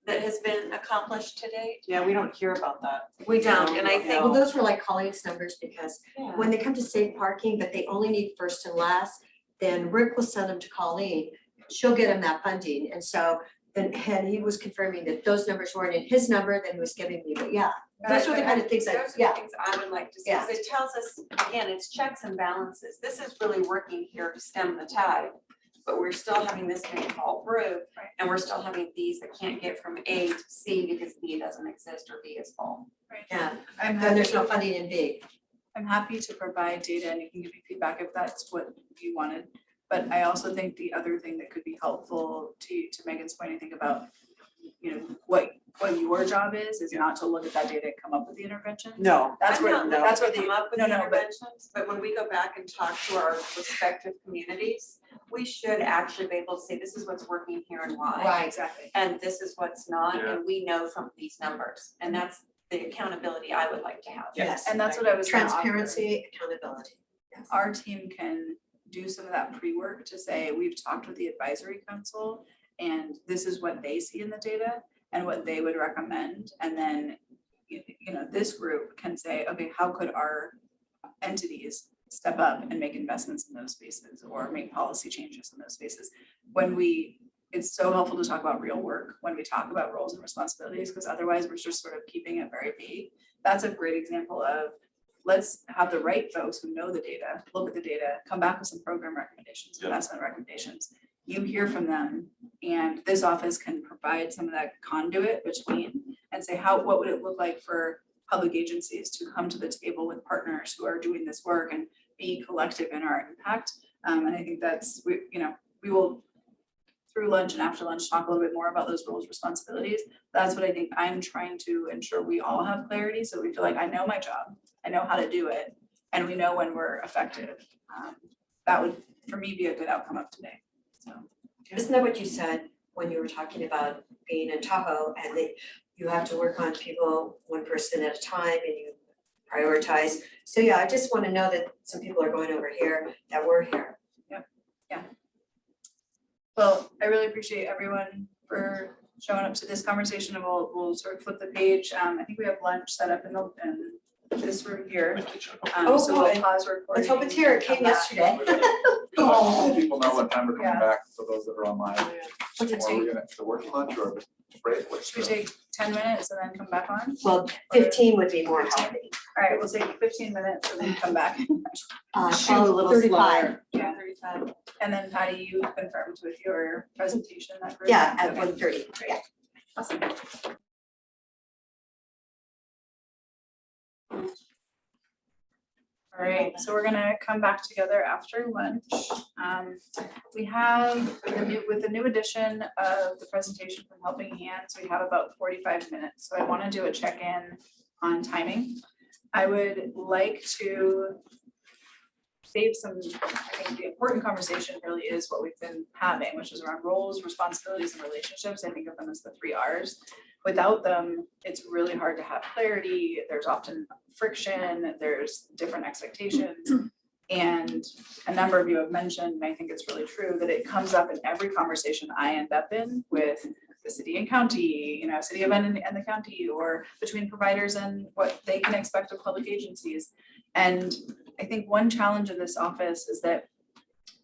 that has been accomplished to date? Yeah, we don't hear about that. We don't, and I think, Well, those were like Colleen's numbers, because yeah. when they come to safe parking, but they only need first and last, then Rick will send them to Colleen. She'll get him that funding. And so then, and he was confirming that those numbers weren't in his number, then he was giving me, but yeah, those are the kind of things that, Those are yeah. the things I would like to see, because it tells us, again, it's checks and balances. This is really working here to stem the tide. But we're still having this thing fall through, and we're still having these that can't get from A to C because B doesn't exist or B is full. Yeah, I'm then there's happy, no funding in B. I'm happy to provide data and you can give me feedback if that's what you wanted. But I also think the other thing that could be helpful to Megan's point, I think about, what your job is not to look at that data and come up with the intervention. No, That's where, I'm not that's where looking to the, come up with no, the no, but interventions, but when we go back and talk to our respective communities, we should actually be able to say, this is what's working here and why. Right. exactly. And this is what's not, Yeah. and we know from these numbers, and that's the accountability I would like to have. Yes. And that's what I was gonna offer. Transparency, accountability. Yes. Our team can do some of that pre-work to say, we've talked with the advisory council and this is what they see in the data and what they would recommend. And then, this group can say, okay, how could our entities step up and make investments in those spaces or make policy changes in those spaces. It's so helpful to talk about real work when we talk about roles and responsibilities, because otherwise we're just sort of keeping it very vague. That's a great example of, let's have the right folks who know the data, look at the data, come back with some program recommendations, Yeah. investment recommendations. You hear from them, and this office can provide some of that conduit between and say, what would it look like for public agencies to come to the table with partners who are doing this work and be collective in our impact. And I think we will, through lunch and after lunch, talk a little bit more about those roles, responsibilities. That's what I think I'm trying to ensure we all have clarity, so we feel like I know my job, I know how to do it, and we know when we're effective. That would, for me, be a good outcome of today, so. Isn't that what you said when you were talking about being in Tahoe and that you have to work on people one person at a time and you prioritize? So yeah, I just want to know that some people are going over here, that we're here. Well, I really appreciate everyone for showing up to this conversation, and we'll sort of flip the page. I think we have lunch set up in this room here. Oh, So we'll good. pause recording. Let's hope it's here, it and came come back. yesterday. Let people know what time we're coming Yeah. back for those that are online. What's it Or are we take? gonna, the working lunch or break? Should we take 10 minutes and then come back on? Well, 15 would be more healthy. All right, we'll take 15 minutes and then come back. Shoot, a little 35. slower. Yeah, 35. And then Patty, you confirmed with your presentation that group? Yeah, at Okay. 1:30, yeah. Awesome. All right, so we're gonna come back together after lunch. We have, with the new addition of the presentation from Helping Hands, we have about 45 minutes. So I wanna do a check-in on timing. I would like to save some, I think the important conversation really is what we've been having, which is around roles, responsibilities, and relationships. I think of them as the 3 Rs. Without them, it's really hard to have clarity. There's often friction, there's different expectations. And a number of you have mentioned, and I think it's really true, that it comes up in every conversation I end up in with the city and county, city of and the county, or between providers and what they can expect of public agencies. And I think one challenge of this office is that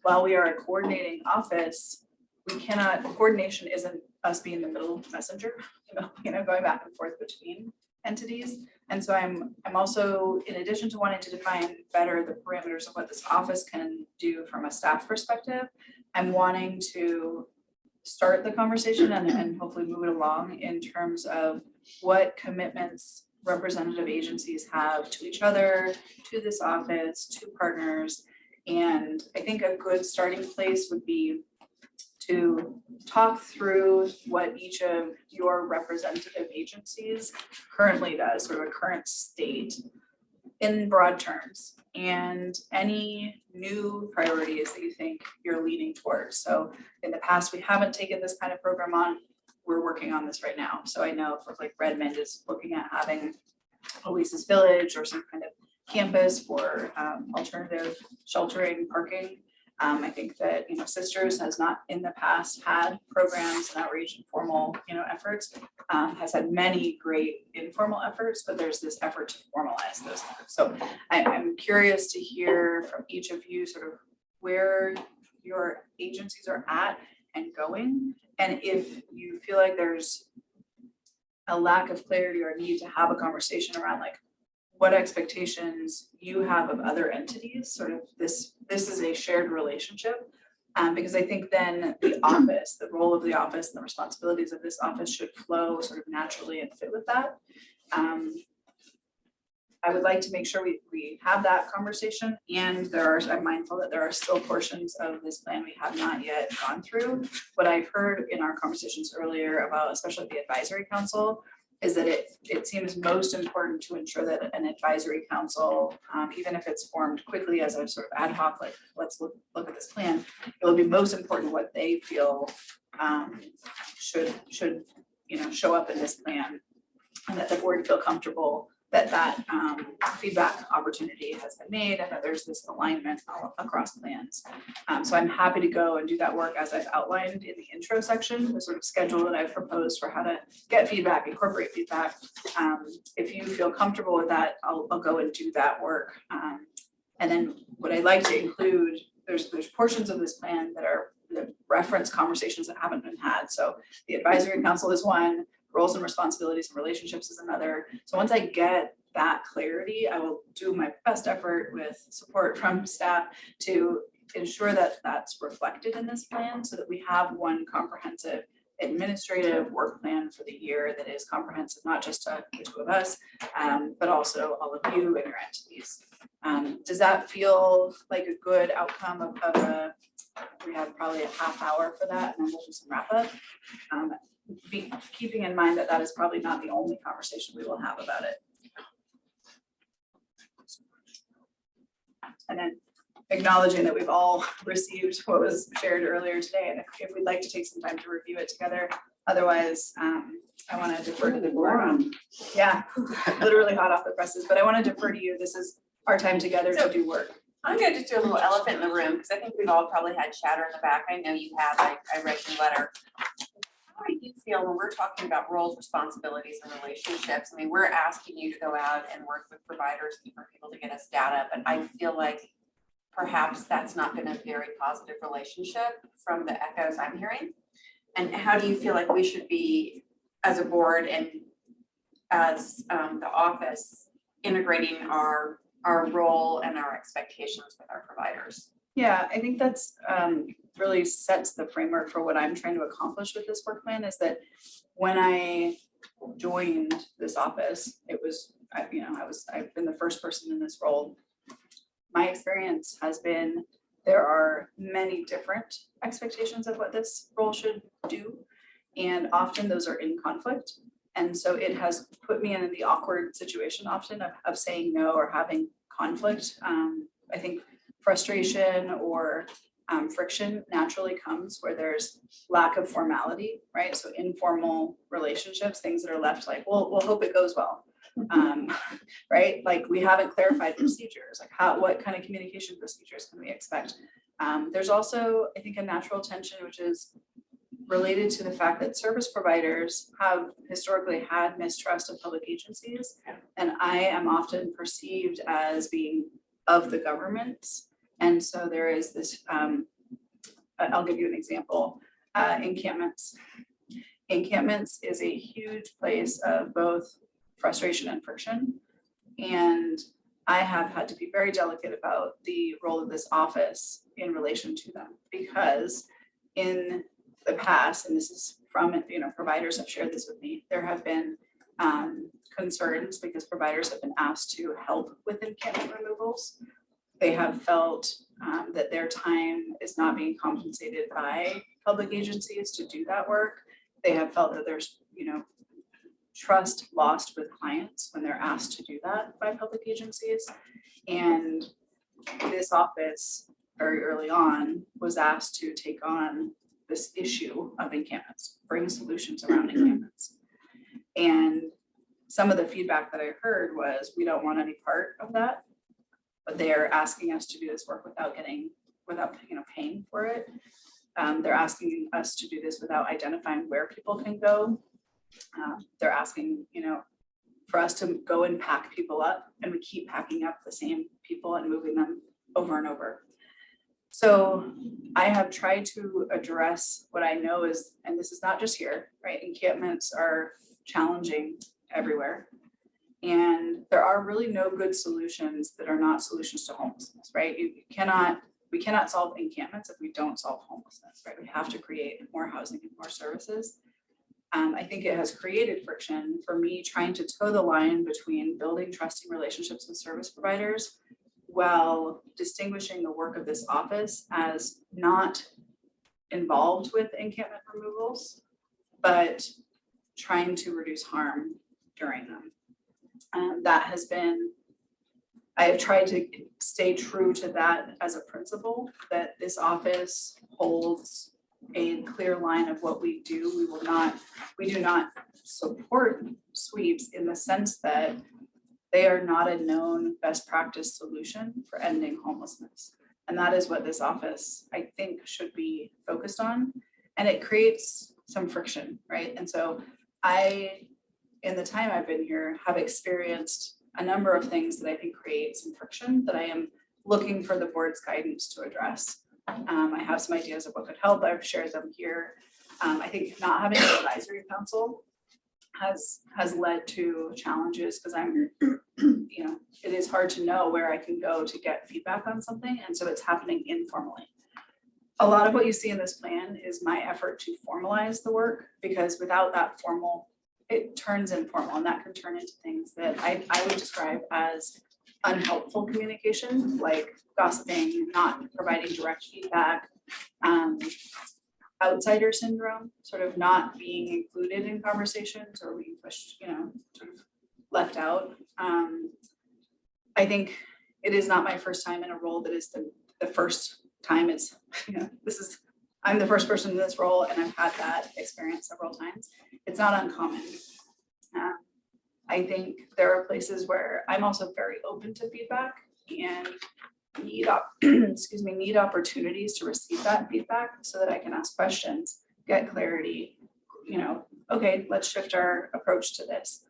while we are a coordinating office, coordination isn't us being the middle messenger, going back and forth between entities. And so I'm also, in addition to wanting to define better the parameters of what this office can do from a staff perspective, I'm wanting to start the conversation and hopefully move it along in terms of what commitments representative agencies have to each other, to this office, to partners. And I think a good starting place would be to talk through what each of your representative agencies currently does, sort of a current state in broad terms, and any new priorities that you think you're leaning towards. So in the past, we haven't taken this kind of program on. We're working on this right now. So I know for like Redmond is looking at having Oasis Village or some kind of campus for alternative sheltering, parking. I think that, Sisters has not in the past had programs and outreach and formal, efforts, has had many great informal efforts, but there's this effort to formalize those efforts. So I'm curious to hear from each of you sort of where your agencies are at and going. And if you feel like there's a lack of clarity or need to have a conversation around like what expectations you have of other entities, sort of this is a shared relationship. Because I think then the office, the role of the office and the responsibilities of this office should flow sort of naturally and fit with that. I would like to make sure we have that conversation, and I'm mindful that there are still portions of this plan we have not yet gone through. What I've heard in our conversations earlier about, especially the advisory council, is that it seems most important to ensure that an advisory council, even if it's formed quickly as a sort of ad hoc, like let's look at this plan, it will be most important what they feel should show up in this plan, and that the board feel comfortable that feedback opportunity has been made and that there's this alignment across plans. So I'm happy to go and do that work as I've outlined in the intro section, the sort of schedule that I've proposed for how to get feedback, incorporate feedback. If you feel comfortable with that, I'll go and do that work. And then what I'd like to include, there's portions of this plan that reference conversations that haven't been had. So the advisory council is one, roles and responsibilities and relationships is another. So once I get that clarity, I will do my best effort with support from staff to ensure that that's reflected in this plan so that we have one comprehensive administrative work plan for the year that is comprehensive, not just to the two of us, but also all of you and your entities. Does that feel like a good outcome of a, we have probably a half hour for that, and then we'll do some wrap up. Keeping in mind that that is probably not the only conversation we will have about it. And then acknowledging that we've all received what was shared earlier today, and if we'd like to take some time to review it together. Otherwise, I want to defer to the board on, yeah, literally hot off the presses, but I want to defer to you. This is our time together to do work. I'm gonna just do a little elephant in the room, because I think we've all probably had chatter in the back. I know you have, I read your letter. How do you feel when we're talking about roles, responsibilities, and relationships? I mean, we're asking you to go out and work with providers and for people to get us data, but I feel like perhaps that's not been a very positive relationship from the echoes I'm hearing. And how do you feel like we should be, as a board and as the office, integrating our role and our expectations with our providers? Yeah, I think that's really sets the framework for what I'm trying to accomplish with this work plan, is that when I joined this office, it was, I've been the first person in this role. My experience has been there are many different expectations of what this role should do, and often those are in conflict. And so it has put me in the awkward situation often of saying no or having conflict. I think frustration or friction naturally comes where there's lack of formality, right? So informal relationships, things that are left like, well, we'll hope it goes well. Right? Like we haven't clarified procedures, like what kind of communication procedures can we expect? There's also, I think, a natural tension, which is related to the fact that service providers have historically had mistrust of public agencies. And I am often perceived as being of the government. And so there is this, I'll give you an example, encampments. Encampments is a huge place of both frustration and friction. And I have had to be very delicate about the role of this office in relation to them, because in the past, and this is from, providers have shared this with me, there have been concerns because providers have been asked to help with encampment removals. They have felt that their time is not being compensated by public agencies to do that work. They have felt that there's, trust lost with clients when they're asked to do that by public agencies. And this office very early on was asked to take on this issue of encampments, bring solutions around encampments. And some of the feedback that I heard was, we don't want any part of that, but they're asking us to do this work without paying for it. They're asking us to do this without identifying where people can go. They're asking, for us to go and pack people up, and we keep packing up the same people and moving them over and over. So I have tried to address what I know is, and this is not just here, right? Encampments are challenging everywhere. And there are really no good solutions that are not solutions to homelessness, right? We cannot solve encampments if we don't solve homelessness, right? We have to create more housing and more services. I think it has created friction for me trying to toe the line between building trusting relationships with service providers while distinguishing the work of this office as not involved with encampment removals, but trying to reduce harm during them. That has been, I have tried to stay true to that as a principle, that this office holds a clear line of what we do. We do not support sweeps in the sense that they are not a known best practice solution for ending homelessness. And that is what this office, I think, should be focused on. And it creates some friction, right? And so in the time I've been here, have experienced a number of things that I think create some friction that I am looking for the board's guidance to address. I have some ideas of what could help. I've shared them here. I think not having an advisory council has led to challenges because I'm, you know, it is hard to know where I can go to get feedback on something. And so it's happening informally. A lot of what you see in this plan is my effort to formalize the work, because without that formal, it turns informal, and that can turn into things that I would describe as unhelpful communication, like gossiping, not providing direct feedback, outsider syndrome, sort of not being included in conversations or being pushed, you know, sort of left out. I think it is not my first time in a role that is the first time it's, you know, I'm the first person in this role, and I've had that experience several times. It's not uncommon. I think there are places where I'm also very open to feedback and need opportunities to receive that feedback so that I can ask questions, get clarity, you know, okay, let's shift our approach to this.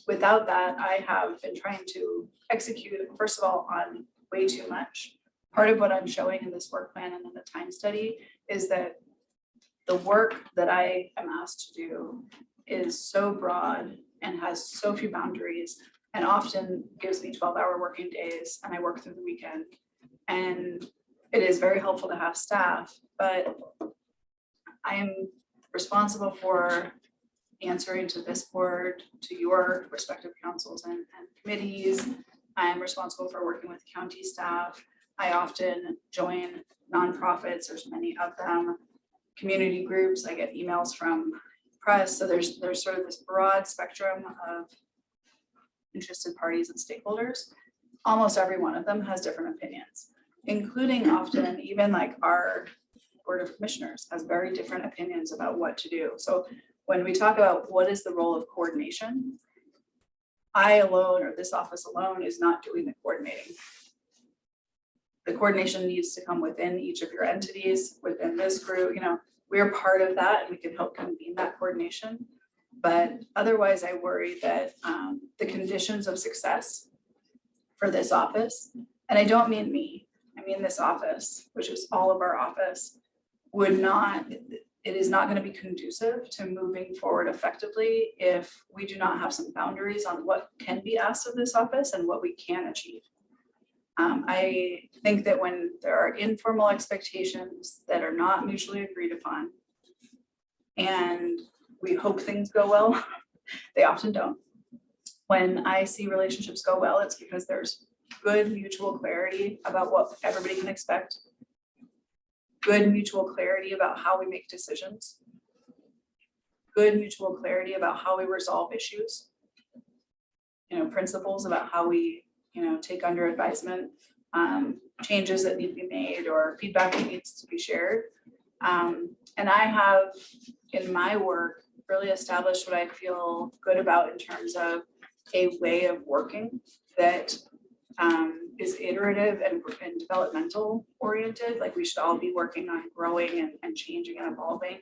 Without that, I have been trying to execute, first of all, on way too much. Part of what I'm showing in this work plan and in the time study is that the work that I am asked to do is so broad and has so few boundaries, and often gives me 12-hour working days, and I work through the weekend. And it is very helpful to have staff, but I'm responsible for answering to this board, to your respective councils and committees. I'm responsible for working with county staff. I often join nonprofits, there's many of them, community groups, I get emails from press. So there's sort of this broad spectrum of interested parties and stakeholders. Almost every one of them has different opinions, including often even like our Board of Commissioners has very different opinions about what to do. So when we talk about what is the role of coordination, I alone or this office alone is not doing the coordinating. The coordination needs to come within each of your entities, within this group, you know, we're part of that and we can help convene that coordination. But otherwise, I worry that the conditions of success for this office, and I don't mean me, I mean this office, which is all of our office, it is not going to be conducive to moving forward effectively if we do not have some boundaries on what can be asked of this office and what we can achieve. I think that when there are informal expectations that are not mutually agreed upon, and we hope things go well, they often don't. When I see relationships go well, it's because there's good mutual clarity about what everybody can expect, good mutual clarity about how we make decisions, good mutual clarity about how we resolve issues, you know, principles about how we, you know, take under advisement changes that need to be made or feedback that needs to be shared. And I have in my work really established what I feel good about in terms of a way of working that is iterative and developmental oriented. Like we should all be working on growing and changing and evolving.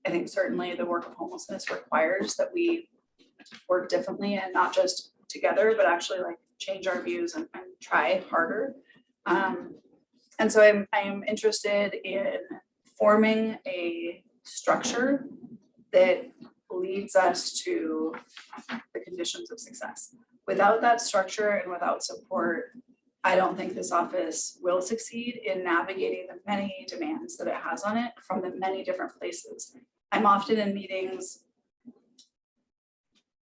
I think certainly the work of homelessness requires that we work differently and not just together, but actually like change our views and try harder. And so I am interested in forming a structure that leads us to the conditions of success. Without that structure and without support, I don't think this office will succeed in navigating the many demands that it has on it from the many different places. I'm often in meetings.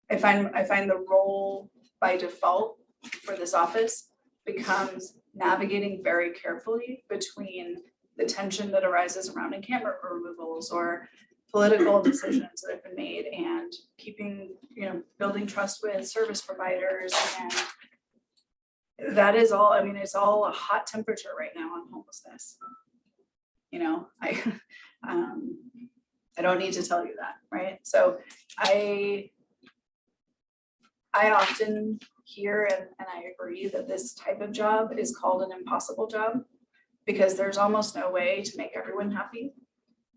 I find the role by default for this office becomes navigating very carefully between the tension that arises around encampment removals or political decisions that have been made and keeping, you know, building trust with service providers. And that is all, I mean, it's all a hot temperature right now on homelessness. You know, I don't need to tell you that, right? So I often hear and I agree that this type of job is called an impossible job because there's almost no way to make everyone happy.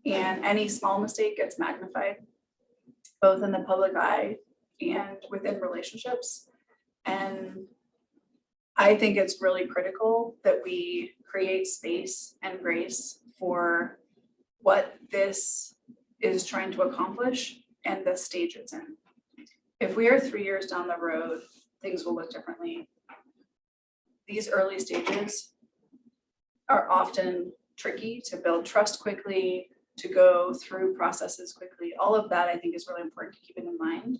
And any small mistake gets magnified, both in the public eye and within relationships. And I think it's really critical that we create space and grace for what this is trying to accomplish and the stage it's in. If we are 3 years down the road, things will look differently. These early stages are often tricky to build trust quickly, to go through processes quickly. All of that I think is really important to keep in mind.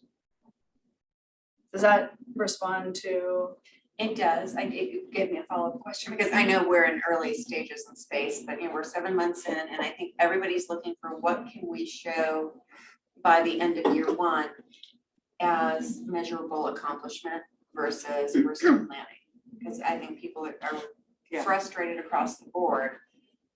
Does that respond to? It does. It gave me a follow-up question because I know we're in early stages in space, but we're 7 months in and I think everybody's looking for what can we show by the end of year one as measurable accomplishment versus we're still planning. Because I think people are frustrated across the board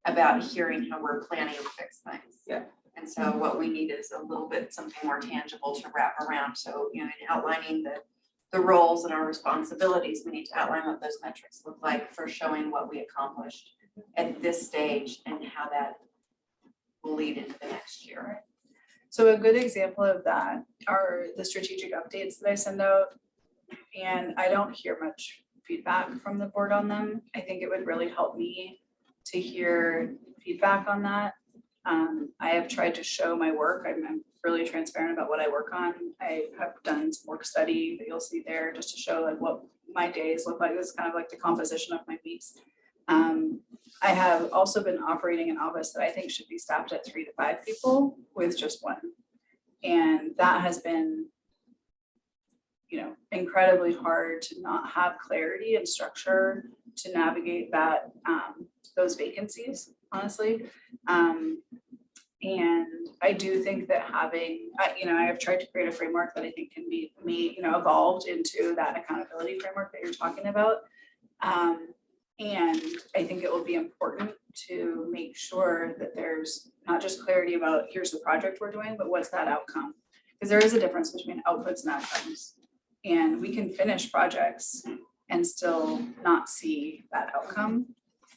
about hearing how we're planning to fix things. Yeah. And so what we need is a little bit something more tangible to wrap around. So, in outlining the roles and our responsibilities, we need to outline what those metrics look like for showing what we accomplished at this stage and how that will lead into the next year. So a good example of that are the strategic updates that I send out. And I don't hear much feedback from the board on them. I think it would really help me to hear feedback on that. I have tried to show my work. I'm really transparent about what I work on. I have done some work study that you'll see there just to show like what my days look like. This is kind of like the composition of my weeks. I have also been operating an office that I think should be staffed at 3 to 5 people with just 1. And that has been, incredibly hard to not have clarity and structure to navigate that, those vacancies, honestly. And I do think that having, I have tried to create a framework that I think can be made, evolved into that accountability framework that you're talking about. And I think it will be important to make sure that there's not just clarity about here's the project we're doing, but what's that outcome? Because there is a difference between outputs and outcomes. And we can finish projects and still not see that outcome.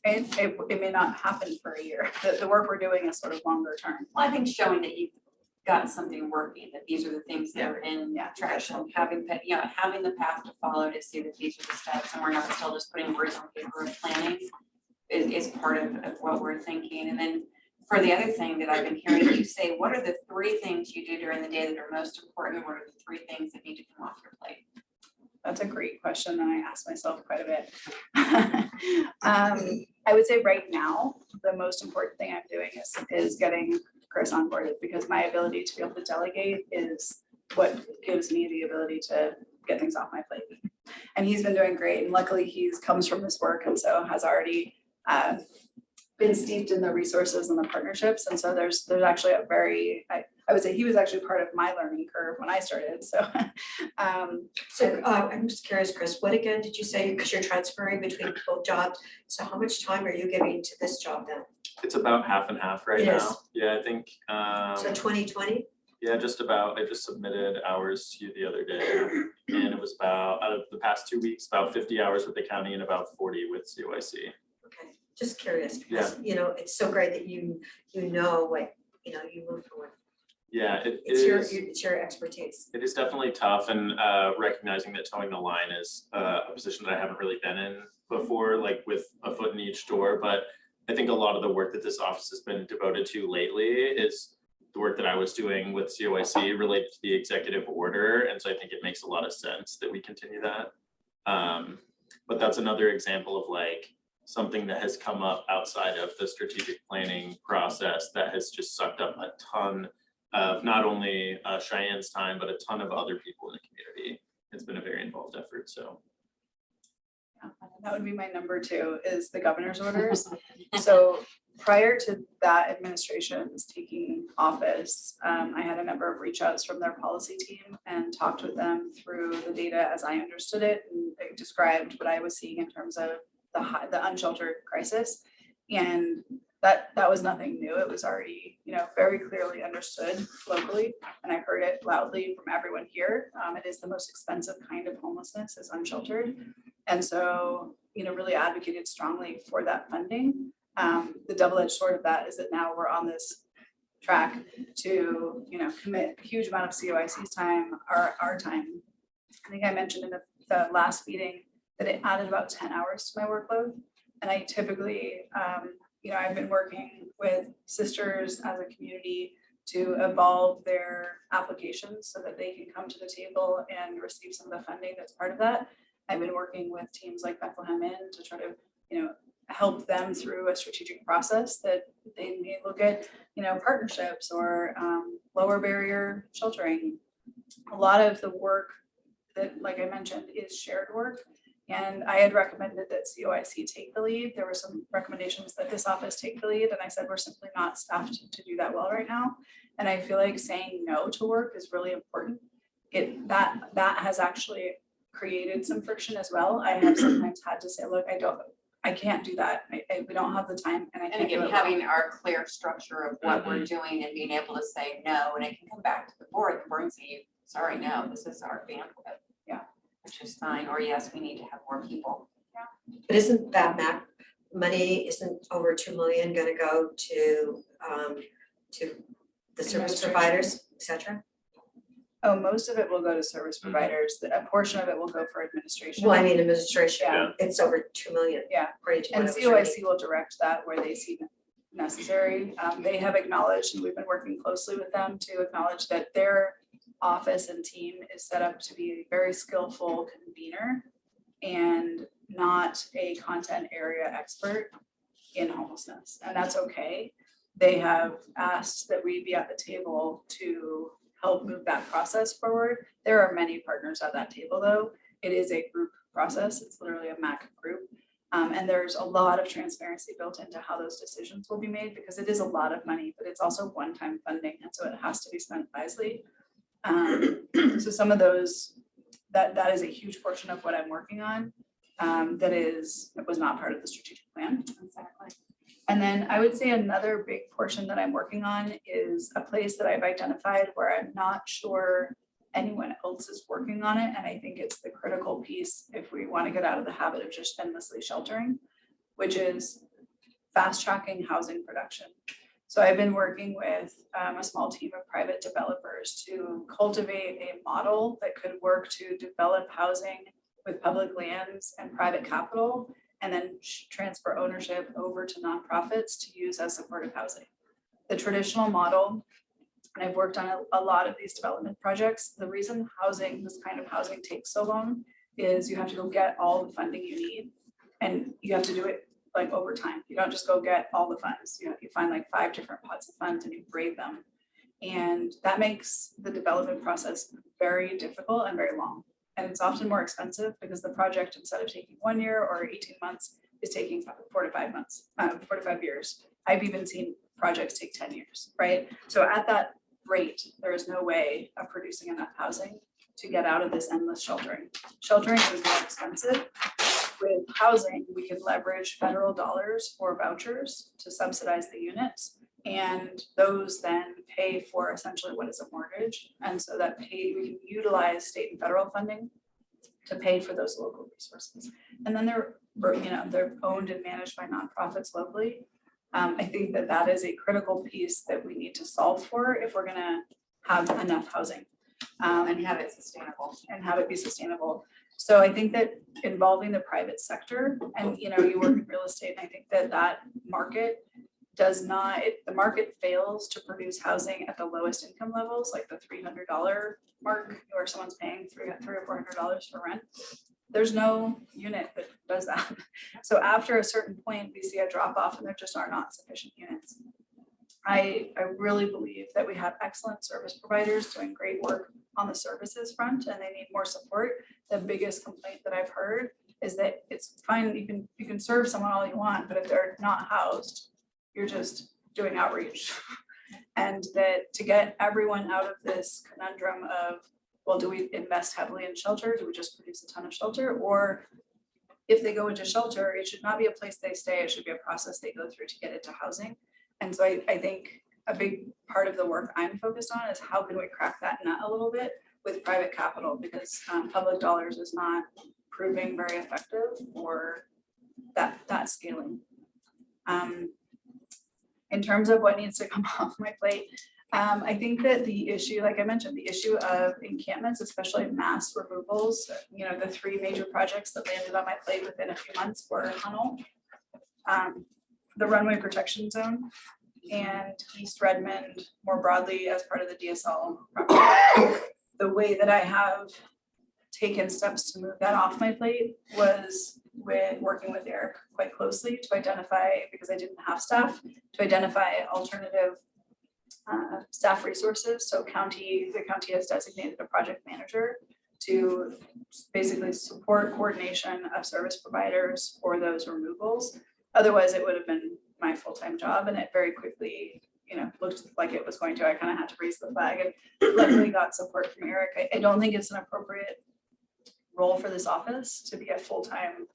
And it may not happen for a year. The work we're doing is sort of longer term. Well, I think showing that you've got something working, that these are the things that are in Yeah. traction, having the path to follow to see that these are the steps and we're not still just putting words on paper of planning is part of what we're thinking. And then for the other thing that I've been hearing you say, what are the 3 things you do during the day that are most important? What are the 3 things that need to come off your plate? That's a great question that I ask myself quite a bit. I would say right now, the most important thing I'm doing is getting Chris onboarded because my ability to be able to delegate is what gives me the ability to get things off my plate. And he's been doing great. And luckily he comes from this work and so has already been steeped in the resources and the partnerships. And so there's actually a very, I would say he was actually part of my learning curve when I started. So, I'm just curious, Chris, what again did you say? Because you're transferring between both jobs. So how much time are you giving to this job then? It's about half and half right It now. is. Yeah, I think, So 2020? yeah, just about. I just submitted hours to you the other day. And it was about, out of the past 2 weeks, about 50 hours with the county and about 40 with COIC. Okay, just curious because, it's so great that you know what, you move forward. Yeah, It's your expertise. It is definitely tough and recognizing that towing the line is a position that I haven't really been in before, like with a foot in each door. But I think a lot of the work that this office has been devoted to lately is the work that I was doing with COIC related to the executive order. And so I think it makes a lot of sense that we continue that. But that's another example of like something that has come up outside of the strategic planning process that has just sucked up a ton of not only Cheyenne's time, but a ton of other people in the community. It's been a very involved effort, so. that would be my number 2 is the governor's orders. So prior to that administration's taking office, I had a number of reach outs from their policy team and talked with them through the data as I understood it and they described what I was seeing in terms of the unsheltered crisis. And that was nothing new. It was already, very clearly understood locally. And I heard it loudly from everyone here. It is the most expensive kind of homelessness is unsheltered. And so, really advocated strongly for that funding. The double-edged sword of that is that now we're on this track to, commit a huge amount of COIC's time, our time. I think I mentioned in the last meeting that it added about 10 hours to my workload. And I typically, I've been working with sisters as a community to evolve their applications so that they can come to the table and receive some of the funding that's part of that. I've been working with teams like Bethlehem Inn to try to, help them through a strategic process that they may look at, partnerships or lower barrier sheltering. A lot of the work that, like I mentioned, is shared work. And I had recommended that COIC take the lead. There were some recommendations that this office take the lead, and I said, we're simply not staffed to do that well right now. And I feel like saying no to work is really important. That has actually created some friction as well. I have sometimes had to say, look, I can't do that. We don't have the time and I And can't do again, it well. having our clear structure of what we're doing and being able to say no, and it can come back to the board and say, sorry, no, this is our bandwidth. Yeah. Which is fine, or yes, we need to have more people. But isn't that money, isn't over 2 million gonna go to the service Administration. providers, et cetera? Oh, most of it will go to service providers. A portion of it will go for administration. Well, I mean, administration, Yeah. it's over 2 million. Yeah. According to what And I was reading. COIC will direct that where they see necessary. They have acknowledged, and we've been working closely with them to acknowledge that their office and team is set up to be a very skillful convener and not a content area expert in homelessness, and that's okay. They have asked that we be at the table to help move that process forward. There are many partners at that table, though. It is a group process. It's literally a MAC group. And there's a lot of transparency built into how those decisions will be made because it is a lot of money, but it's also one-time funding. And so it has to be spent wisely. So some of those, that is a huge portion of what I'm working on. That was not part of the strategic plan. Exactly. And then I would say another big portion that I'm working on is a place that I've identified where I'm not sure anyone else is working on it. And I think it's the critical piece if we want to get out of the habit of just endlessly sheltering, which is fast tracking housing production. So I've been working with a small team of private developers to cultivate a model that could work to develop housing with public lands and private capital, and then transfer ownership over to nonprofits to use as supportive housing. The traditional model, and I've worked on a lot of these development projects, the reason this kind of housing takes so long is you have to go get all the funding you need, and you have to do it like over time. You don't just go get all the funds. You find like 5 different pots of funds and you grade them. And that makes the development process very difficult and very long. And it's often more expensive because the project, instead of taking 1 year or 18 months, is taking 4 to 5 months, 4 to 5 years. I've even seen projects take 10 years, right? So at that rate, there is no way of producing enough housing to get out of this endless sheltering. Sheltering is more expensive. With housing, we can leverage federal dollars or vouchers to subsidize the units. And those then pay for essentially what is a mortgage. And so we can utilize state and federal funding to pay for those local resources. And then they're owned and managed by nonprofits locally. I think that is a critical piece that we need to solve for if we're gonna have enough housing. And have it sustainable. And have it be sustainable. So I think that involving the private sector and, you work in real estate, and I think that market the market fails to produce housing at the lowest income levels, like the $300 mark, where someone's paying $300 or $400 for rent. There's no unit that does that. So after a certain point, we see a drop off and there just are not sufficient units. I really believe that we have excellent service providers doing great work on the services front and they need more support. The biggest complaint that I've heard is that it's fine, you can serve someone all you want, but if they're not housed, you're just doing outreach. And that to get everyone out of this conundrum of, well, do we invest heavily in shelter? Do we just produce a ton of shelter? Or if they go into shelter, it should not be a place they stay. It should be a process they go through to get into housing. And so I think a big part of the work I'm focused on is how can we crack that nut a little bit with private capital, because public dollars is not proving very effective for that scaling. In terms of what needs to come off my plate, I think that the issue, like I mentioned, the issue of encampments, especially mass removals, the three major projects that landed on my plate within a few months were Hunnell, the runway protection zone, and East Redmond more broadly as part of the DSL project. The way that I have taken steps to move that off my plate was with working with Eric quite closely to identify, because I didn't have staff, to identify alternative staff resources. So the county has designated a project manager to basically support coordination of service providers for those removals. Otherwise, it would have been my full-time job, and it very quickly, looked like it was going to. I kind of had to raise the flag, and luckily got support from Eric. I don't think it's an appropriate role for this office to be a full-time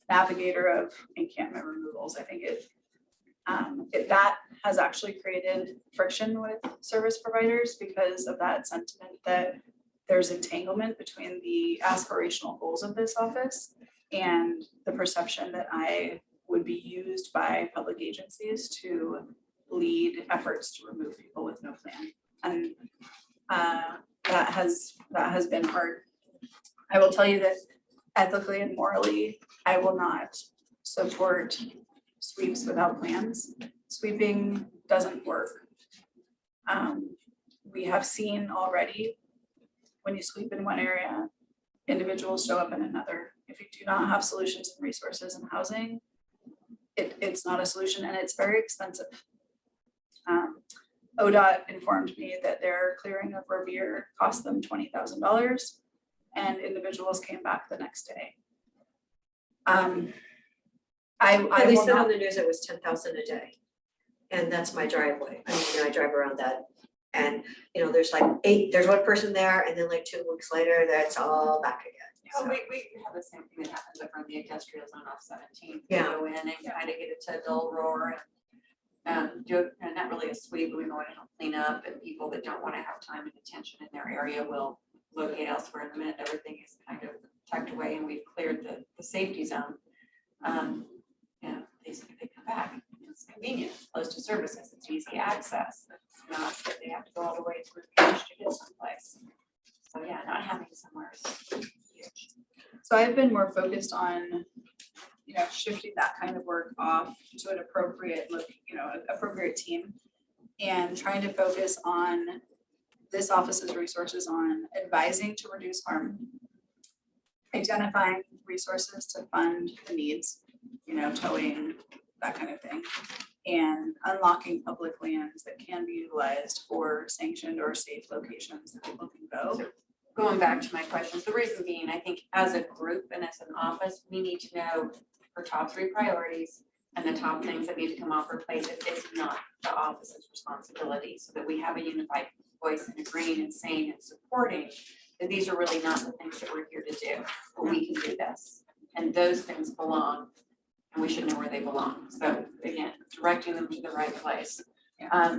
navigator of encampment removals. I think that has actually created friction with service providers because of that sentiment that there's entanglement between the aspirational goals of this office and the perception that I would be used by public agencies to lead efforts to remove people with no plan. And that has been hard. I will tell you that ethically and morally, I will not support sweeps without plans. Sweeping doesn't work. We have seen already when you sweep in one area, individuals show up in another. If you do not have solutions and resources and housing, it's not a solution, and it's very expensive. ODOT informed me that their clearing of Revere cost them $20,000, and individuals came back the next day. I They will said not, on the news it was 10,000 a day. And that's my driveway. I mean, I drive around that. And, there's like there's one person there, and then like 2 weeks later, that's all back again. Oh, So, we have the same thing that happens over in the industrial zone off 17. Yeah. We go in and kind of get it to a dull roar and do it, and not really a sweep, but we go in and clean up, and people that don't want to have time and attention in their area will locate elsewhere. In the minute everything is kind of tucked away and we've cleared the safety zone. They come back. It's convenient, it's close to services, it's easy access. It's not that they have to go all the way to the beach to get someplace. So yeah, not having somewhere is huge. so I've been more focused on, shifting that kind of work off to an appropriate team, and trying to focus on this office's resources on advising to reduce harm, identifying resources to fund the needs, towing, that kind of thing, and unlocking public lands that can be utilized for sanctioned or safe locations that people can go. Going back to my questions, the reason being, I think as a group and as an office, we need to know our top 3 priorities and the top things that need to come off our plate if it's not the office's responsibility, so that we have a unified voice and agreeing and saying and supporting that these are really not the things that we're here to do, but we can do this. And those things belong, and we should know where they belong. So again, directing them to the right place.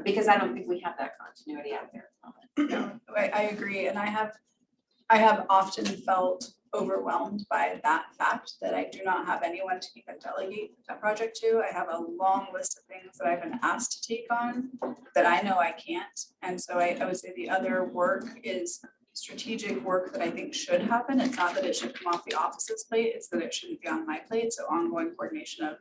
Because I don't think we have that continuity out there at the moment. No, I agree, and I have often felt overwhelmed by that fact that I do not have anyone to even delegate a project to. I have a long list of things that I've been asked to take on that I know I can't. And so I would say the other work is strategic work that I think should happen. It's not that it should come off the office's plate, it's that it shouldn't be on my plate. So ongoing coordination of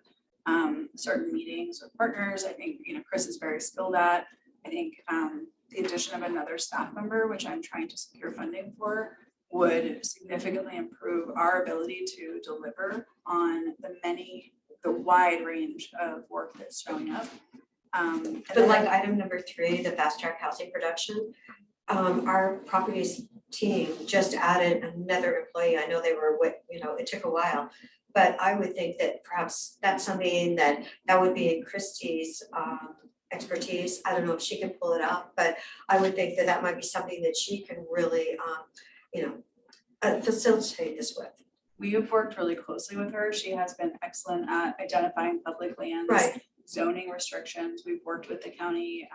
certain meetings with partners, I think, Chris is very skilled at. I think the addition of another staff member, which I'm trying to secure funding for, would significantly improve our ability to deliver on the wide range of work that's showing up. And But then like item number 3, the fast track housing production, our properties team just added another employee. I know they were, it took a while, but I would think that perhaps that's something that would be in Christie's expertise. I don't know if she can pull it off, but I would think that might be something that she can really, facilitate this with. we have worked really closely with her. She has been excellent at identifying public lands. Right. Zoning restrictions. We've worked with the county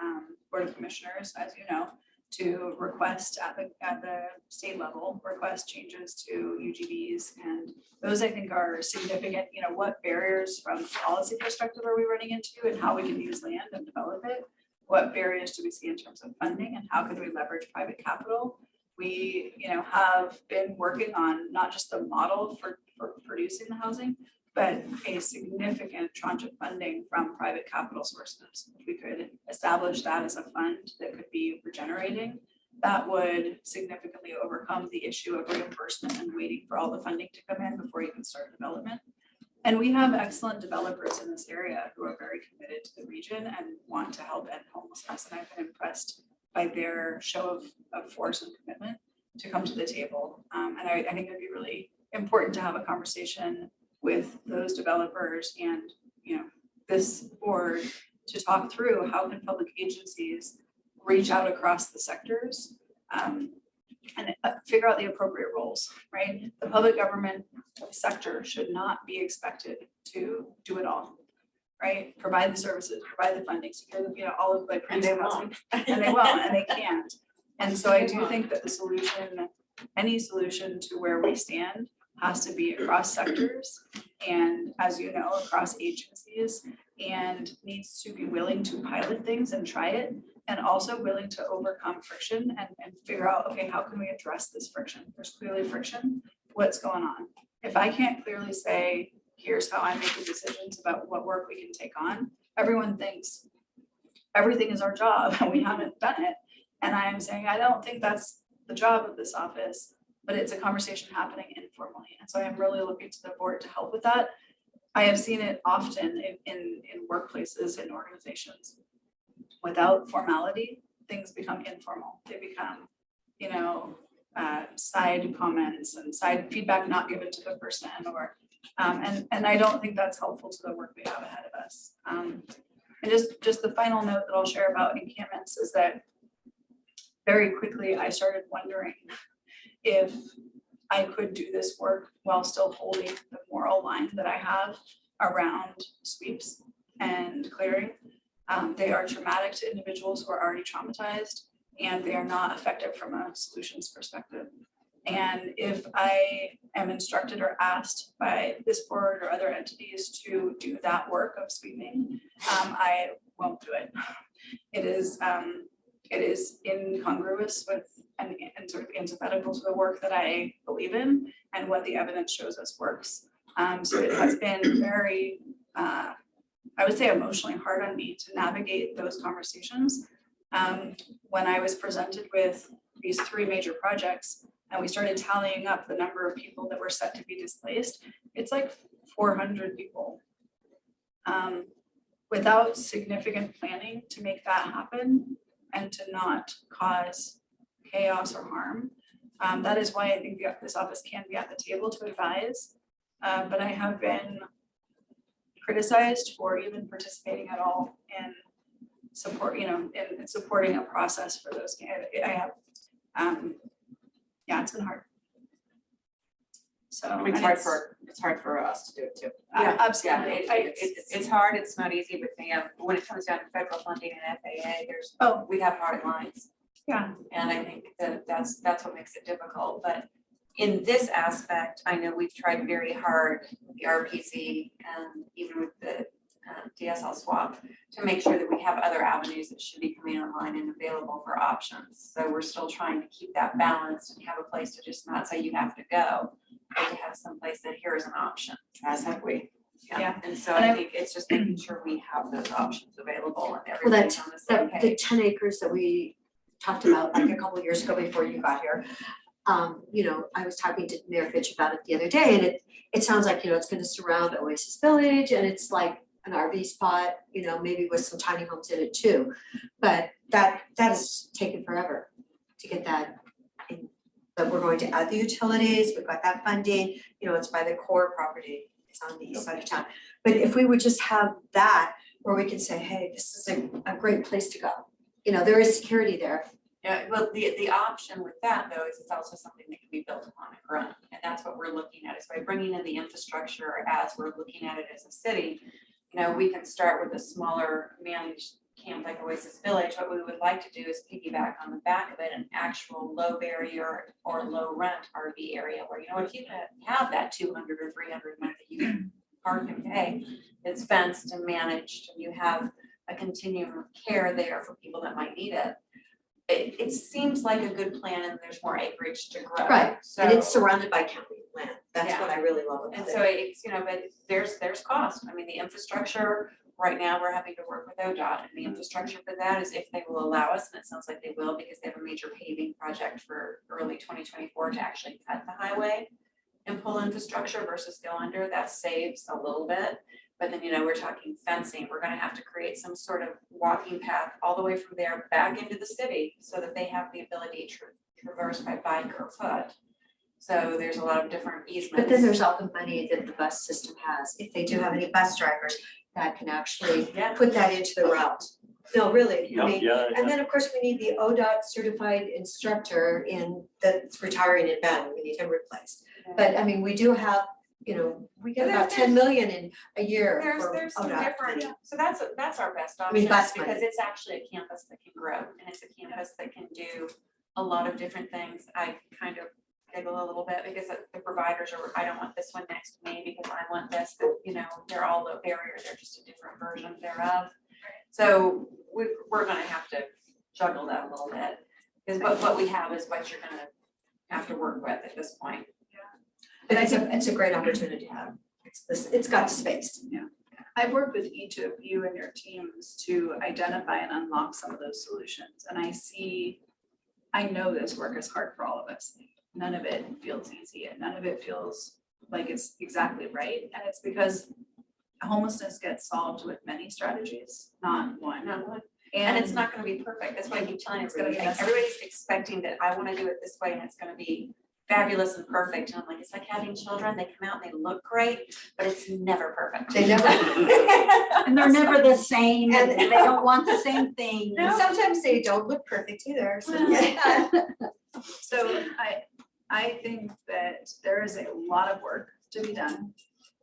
Board of Commissioners, as you know, to request at the state level, request changes to UGBs. And those I think are significant. What barriers from a policy perspective are we running into and how we can use land and develop it? what barriers do we see in terms of funding and how can we leverage private capital? We, have been working on not just the model for producing the housing, but a significant tranche of funding from private capital sources. If we could establish that as a fund that could be regenerating, that would significantly overcome the issue of reimbursement and waiting for all the funding to come in before you can start development. And we have excellent developers in this area who are very committed to the region and want to help end homelessness. And I've been impressed by their show of force and commitment to come to the table. And I think it'd be really important to have a conversation with those developers and, this board to talk through how can public agencies reach out across the sectors and figure out the appropriate roles, right? The public government sector should not be expected to do it all, right? Provide the services, provide the funding, secure, all of like. And they won't. And they won't, and they can't. And so I do think that the solution, any solution to where we stand has to be across sectors and, as you know, across agencies, and needs to be willing to pilot things and try it, and also willing to overcome friction and figure out, okay, how can we address this friction? There's clearly friction. What's going on? If I can't clearly say, here's how I make the decisions about what work we can take on, everyone thinks everything is our job and we haven't done it. And I am saying, I don't think that's the job of this office, but it's a conversation happening informally. And so I'm really looking to the board to help with that. I have seen it often in workplaces and organizations. Without formality, things become informal. They become, side comments and side feedback not given to the person or, and I don't think that's helpful to the work we have ahead of us. And just the final note that I'll share about encampments is that very quickly I started wondering if I could do this work while still holding the moral line that I have around sweeps and clearing. They are traumatic to individuals who are already traumatized, and they are not effective from a solutions perspective. And if I am instructed or asked by this board or other entities to do that work of sweeping, I won't do it. It is incongruous with and sort of antithetical to the work that I believe in and what the evidence shows us works. So it has been very, I would say, emotionally hard on me to navigate those conversations. When I was presented with these 3 major projects and we started tallying up the number of people that were set to be displaced, it's like 400 people. Without significant planning to make that happen and to not cause chaos or harm. That is why I think this office can be at the table to advise, but I have been criticized for even participating at all in support, in supporting a process for those. I have, yeah, it's been hard. So I mean, it's hard for us to do it too. Absolutely. It's hard, it's not easy, but when it comes down to federal funding and FAA, we have hard lines. Yeah. And I think that's what makes it difficult. But in this aspect, I know we've tried very hard with the RPC and even with the DSL swap to make sure that we have other avenues that should be coming online and available for options. So we're still trying to keep that balance and have a place to just not say you have to go, but to have some place that here is an option. As have we. Yeah. And so I think it's just making sure we have those options available and everybody's on the same The page. 10 acres that we talked about like a couple of years ago before you got here. I was talking to Mayor Fitch about it the other day, and it sounds like, it's gonna surround Oasis Village, and it's like an RV spot, maybe with some tiny homes in it too. But that has taken forever to get that in. But we're going to add the utilities, we've got that funding, it's by the core property, it's on the east side of town. But if we would just have that, where we can say, hey, this is a great place to go. There is security there. Yeah, well, the option with that though is it's also something that can be built upon and grown. And that's what we're looking at, is by bringing in the infrastructure as we're looking at it as a city. We can start with a smaller managed camp like Oasis Village. What we would like to do is piggyback on the back of it an actual low barrier or low rent RV area where, if you have that 200 or 300 month that you can park and pay, it's fenced and managed, and you have a continuum of care there for people that might need it. It seems like a good plan and there's more acreage to grow. Right, So. and it's surrounded by county land, that's Yeah. what I really love And about so it. it's, but there's cost. I mean, the infrastructure, right now, we're having to work with ODOT, and the infrastructure for that is if they will allow us, and it sounds like they will, because they have a major paving project for early 2024 to actually cut the highway and pull infrastructure versus go under, that saves a little bit. But then, we're talking fencing, we're gonna have to create some sort of walking path all the way from there back into the city so that they have the ability to traverse by bike or foot. So there's a lot of different easements. But then there's all the money that the bus system has, if they do have any bus drivers that can actually Yeah. put that into the route. No, really, I mean, Yeah, and then of course we need the ODOT certified instructor that's retiring in Baton, we need him replaced. But I mean, we do have, we get about 10 million in a year for There's some ODOT. different, so that's our best I mean, option, bus money. because it's actually a campus that can grow, and it's a campus that can do a lot of different things. I kind of giggle a little bit because the providers are, I don't want this one next to me because I want this, but they're all low barrier, they're just a different version thereof. So we're gonna have to juggle that a little bit, because what we have is what you're gonna have to work with at this point. But it's a great opportunity to have, it's got the space. I've worked with each of you and your teams to identify and unlock some of those solutions. And I know this work is hard for all of us. None of it feels easy and none of it feels like it's exactly right. And it's because homelessness gets solved with many strategies, not one. Not one. And it's not gonna be perfect, that's why I keep telling you, it's gonna be, like, everybody's expecting that I wanna do it this way and it's gonna be fabulous and perfect, and I'm like, it's like having children, they come out and they look great, but it's never perfect. They never, And they're never the same, and And- they don't want the same thing. and sometimes they don't look perfect either, so. So I think that there is a lot of work to be done.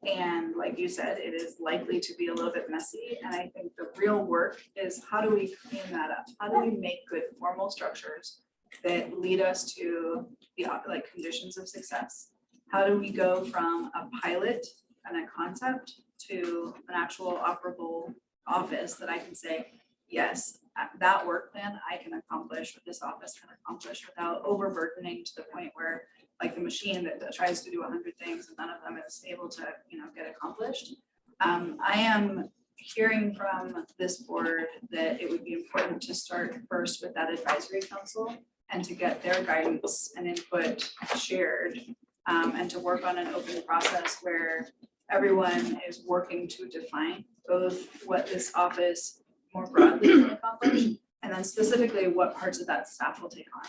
And like you said, it is likely to be a little bit messy. And I think the real work is how do we clean that up? How do we make good formal structures that lead us to the conditions of success? How do we go from a pilot and a concept to an actual operable office that I can say, yes, that work plan I can accomplish, or this office can accomplish, without overburdening to the point where like the machine that tries to do 100 things and none of them is able to, get accomplished. I am hearing from this board that it would be important to start first with that advisory council and to get their guidance and input shared, and to work on an open process where everyone is working to define both what this office more broadly can accomplish, and then specifically what parts of that staff will take on.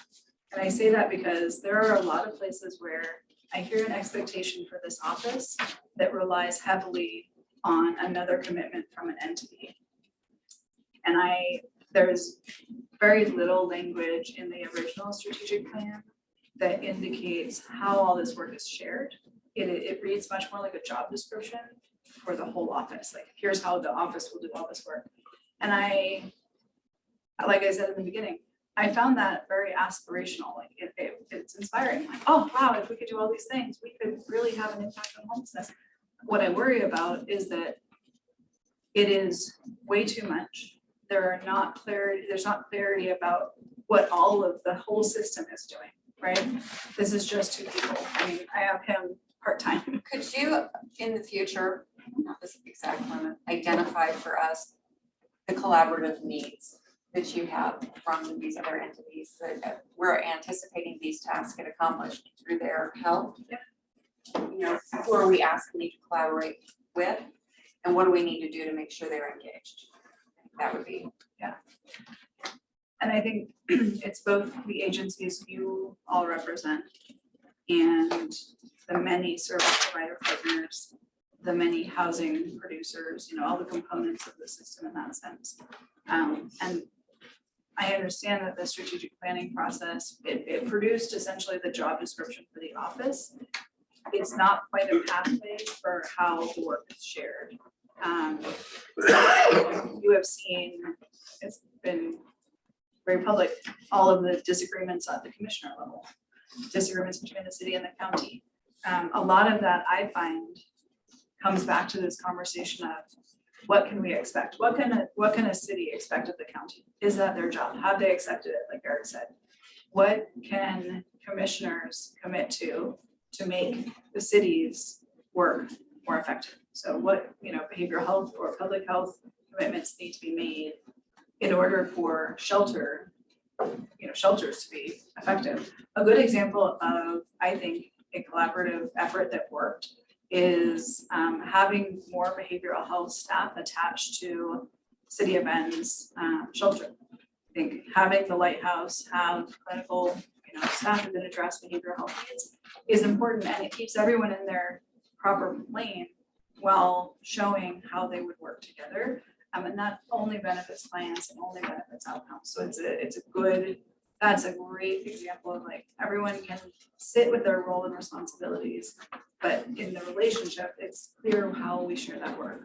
And I say that because there are a lot of places where I hear an expectation for this office that relies heavily on another commitment from an entity. And there's very little language in the original strategic plan that indicates how all this work is shared. It reads much more like a job description for the whole office. Like, here's how the office will do all this work. And like I said in the beginning, I found that very aspirational. Like it's inspiring. Like, oh wow, if we could do all these things, we could really have an impact on homelessness. What I worry about is that it is way too much. There's not clarity about what all of the whole system is doing, right? This is just 2 people. I mean, I have him part-time. Could you, in the future, not this exact moment, identify for us the collaborative needs that you have from these other entities that we're anticipating these tasks get accomplished through their help? Who are we asking you to collaborate with? And what do we need to do to make sure they're engaged? That would be. And I think it's both the agencies you all represent and the many service provider partners, the many housing producers, all the components of the system in that sense. And I understand that the strategic planning process, it produced essentially the job description for the office. It's not quite a pathway for how the work is shared. You have seen, it's been very public, all of the disagreements at the commissioner level, disagreements between the city and the county. A lot of that I find comes back to this conversation of what can we expect? What can a city expect of the county? Is that their job? Have they accepted it, like Eric said? What can commissioners commit to make the city's work more effective? So what, behavioral health or public health commitments need to be made in order for shelters to be effective. A good example of, I think, a collaborative effort that worked is having more behavioral health staff attached to City of Bend's shelter. I think having the Lighthouse have clinical, staff that address behavioral health needs is important, and it keeps everyone in their proper lane while showing how they would work together. And that only benefits clients and only benefits outcomes. So that's a great example of like, everyone can sit with their role and responsibilities, but in the relationship, it's clear how we share that work.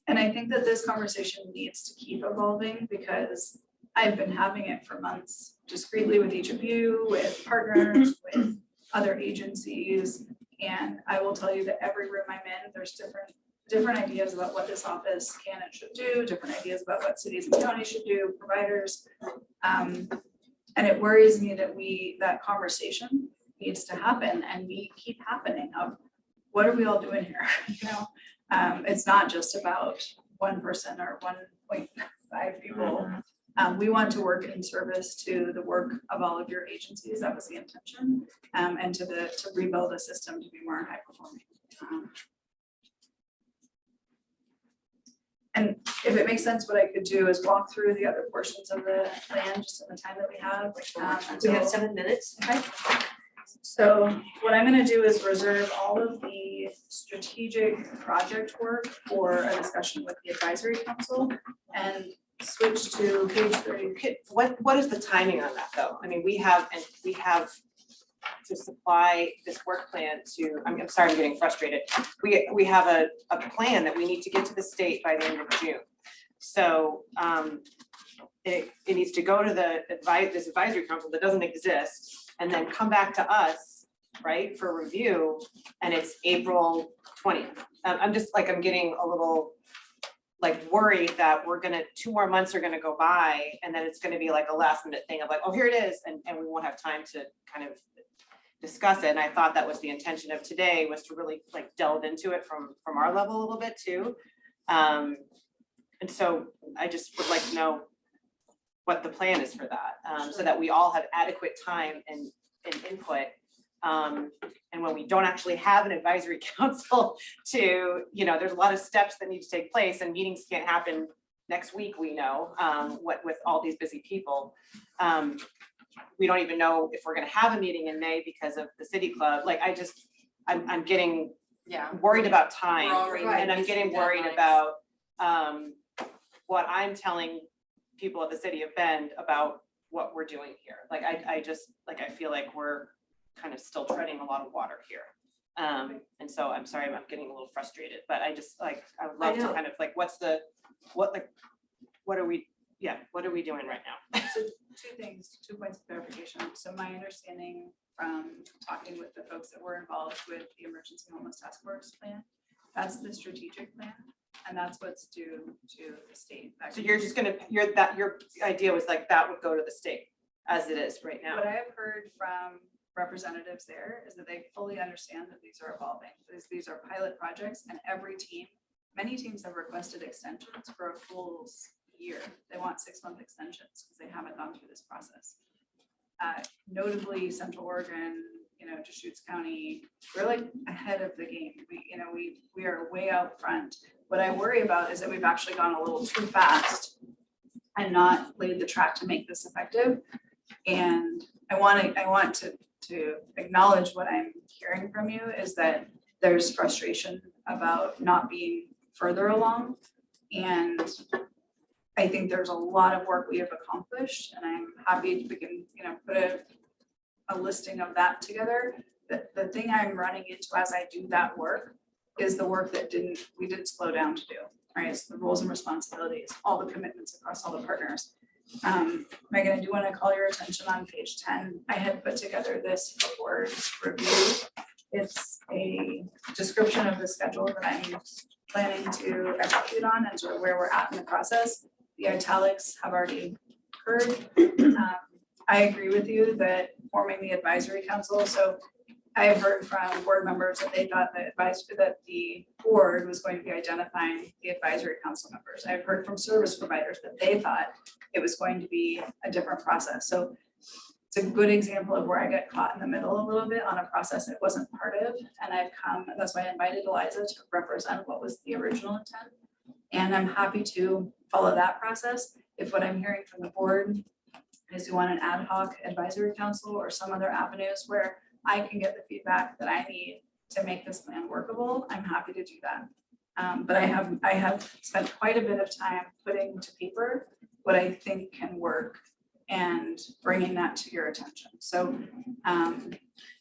And I think that this conversation needs to keep evolving, because I've been having it for months discreetly with each of you, with partners, with other agencies. And I will tell you that every room I'm in, there's different ideas about what this office can and should do, different ideas about what cities and counties should do, providers. And it worries me that that conversation needs to happen and we keep happening of what are we all doing here? It's not just about one person or 1.5 people. We want to work in service to the work of all of your agencies. That was the intention, and to rebuild a system to be more high performing. And if it makes sense, what I could do is walk through the other portions of the plan just in the time that we have. We have 7 minutes. Okay. So what I'm gonna do is reserve all of the strategic project work for a discussion with the advisory council and switch to page 30. What is the timing on that though? I mean, we have to supply this work plan to, I'm sorry, I'm getting frustrated. We have a plan that we need to get to the state by the end of June. So it needs to go to this advisory council that doesn't exist, and then come back to us, right, for review, and it's April 20th. I'm just like, I'm getting a little like worried that 2 more months are gonna go by, and then it's gonna be like a last minute thing of like, oh, here it is, and we won't have time to kind of discuss it. And I thought that was the intention of today, was to really like delve into it from our level a little bit too. And so I just would like to know what the plan is for that, so that we all have adequate time and input. And when we don't actually have an advisory council to, there's a lot of steps that need to take place, and meetings can't happen next week, we know, with all these busy people. We don't even know if we're gonna have a meeting in May because of the city club. Like, I'm getting worried about time, and I'm getting worried about what I'm telling people at the city of Bend about what we're doing here. Like, I feel like we're kind of still treading a lot of water here. And so I'm sorry, I'm getting a little frustrated, but I would love to kind of like, what are we doing right now? So 2 points of clarification. So my understanding from talking with the folks that were involved with the Emergency Homeless Task Force plan, that's the strategic plan, and that's what's due to the state. So you're just gonna, your idea was like that would go to the state as it is right now. What I have heard from representatives there is that they fully understand that these are evolving. These are pilot projects, and many teams have requested extensions for a full year. They want 6-month extensions because they haven't gone through this process. Notably, Central Oregon, Deschutes County, we're like ahead of the game. We are way out front. What I worry about is that we've actually gone a little too fast and not laid the track to make this effective. And I want to acknowledge what I'm hearing from you is that there's frustration about not being further along. And I think there's a lot of work we have accomplished, and I'm happy we can, put a listing of that together. The thing I'm running into as I do that work is the work that we didn't slow down to do, right? So the roles and responsibilities, all the commitments across all the partners. Megan, I do want to call your attention on page 10. I had put together this board review. It's a description of the schedule that I'm planning to execute on and sort of where we're at in the process. The italics have already occurred. I agree with you that forming the advisory council, so I have heard from board members that they thought that the board was going to be identifying the advisory council members. I've heard from service providers that they thought it was going to be a different process. So it's a good example of where I got caught in the middle a little bit on a process it wasn't part of. And that's why I invited Eliza to represent what was the original intent. And I'm happy to follow that process. If what I'm hearing from the board is you want an ad hoc advisory council or some other avenues where I can get the feedback that I need to make this plan workable, I'm happy to do that. But I have spent quite a bit of time putting to paper what I think can work and bringing that to your attention. So,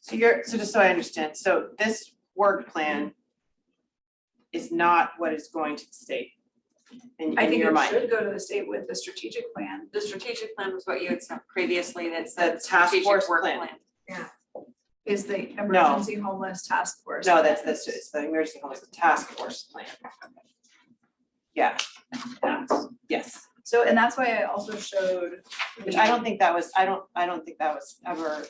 So just so I understand, so this work plan is not what is going to the state in I think your it mind? should go to the state with the strategic plan. The strategic plan was what you had said previously, that's The the task strategic force work plan. plan. Is the emergency homeless task force. No, it's the emergency homeless task force plan. Yeah. Yes, So, and that's why I also showed. which I don't think that was, I don't think that was ever,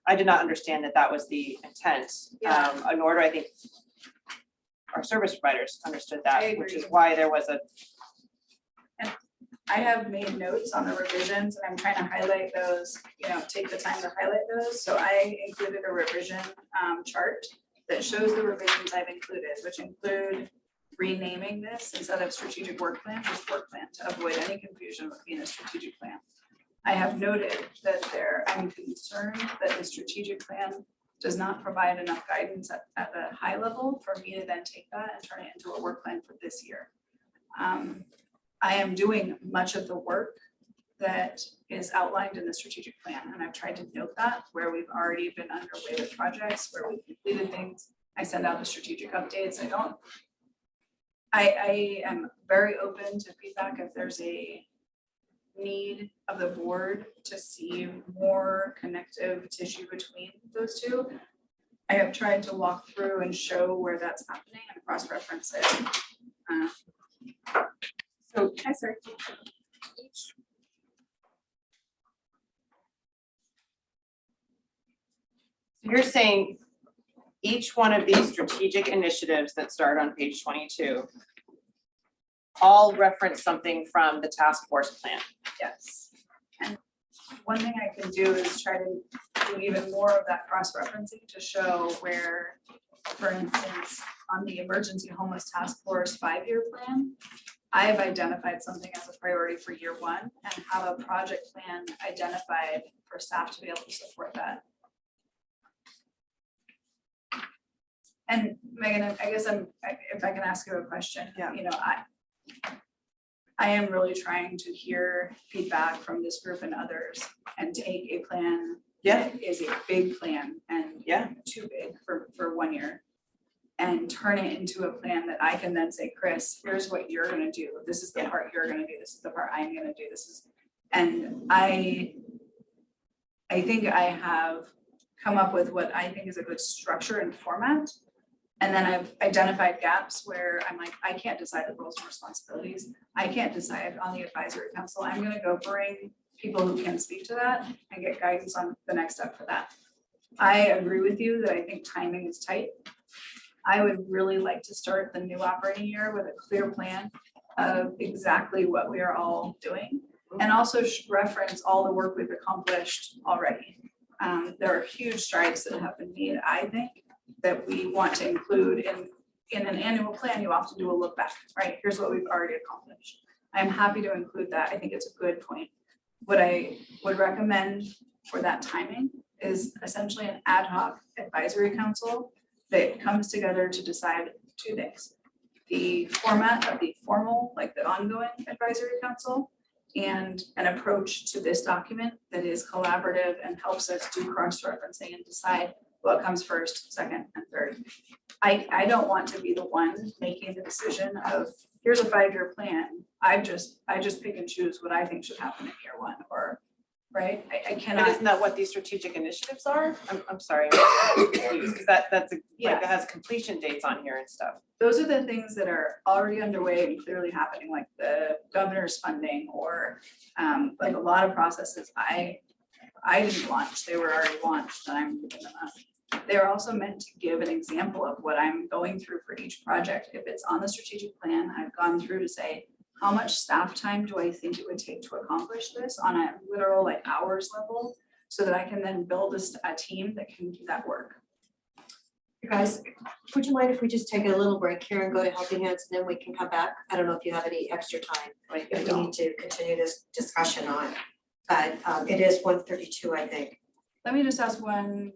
I did not understand that that was the intent. Yeah. Nor do I think our service providers understood that, I which is agree. why there was a, I have made notes on the revisions and I'm trying to highlight those, take the time to highlight those. So I included a revision chart that shows the revisions I've included, which include renaming this instead of strategic work plan, just work plan, to avoid any confusion with being a strategic plan. I have noted that I'm concerned that the strategic plan does not provide enough guidance at the high level for me to then take that and turn it into a work plan for this year. I am doing much of the work that is outlined in the strategic plan, and I've tried to note that where we've already been underway with projects, where we've completed things. I send out the strategic updates. I am very open to feedback if there's a need of the board to see more connective tissue between those two. I have tried to walk through and show where that's happening and cross-reference it. So, hi, sir. you're saying each one of these strategic initiatives that start on page 22 all reference something from the task force plan. Yes. And one thing I can do is try to do even more of that cross-referencing to show where, for instance, on the emergency homeless task force 5-year plan, I have identified something as a priority for year 1 and have a project plan identified for staff to be able to support that. And Megan, I guess if I can ask you a question, Yeah. I am really trying to hear feedback from this group and others and take a plan Yeah. that is a big plan and Yeah. too big for 1 year and turn it into a plan that I can then say, Chris, here's what you're gonna do. This is the part you're gonna do. This is the part I'm gonna do. And I think I have come up with what I think is a good structure and format. And then I've identified gaps where I'm like, I can't decide the roles and responsibilities. I can't decide on the advisory council. I'm gonna go bring people who can speak to that and get guidance on the next step for that. I agree with you that I think timing is tight. I would really like to start the new operating year with a clear plan of exactly what we are all doing. And also reference all the work we've accomplished already. There are huge strides that have been made, I think, that we want to include in an annual plan. You often do a look back, right? Here's what we've already accomplished. I'm happy to include that. I think it's a good point. What I would recommend for that timing is essentially an ad hoc advisory council that comes together to decide 2 things. The format of the formal, like the ongoing advisory council, and an approach to this document that is collaborative and helps us do cross-referencing and decide what comes first, second, and third. I don't want to be the one making the decision of, here's a 5-year plan. I just pick and choose what I think should happen in year 1 or right? I But cannot, isn't that what these strategic initiatives are? I'm sorry, because that's like, Yeah. it has completion dates on here and stuff. those are the things that are already underway and clearly happening, like the governor's funding or like a lot of processes I didn't launch, they were already launched and I'm giving them up. They're also meant to give an example of what I'm going through for each project. If it's on the strategic plan, I've gone through to say, how much staff time do I think it would take to accomplish this on a literal like hours level? So that I can then build a team that can do that work. You guys, would you mind if we just take a little break here and go to Helping Hands, and then we can come back? I don't know if you have any extra time, if we need to continue this discussion on. But it is 1:32, I think. Let me just ask one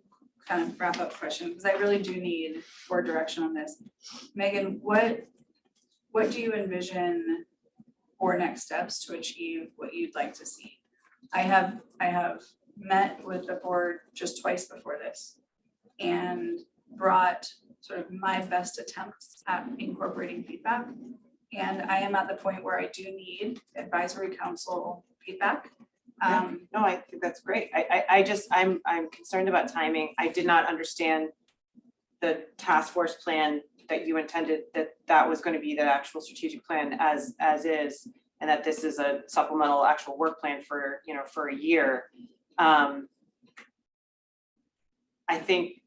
kind of wrap up question, because I really do need more direction on this. Megan, what do you envision for next steps to achieve what you'd like to see? I have met with the board just twice before this and brought sort of my best attempts at incorporating feedback. And I am at the point where I do need advisory council feedback. No, I think that's great. I'm concerned about timing. I did not understand the task force plan that you intended, that was going to be the actual strategic plan as is, and that this is a supplemental actual work plan for, for a year. I think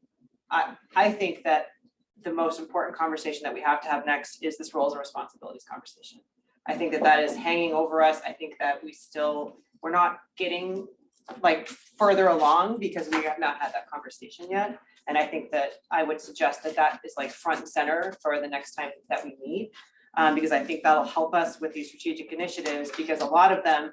that the most important conversation that we have to have next is this roles and responsibilities conversation. I think that is hanging over us. I think that we're not getting like further along because we have not had that conversation yet. And I think that I would suggest that is like front and center for the next time that we meet. Because I think that'll help us with these strategic initiatives, because a lot of them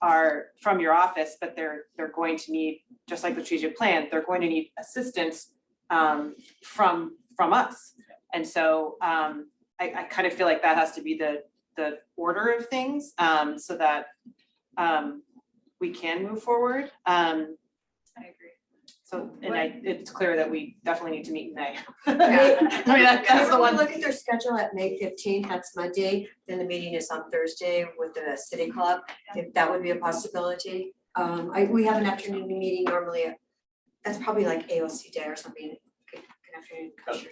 are from your office, but they're going to need, just like the strategic plan, they're going to need assistance from us. And so I kind of feel like that has to be the order of things, so that we can move forward. I agree. So, and it's clear that we definitely need to meet in May. Yeah. I mean, that's the one. Look at their schedule at May 15th, that's Monday, then the meeting is on Thursday with the city club, if that would be a possibility. We have an afternoon meeting normally, that's probably like AOC day or something. Good afternoon, Commissioner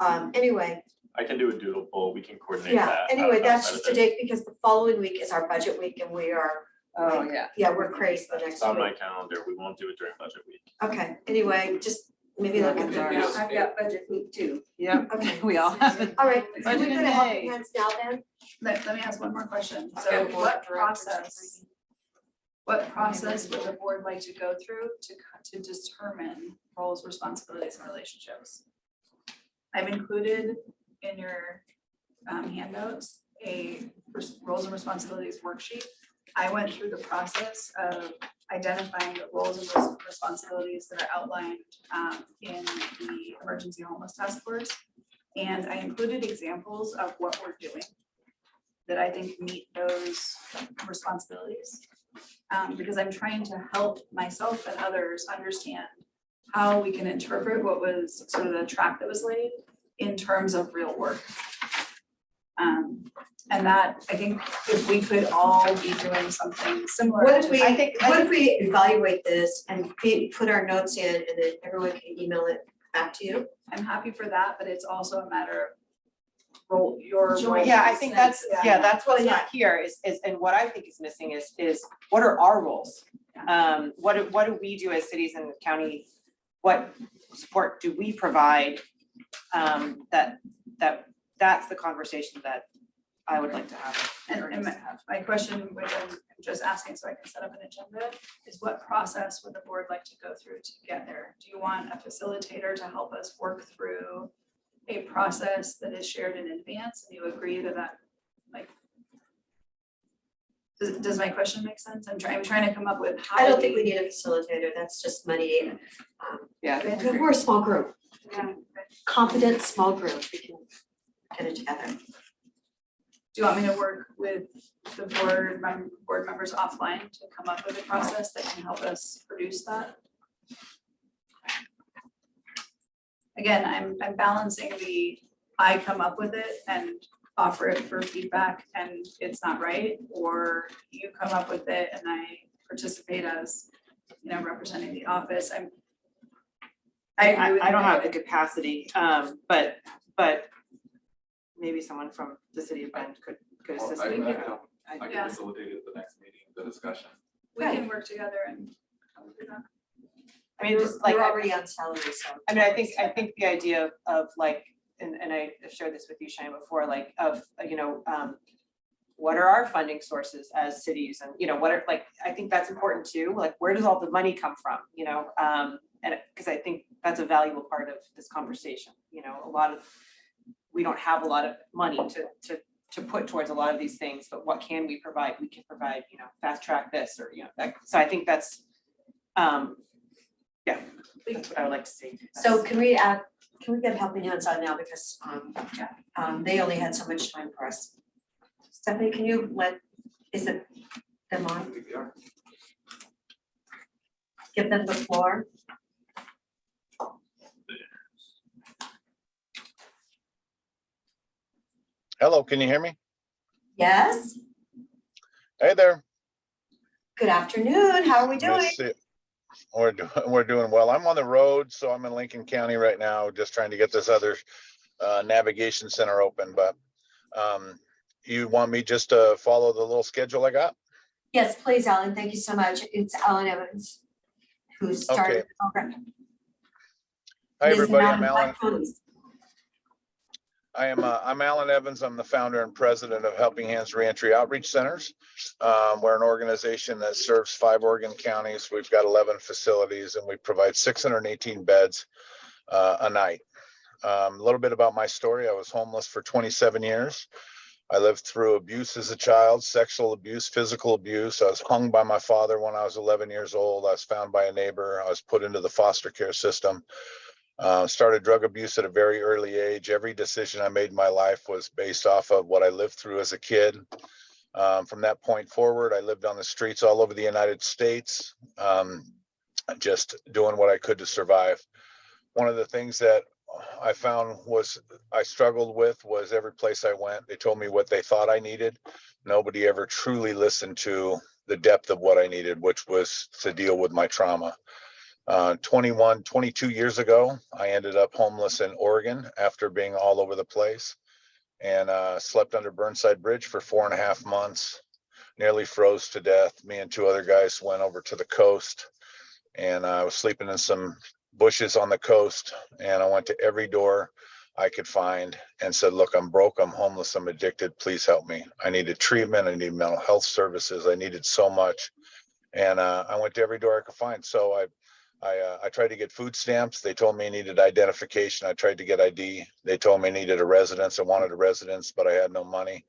Devon. Anyway, I can do a doodle poll, we can coordinate yeah, that. anyway, that's outside of just a this. date, because the following week is our budget week and we are, Oh, yeah. yeah, we're crazy the It's next on my week. calendar, we won't do it during budget week. Okay, anyway, just maybe look at Yeah. the, I've got budget week too. Yeah, okay. we all have it. All right, can we Budget go in to Helping May. Hands now then? Let me ask one more question. So Okay. what process would the board like to go through to determine roles, responsibilities, and relationships? I've included in your handouts a roles and responsibilities worksheet. I went through the process of identifying the roles and responsibilities that are outlined in the Emergency Homeless Task Force. And I included examples of what we're doing that I think meet those responsibilities. Because I'm trying to help myself and others understand how we can interpret what was sort of the track that was laid in terms of real work. And that, I think if we could all be doing something similar. What if we, I think- what if we evaluate this and put our notes in and then everyone can email it back to you? I'm happy for that, but it's also a matter of your Joy. role. Yeah, I think that's, Yeah. that's what's not here is, and what I think is missing is what are our roles? What do we do as cities and county? What support do we provide? That's the conversation that I would like to have. And my question, which I'm just asking so I can set up an agenda, is what process would the board like to go through to get there? Do you want a facilitator to help us work through a process that is shared in advance, and you agree that like, does my question make sense? I'm trying to come up with how. I don't think we need a facilitator, that's just money. Yeah. We're a small group, Yeah. confident, small group, we can get it together. Do you want me to work with the board members offline to come up with a process that can help us produce that? Again, I'm balancing I come up with it and offer it for feedback and it's not right, or you come up with it and I participate as, you know, representing the office. I agree with I don't you. have the capacity, but maybe someone from the city of Bend could Well, assist I me. can help. I Yeah. can facilitate at the next meeting, the discussion. We can work together and do that. I mean, just like, You're already on salary, so. I mean, I think the idea of like, and I have shared this with you, Shane, before, like, of, you know, what are our funding sources as cities, and, you know, what are, like, I think that's important too, like, where does all the money come from, you know? And, because I think that's a valuable part of this conversation, you know, we don't have a lot of money to put towards a lot of these things, but what can we provide? We can provide, you know, fast track this, or, you know, that, so I think that's, yeah, that's what I would like to see. So can we get helping hands on now, because they only had so much time for us. Stephanie, can you is it them on? Give them the floor. Hello, can you hear me? Yes, Hey there. good afternoon, how are we doing? Miss it. We're doing well. I'm on the road, so I'm in Lincoln County right now, just trying to get this other navigation center open, but you want me just to follow the little schedule I got? Yes, please, Alan, thank you so much. It's Alan Evans who started the program. Hi, This is everybody. not I'm in Alan. Black Ponies. I'm Alan Evans. I'm the founder and president of Helping Hands Reentry Outreach Centers. We're an organization that serves 5 Oregon counties. We've got 11 facilities, and we provide 618 beds a night. A little bit about my story. I was homeless for 27 years. I lived through abuse as a child, sexual abuse, physical abuse. I was hung by my father when I was 11 years old. I was found by a neighbor. I was put into the foster care system. Started drug abuse at a very early age. Every decision I made in my life was based off of what I lived through as a kid. From that point forward, I lived on the streets all over the United States, just doing what I could to survive. One of the things that I found I struggled with was every place I went, they told me what they thought I needed. Nobody ever truly listened to the depth of what I needed, which was to deal with my trauma. 22 years ago, I ended up homeless in Oregon after being all over the place, and slept under Burnside Bridge for 4.5 months, nearly froze to death. Me and 2 other guys went over to the coast, and I was sleeping in some bushes on the coast, and I went to every door I could find and said, look, I'm broke, I'm homeless, I'm addicted, please help me. I needed treatment, I needed mental health services, I needed so much. And I went to every door I could find. So I tried to get food stamps. They told me I needed identification. I tried to get ID. They told me I needed a residence. I wanted a residence, but I had no money.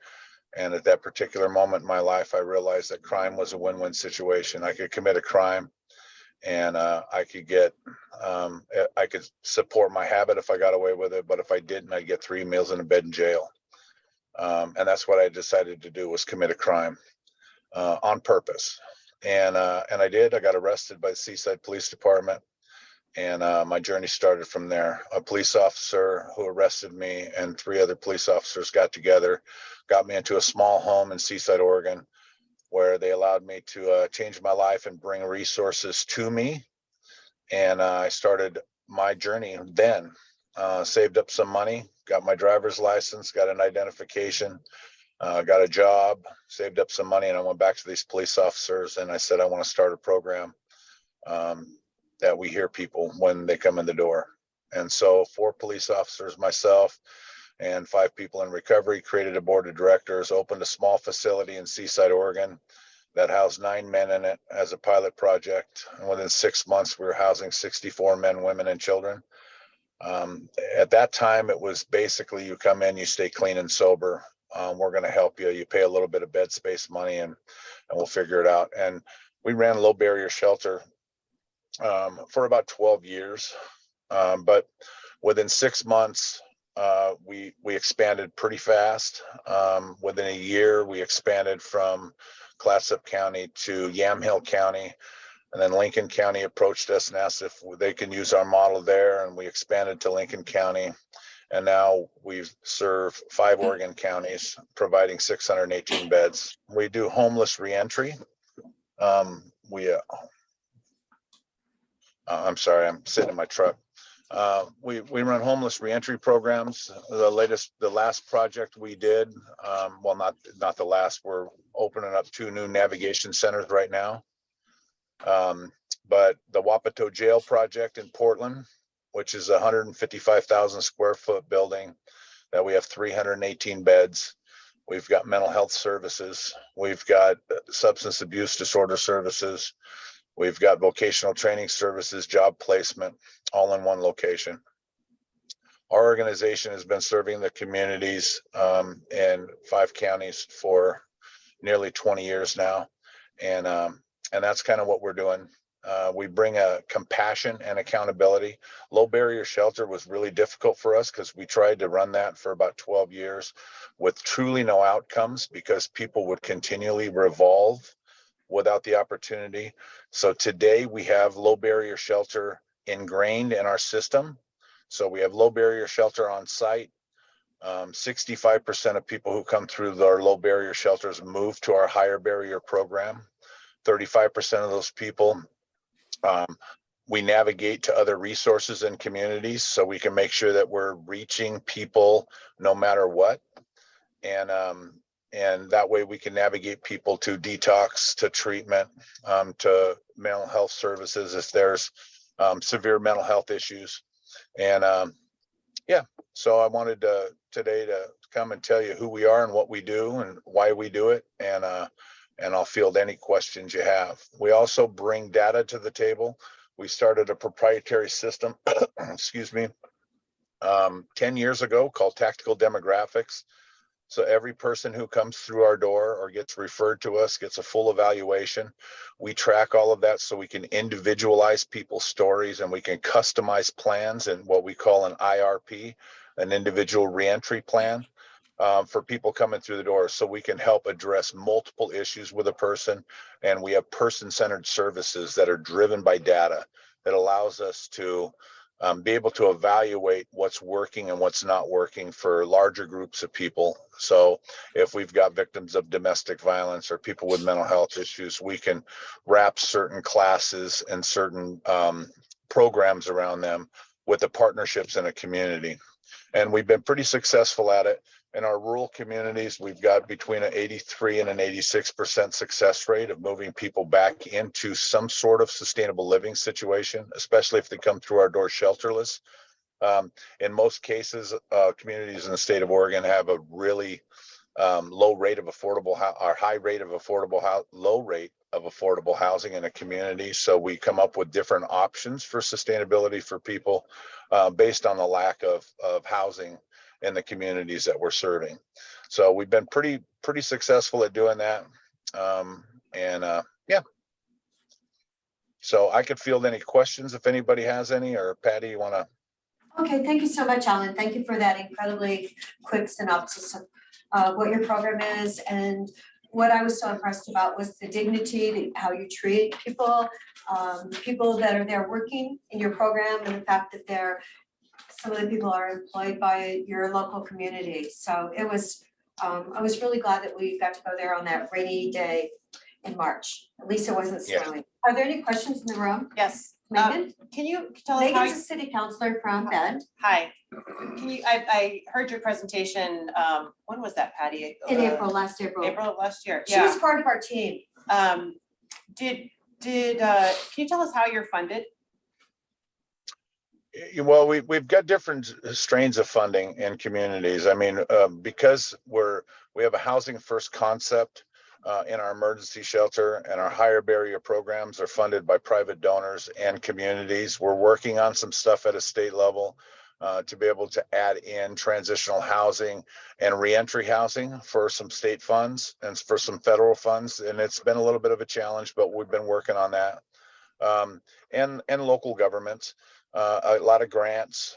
And at that particular moment in my life, I realized that crime was a win-win situation. I could commit a crime, and I could support my habit if I got away with it. But if I didn't, I'd get 3 meals in a bed in jail. And that's what I decided to do, was commit a crime on purpose. And I did. I got arrested by the Seaside Police Department, and my journey started from there. A police officer who arrested me and 3 other police officers got together, got me into a small home in Seaside, Oregon, where they allowed me to change my life and bring resources to me. And I started my journey then. Saved up some money, got my driver's license, got an identification, got a job, saved up some money, and I went back to these police officers and I said, I want to start a program that we hear people when they come in the door. And so 4 police officers, myself, and 5 people in recovery, created a board of directors, opened a small facility in Seaside, Oregon, that housed 9 men in it as a pilot project. And within 6 months, we were housing 64 men, women, and children. At that time, it was basically, you come in, you stay clean and sober. We're going to help you. You pay a little bit of bed space money, and we'll figure it out. And we ran low barrier shelter for about 12 years. But within 6 months, we expanded pretty fast. Within a year, we expanded from Clatsop County to Yamhill County. And then Lincoln County approached us and asked if they can use our model there. And we expanded to Lincoln County. And now we serve 5 Oregon counties, providing 618 beds. We do homeless reentry. I'm sorry, I'm sitting in my truck. We run homeless reentry programs. The last project we did, well, not the last, we're opening up 2 new navigation centers right now. But the Wapato Jail project in Portland, which is a 155,000 square foot building that we have 318 beds. We've got mental health services. We've got substance abuse disorder services. We've got vocational training services, job placement, all in one location. Our organization has been serving the communities in 5 counties for nearly 20 years now. And that's kind of what we're doing. We bring a compassion and accountability. Low barrier shelter was really difficult for us because we tried to run that for about 12 years with truly no outcomes because people would continually revolve without the opportunity. So today we have low barrier shelter ingrained in our system. So we have low barrier shelter on site. 65% of people who come through our low barrier shelters move to our higher barrier program. 35% of those people we navigate to other resources and communities so we can make sure that we're reaching people no matter what. And that way we can navigate people to detox, to treatment, to mental health services if there's severe mental health issues. And yeah, so I wanted today to come and tell you who we are and what we do and why we do it. And I'll field any questions you have. We also bring data to the table. We started a proprietary system, excuse me, 10 years ago called Tactical Demographics. So every person who comes through our door or gets referred to us gets a full evaluation. We track all of that so we can individualize people's stories and we can customize plans and what we call an IRP, an individual reentry plan. For people coming through the door so we can help address multiple issues with a person. And we have person-centered services that are driven by data that allows us to be able to evaluate what's working and what's not working for larger groups of people. So if we've got victims of domestic violence or people with mental health issues, we can wrap certain classes and certain programs around them with the partnerships in a community. And we've been pretty successful at it. In our rural communities, we've got between an 83 and an 86% success rate of moving people back into some sort of sustainable living situation, especially if they come through our door shelterless. In most cases, communities in the state of Oregon have a really low rate of affordable, or high rate of affordable, low rate of affordable housing in a community. So we come up with different options for sustainability for people based on the lack of housing in the communities that we're serving. So we've been pretty successful at doing that. Yeah. So I could field any questions if anybody has any, or Patty, you want to? Okay, thank you so much, Alan. Thank you for that incredibly quick synopsis of what your program is. And what I was so impressed about was the dignity, how you treat people, people that are there working in your program, and the fact that some of the people are employed by your local community. So it was, I was really glad that we got to go there on that rainy day in March. At least it wasn't Yeah. snowing. Are there any questions in the room? Yes. Megan? Can you tell us how? Megan's a city councilor from Bend Hi. I heard your presentation, when was that, Patty? in April, last April. April of last year. She was part of our team. Can you tell us how you're funded? Well, we've got different strains of funding in communities. I mean, because we have a housing first concept in our emergency shelter, and our higher barrier programs are funded by private donors and communities. We're working on some stuff at a state level to be able to add in transitional housing and reentry housing for some state funds and for some federal funds. And it's been a little bit of a challenge, but we've been working on that. And local governments. A lot of grants,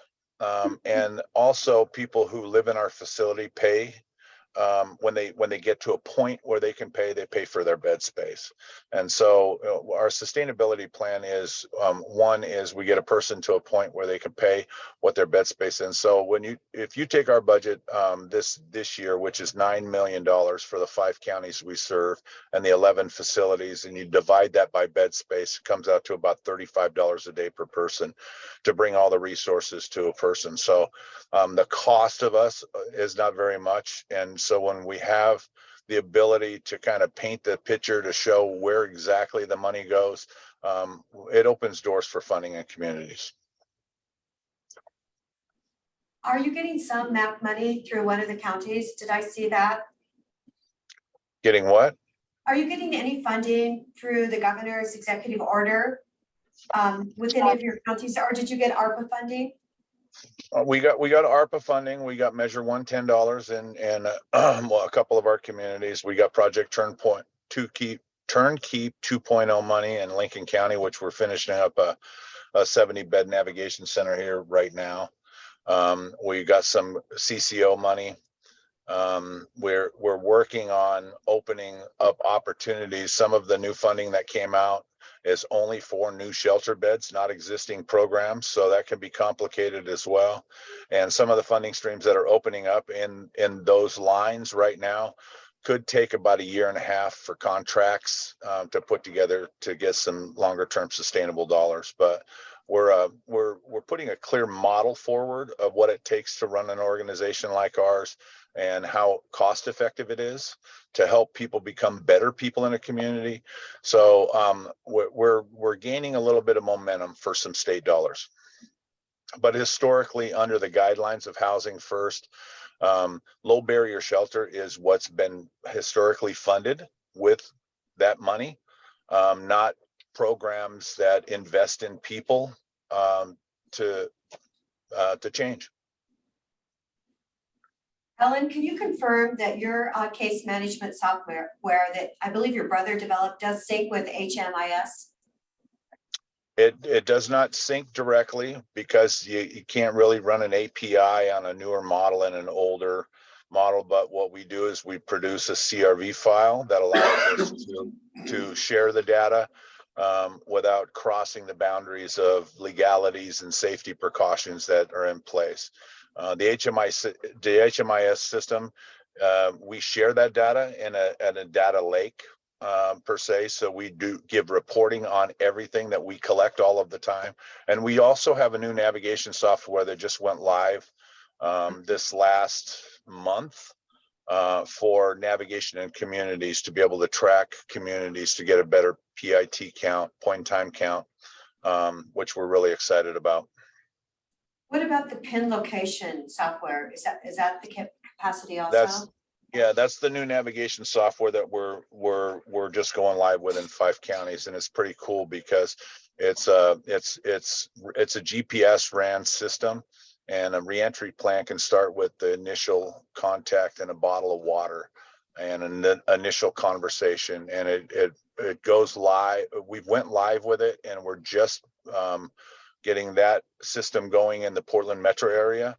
and also people who live in our facility pay when they get to a point where they can pay, they pay for their bed space. And so our sustainability plan is, one is we get a person to a point where they can pay what their bed space is. And so if you take our budget this year, which is $9 million for the 5 counties we serve and the 11 facilities, and you divide that by bed space, it comes out to about $35 a day per person to bring all the resources to a person. So the cost of us is not very much. And so when we have the ability to kind of paint the picture to show where exactly the money goes, it opens doors for funding in communities. Are you getting some MAP money through one of the counties? Did I see that? Getting what? Are you getting any funding through the governor's executive order with any of your counties, or did you get ARPA funding? We got ARPA funding. We got Measure 110 dollars in well, a couple of our communities. We got Project Turnkey 2.0 money in Lincoln County, which we're finishing up a 70-bed navigation center here right now. We got some CCO money. We're working on opening up opportunities. Some of the new funding that came out is only for new shelter beds, not existing programs. So that can be complicated as well. And some of the funding streams that are opening up in those lines right now could take about 1.5 years for contracts to put together to get some longer term sustainable dollars. But we're putting a clear model forward of what it takes to run an organization like ours and how cost effective it is to help people become better people in a community. So we're gaining a little bit of momentum for some state dollars. But historically, under the guidelines of Housing First, low barrier shelter is what's been historically funded with that money, not programs that invest in people to change. Ellen, can you confirm that your case management software that I believe your brother developed does sync with HMIS? It does not sync directly because you can't really run an API on a newer model and an older model. But what we do is we produce a CRV file that allows us to share the data without crossing the boundaries of legalities and safety precautions that are in place. The HMIS system, we share that data in a data lake per se. So we do give reporting on everything that we collect all of the time. And we also have a new navigation software that just went live this last month for navigation in communities to be able to track communities to get a better PIT count, point in time count, which we're really excited about. What about the pin location software? Is that the capacity also? That's the new navigation software that we're just going live with in 5 counties, and it's pretty cool because it's a GPS ran system, and a reentry plan can start with the initial contact and a bottle of water and an initial conversation, and it goes live. We went live with it, and we're just getting that system going in the Portland metro area.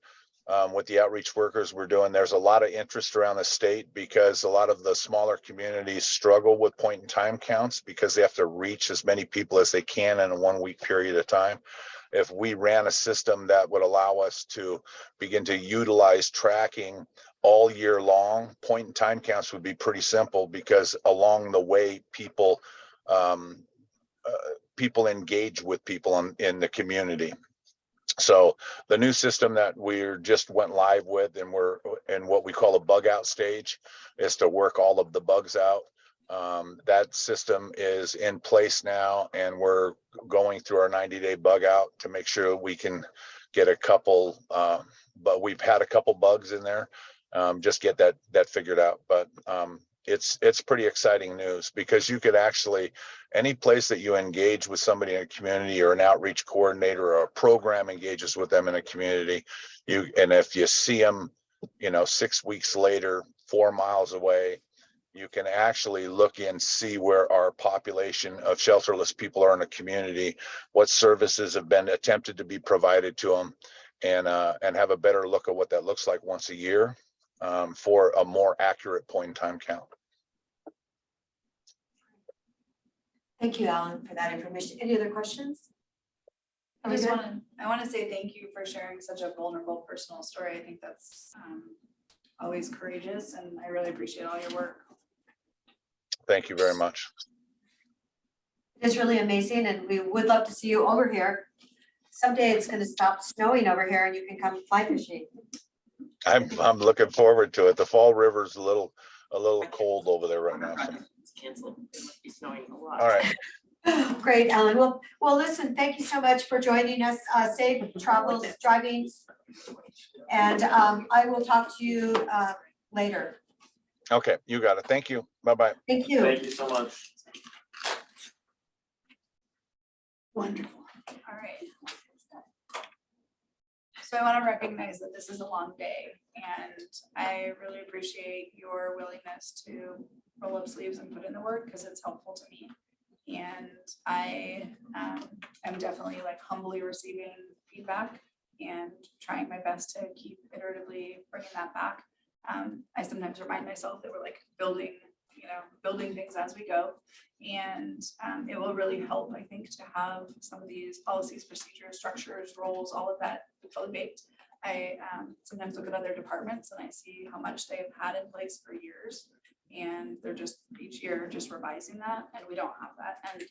With the outreach workers we're doing, there's a lot of interest around the state because a lot of the smaller communities struggle with point in time counts because they have to reach as many people as they can in a 1 week period of time. If we ran a system that would allow us to begin to utilize tracking all year long, point in time counts would be pretty simple because along the way, people engage with people in the community. So the new system that we're just went live with, and we're in what we call a bug out stage, is to work all of the bugs out. That system is in place now, and we're going through our 90-day bug out to make sure we can get a couple, but we've had a couple bugs in there, just get that figured out. But it's pretty exciting news because you could actually, any place that you engage with somebody in a community or an outreach coordinator or a program engages with them in a community, and if you see them, 6 weeks later, 4 miles away, you can actually look and see where our population of shelterless people are in a community, what services have been attempted to be provided to them, and have a better look at what that looks like once a year. for a more accurate point in time count. Thank you, Alan, for that information. Any other questions? I just want to say thank you for sharing such a vulnerable personal story. I think that's always courageous, and I really appreciate all your work. Thank you very much. It's really amazing, and we would love to see you over here. Someday it's gonna stop snowing over here and you can come fly fishing. I'm looking forward to it. The Fall River's a little cold over there right now. So. It's canceled. It must be snowing a lot. All right. Great, Alan. Well, listen, thank you so much for joining us. Safe travels, driving. And I will talk to you later. Okay, you got it. Thank you. Bye-bye. Thank you. Thank you so much. Wonderful. All right. So I want to recognize that this is a long day, and I really appreciate your willingness to roll up sleeves and put in the work because it's helpful to me. And I am definitely like humbly receiving feedback and trying my best to keep iteratively bringing that back. I sometimes remind myself that we're like building things as we go. And it will really help, I think, to have some of these policies, procedures, structures, roles, all of that fully baked. I sometimes look at other departments and I see how much they've had in place for years. And they're just each year just revising that, and we don't have that. And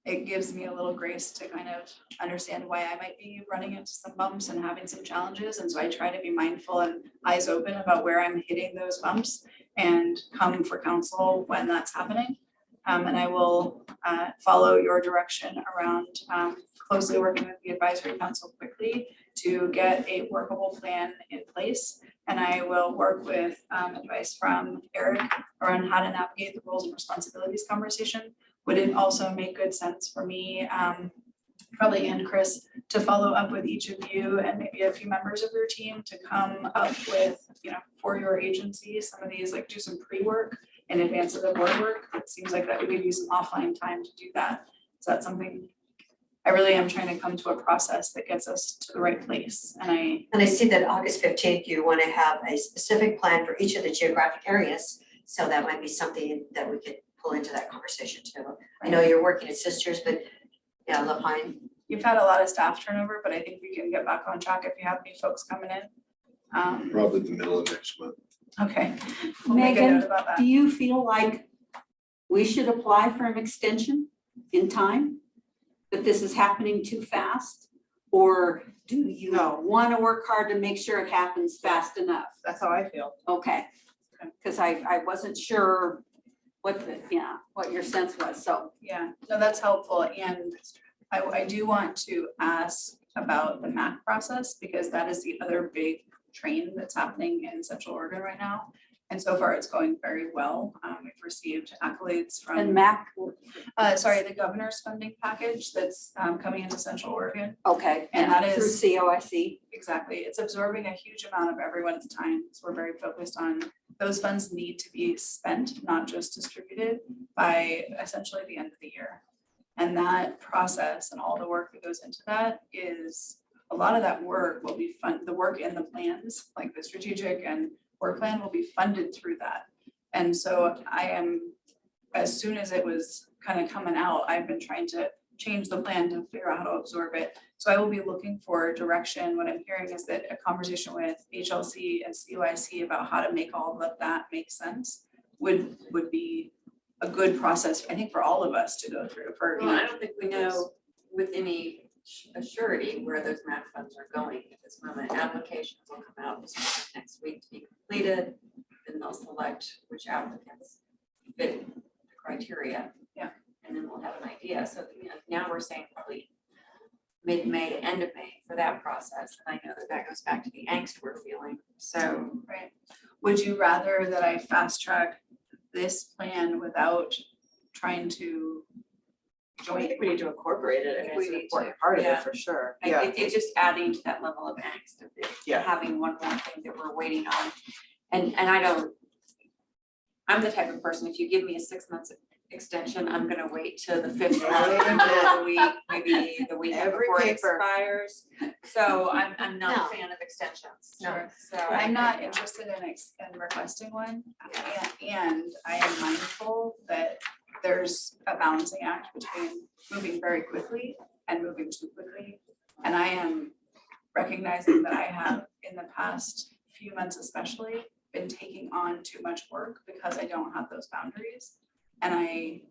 it gives me a little grace to kind of understand why I might be running into some bumps and having some challenges. And so I try to be mindful and eyes open about where I'm hitting those bumps and come for counsel when that's happening. And I will follow your direction around closely working with the advisory council quickly to get a workable plan in place. And I will work with advice from Eric around how to navigate the roles and responsibilities conversation. Would it also make good sense for me, probably and Chris, to follow up with each of you and maybe a few members of your team to come up with, for your agency, some of these, like do some pre-work in advance of the board work? It seems like that would give you some offline time to do that. Is that something? I really am trying to come to a process that gets us to the right place. And I see that August 15th, you want to have a specific plan for each of the geographic areas. So that might be something that we could pull into that conversation too. I know you're working at Sisters, but yeah, Lapine. you've had a lot of staff turnover, but I think we can get back on track if you have new folks coming in. Probably the middle of next month. Okay. We'll make a Megan, note about that. do you feel like we should apply for an extension in time? That this is happening too fast? Or do you want to work hard to make sure it happens fast enough? That's how I feel. Okay, because I wasn't sure what your sense was, so. Yeah, no, that's helpful. And I do want to ask about the MAC process, because that is the other big train that's happening in Central Oregon right now. And so far it's going very well. We've received accolades from. And MAC, the governor's funding package that's coming into Central Oregon. okay, And that is. through COIC. Exactly. It's absorbing a huge amount of everyone's time. So we're very focused on those funds need to be spent, not just distributed, by essentially the end of the year. And that process and all the work that goes into that is a lot of that work will be the work in the plans, like the strategic and work plan will be funded through that. And so I am, as soon as it was kind of coming out, I've been trying to change the plan to figure out how to absorb it. So I will be looking for direction. What I'm hearing is that a conversation with HLC and CYC about how to make all of that make sense would be a good process, I think, for all of us to go through. Well, I don't think we know with any assurity where those MAP funds are going at this moment. Applications will come out next week to be completed, then they'll select which applicants fit the criteria. Yeah. And then we'll have an idea. So now we're saying probably mid-May to end of May for that process. And I know that goes back to the angst we're feeling. So. Right. Would you rather that I fast track this plan without trying to I think we need to incorporate it. I think and we it's an need to, important part of yeah, it. for sure. Like, Yeah. it's just adding to that level of angst of Yeah. having one more thing that we're waiting on. And I'm the type of person, if you give me a 6 months extension, I'm gonna wait till the 5th of the week, maybe the week Every before it paper. expires. So I'm not No. a fan of extensions. Sure. So. I'm not interested in requesting one, and I am mindful that there's a balancing act between moving very quickly and moving too quickly. And I am recognizing that I have, in the past few months especially, been taking on too much work because I don't have those boundaries. And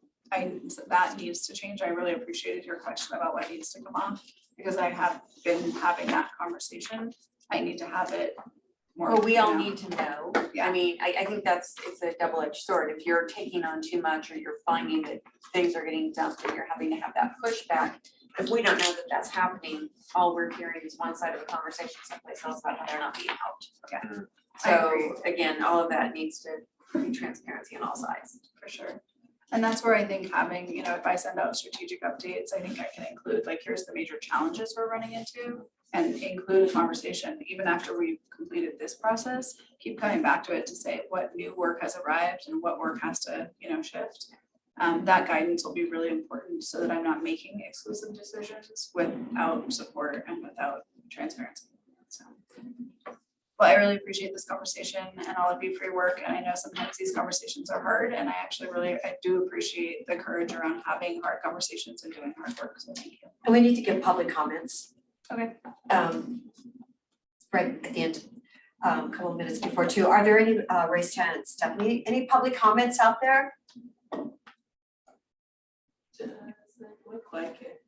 so that needs to change. I really appreciated your question about what needs to come off, because I have been having that conversation. I need to have it more. Well, we all you know, need to know. Yeah. I mean, I think it's a double-edged sword. If you're taking on too much, or you're finding that things are getting dumped and you're having to have that pushback, if we don't know that that's happening, all we're hearing is one side of the conversation someplace else about how they're not being helped. Yeah. So again, all of that needs to be transparency on all sides. For sure. And that's where I think having, you know, if I send out strategic updates, I think I can include, like, here's the major challenges we're running into, and include a conversation, even after we've completed this process, keep coming back to it to say what new work has arrived and what work has to, you know, shift. That guidance will be really important so that I'm not making exclusive decisions without support and without transparency. So. Well, I really appreciate this conversation and all of you for your work. And I know sometimes these conversations are hard, and I do appreciate the courage around having hard conversations and doing hard work. So thank you. And we need to give public comments. Okay. Right at the end, couple of minutes before too. Are there any raised hands? Stephanie, any public comments out there? Doesn't look like it.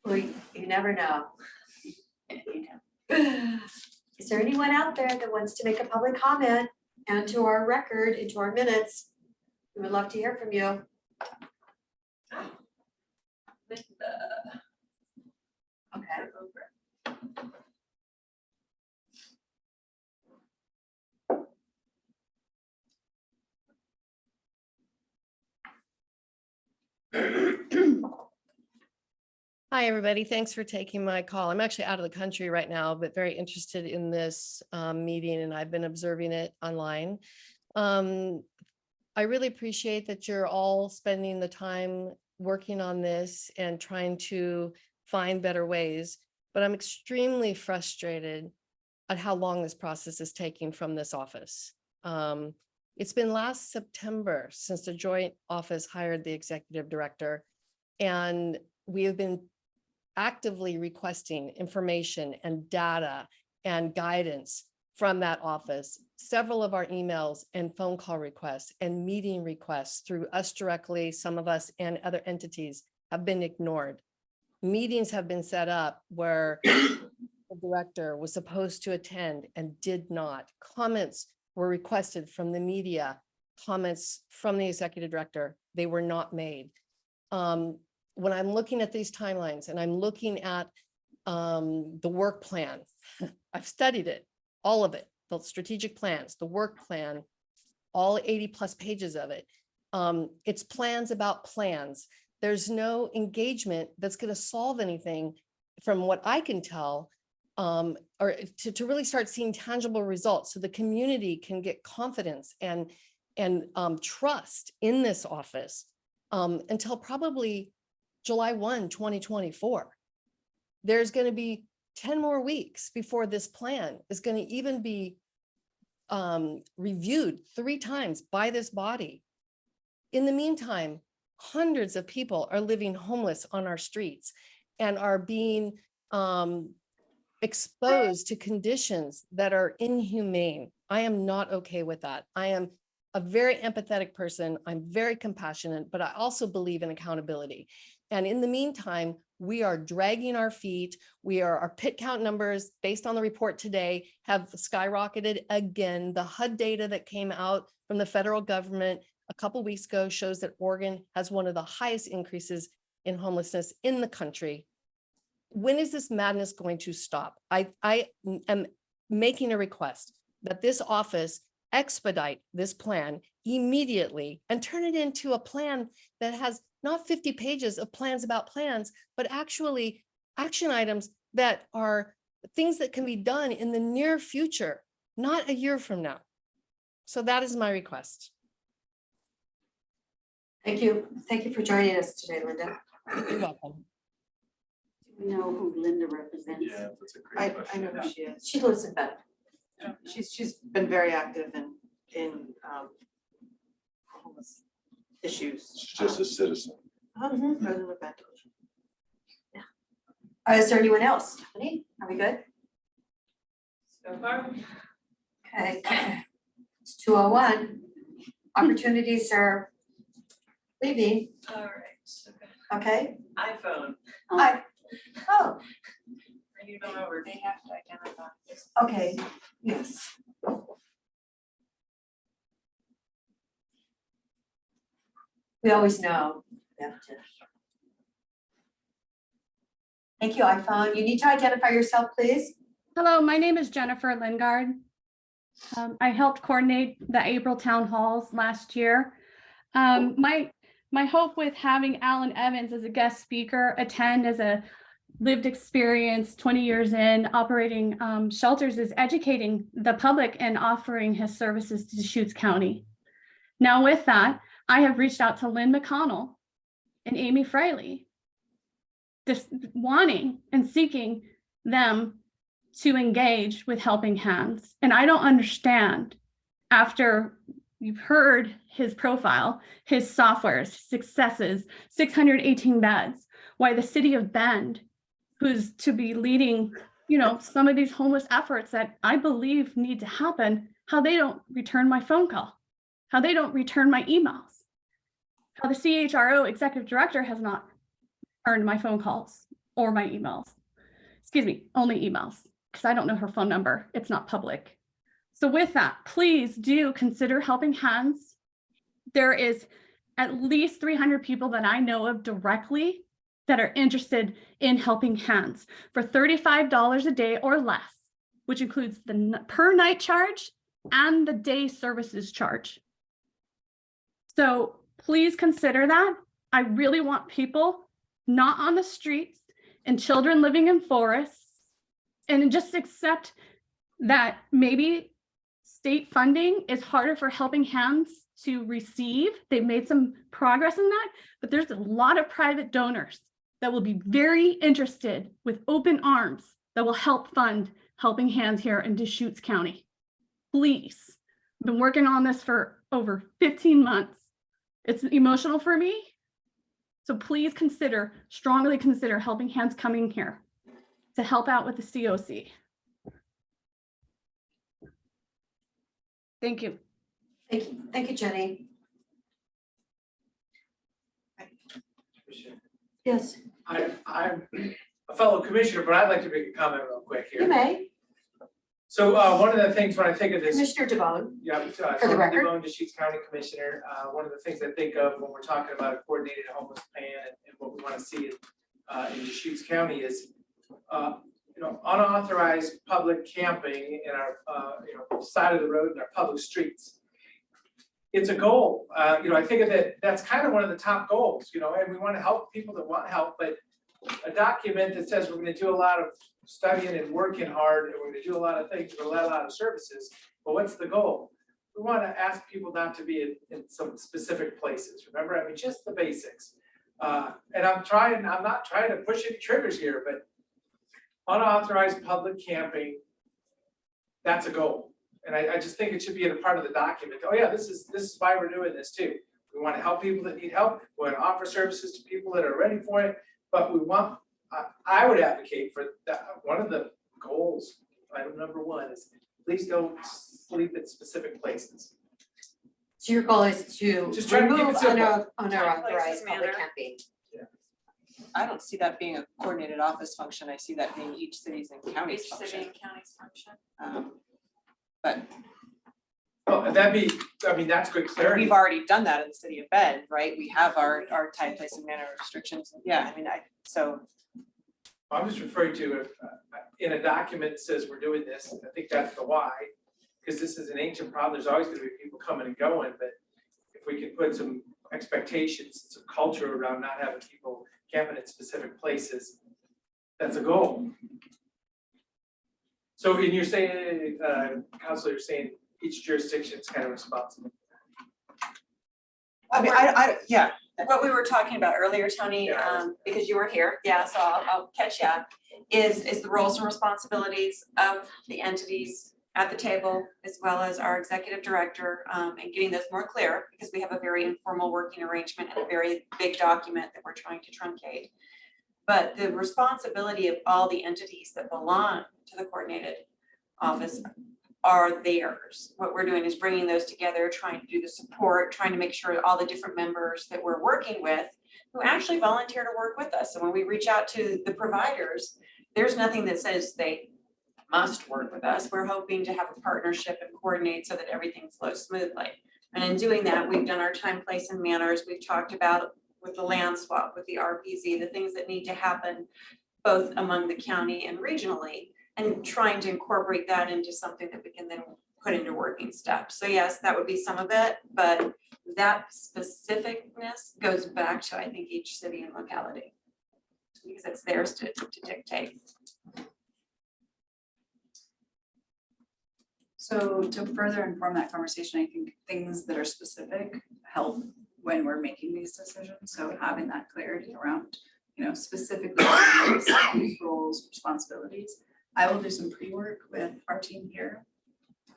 Well, you never know. Is there anyone out there that wants to make a public comment and to our record, into our minutes? We would love to hear from you. Okay. Hi, everybody. Thanks for taking my call. I'm actually out of the country right now, but very interested in this meeting, and I've been observing it online. I really appreciate that you're all spending the time working on this and trying to find better ways, but I'm extremely frustrated at how long this process is taking from this office. It's been last September since the joint office hired the executive director, and we have been actively requesting information and data and guidance from that office. Several of our emails and phone call requests and meeting requests through us directly, some of us and other entities, have been ignored. Meetings have been set up where the director was supposed to attend and did not. Comments were requested from the media, comments from the executive director, they were not made. When I'm looking at these timelines and I'm looking at the work plan, I've studied it, all of it, the strategic plans, the work plan, all 80+ pages of it. It's plans about plans. There's no engagement that's going to solve anything from what I can tell, or to really start seeing tangible results so the community can get confidence and trust in this office until probably July 1, 2024. There's going to be 10 more weeks before this plan is going to even be reviewed 3 times by this body. In the meantime, hundreds of people are living homeless on our streets and are being exposed to conditions that are inhumane. I am not okay with that. I am a very empathetic person. I'm very compassionate, but I also believe in accountability. And in the meantime, we are dragging our feet. Our pit count numbers based on the report today have skyrocketed again. The HUD data that came out from the federal government a couple of weeks ago shows that Oregon has one of the highest increases in homelessness in the country. When is this madness going to stop? I am making a request that this office expedite this plan immediately and turn it into a plan that has not 50 pages of plans about plans, but actually action items that are things that can be done in the near future, not a year from now. So that is my request. Thank you for joining us today, Linda. You're welcome. We know who Linda represents. Yeah, that's a great I question. know who she is. She lives in Bend. She's been very active in homeless issues. She's just a citizen. President of Bend. Is there anyone else? Stephanie, are we good? So far. Okay. It's 2:01. Opportunities are leaving, All right. okay? iPhone. Hi. Oh, You know over. They have to identify. okay, yes. We always know. we have to. Thank you, iPhone. You need to identify yourself, please. Hello, my name is Jennifer Lingard. I helped coordinate the April town halls last year. My hope with having Alan Evans as a guest speaker attend as a lived experience 20 years in operating shelters is educating the public and offering his services to Deschutes County. Now with that, I have reached out to Lynn McConnell and Amy Fraley, just wanting and seeking them to engage with Helping Hands. And I don't understand, after you've heard his profile, his softwares, successes, 618 beds, why the city of Bend, who's to be leading, some of these homeless efforts that I believe need to happen, how they don't return my phone call, how they don't return my emails, how the CHRO executive director has not returned my phone calls or my emails. Excuse me, only emails, because I don't know her phone number. It's not public. So with that, please do consider Helping Hands. There is at least 300 people that I know of directly that are interested in Helping Hands for $35 a day or less, which includes the per night charge and the day services charge. So please consider that. I really want people not on the streets and children living in forests, and just accept that maybe state funding is harder for Helping Hands to receive. They've made some progress in that, but there's a lot of private donors that will be very interested with open arms that will help fund Helping Hands here in Deschutes County. Please, I've been working on this for over 15 months. It's emotional for me. So please strongly consider Helping Hands coming here to help out with the COC. Thank you. Thank you, Jenny. Yes, I'm a fellow commissioner, but I'd like to make a comment real quick you here. may. So one of the things when I think of this, Commissioner DeBonne, yeah, for the record. I'm Deschutes County Commissioner. One of the things I think of when we're talking about a coordinated homeless plan and what we want to see in Deschutes County is, unauthorized public camping in our, side of the road in our public streets. It's a goal. I think of that, that's kind of one of the top goals, and we want to help people that want help, but a document that says we're going to do a lot of studying and working hard, and we're going to do a lot of things, we're going to allow a lot of services, but what's the goal? We want to ask people not to be in some specific places. Remember, just the basics. And I'm not trying to push any triggers here, but unauthorized public camping, that's a goal. And I just think it should be a part of the document. Oh yeah, this is why we're doing this too. We want to help people that need help. We want to offer services to people that are ready for it. But we want, I would advocate for that. One of the goals, item number one, is please don't sleep at specific places. So your goal is to Just try to keep it remove simple. unauthorized public manner. camping. I don't see that being a coordinated office function. I see that being each city's and county's Each city function. and county's function. But Well, that's good clarity. we've already done that in the city of Bend, right? We have our time, place, and manner restrictions. Yeah, so I'm just referring to in a document that says we're doing this. I think that's the why, because this is an ancient problem. There's always going to be people coming and going, but if we can put some expectations, some culture around not having people camping at specific places, that's a goal. So, and you're saying, Counselor, you're saying each jurisdiction is kind of responsible. I mean, yeah, What we were talking about earlier, Tony, because you were here, yeah, so I'll catch you up, is the roles and responsibilities of the entities at the table, as well as our executive director, and getting those more clear, because we have a very informal working arrangement and a very big document that we're trying to truncate. But the responsibility of all the entities that belong to the coordinated office are theirs. What we're doing is bringing those together, trying to do the support, trying to make sure all the different members that we're working with who actually volunteer to work with us. And when we reach out to the providers, there's nothing that says they must work with us. We're hoping to have a partnership and coordinate so that everything flows smoothly. And in doing that, we've done our time, place, and manners. We've talked about with the land swap, with the RPZ, the things that need to happen both among the county and regionally, and trying to incorporate that into something that we can then put into working steps. So yes, that would be some of it, but that specificness goes back to, I think, each city and locality, because it's theirs to dictate. So to further inform that conversation, I think things that are specific help when we're making these decisions. So having that clarity around, specifically roles, responsibilities. I will do some pre-work with our team here.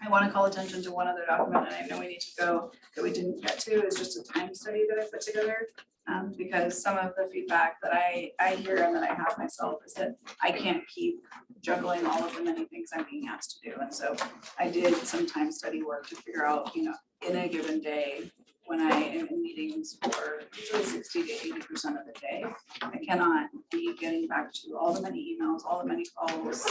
I want to call attention to one other document, and I know we need to go, that we didn't get to, is just a time study that I put together. Because some of the feedback that I hear and that I have myself is that I can't keep juggling all of the many things I'm being asked to do. And so I did some time study work to figure out, in a given day, when I am in meetings for usually 60 to 80% of the day, I cannot be getting back to all the many emails, all the many calls.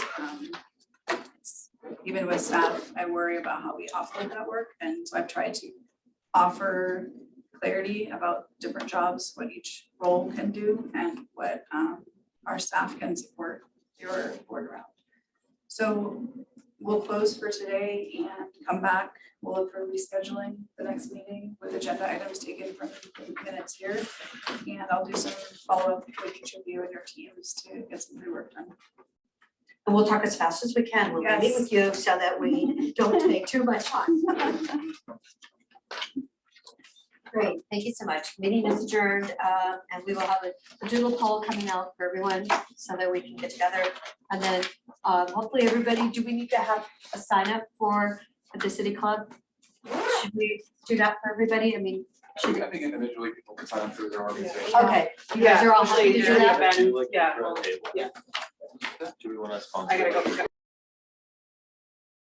Even with staff, I worry about how we offload that work. And so I've tried to offer clarity about different jobs, what each role can do, and what our staff can support your board around. So we'll close for today and come back. We'll look for rescheduling the next meeting with agenda items taken from the minutes here. And I'll do some follow-up with each of you and your teams to get some pre-work done. And we'll talk as fast as we can. We'll meet with you so that we don't take too much time. Great, thank you so much. Meeting is adjourned, and we will have a doodle poll coming out for everyone so that we can get together. And then hopefully everybody, do we need to have a sign up for the city club? Should we do that for everybody? I mean, I think individually people can sign up through their organization. okay, you guys are all happy to do that? Do like Yeah. the table? Yeah. Do we want to I sponsor? gotta go.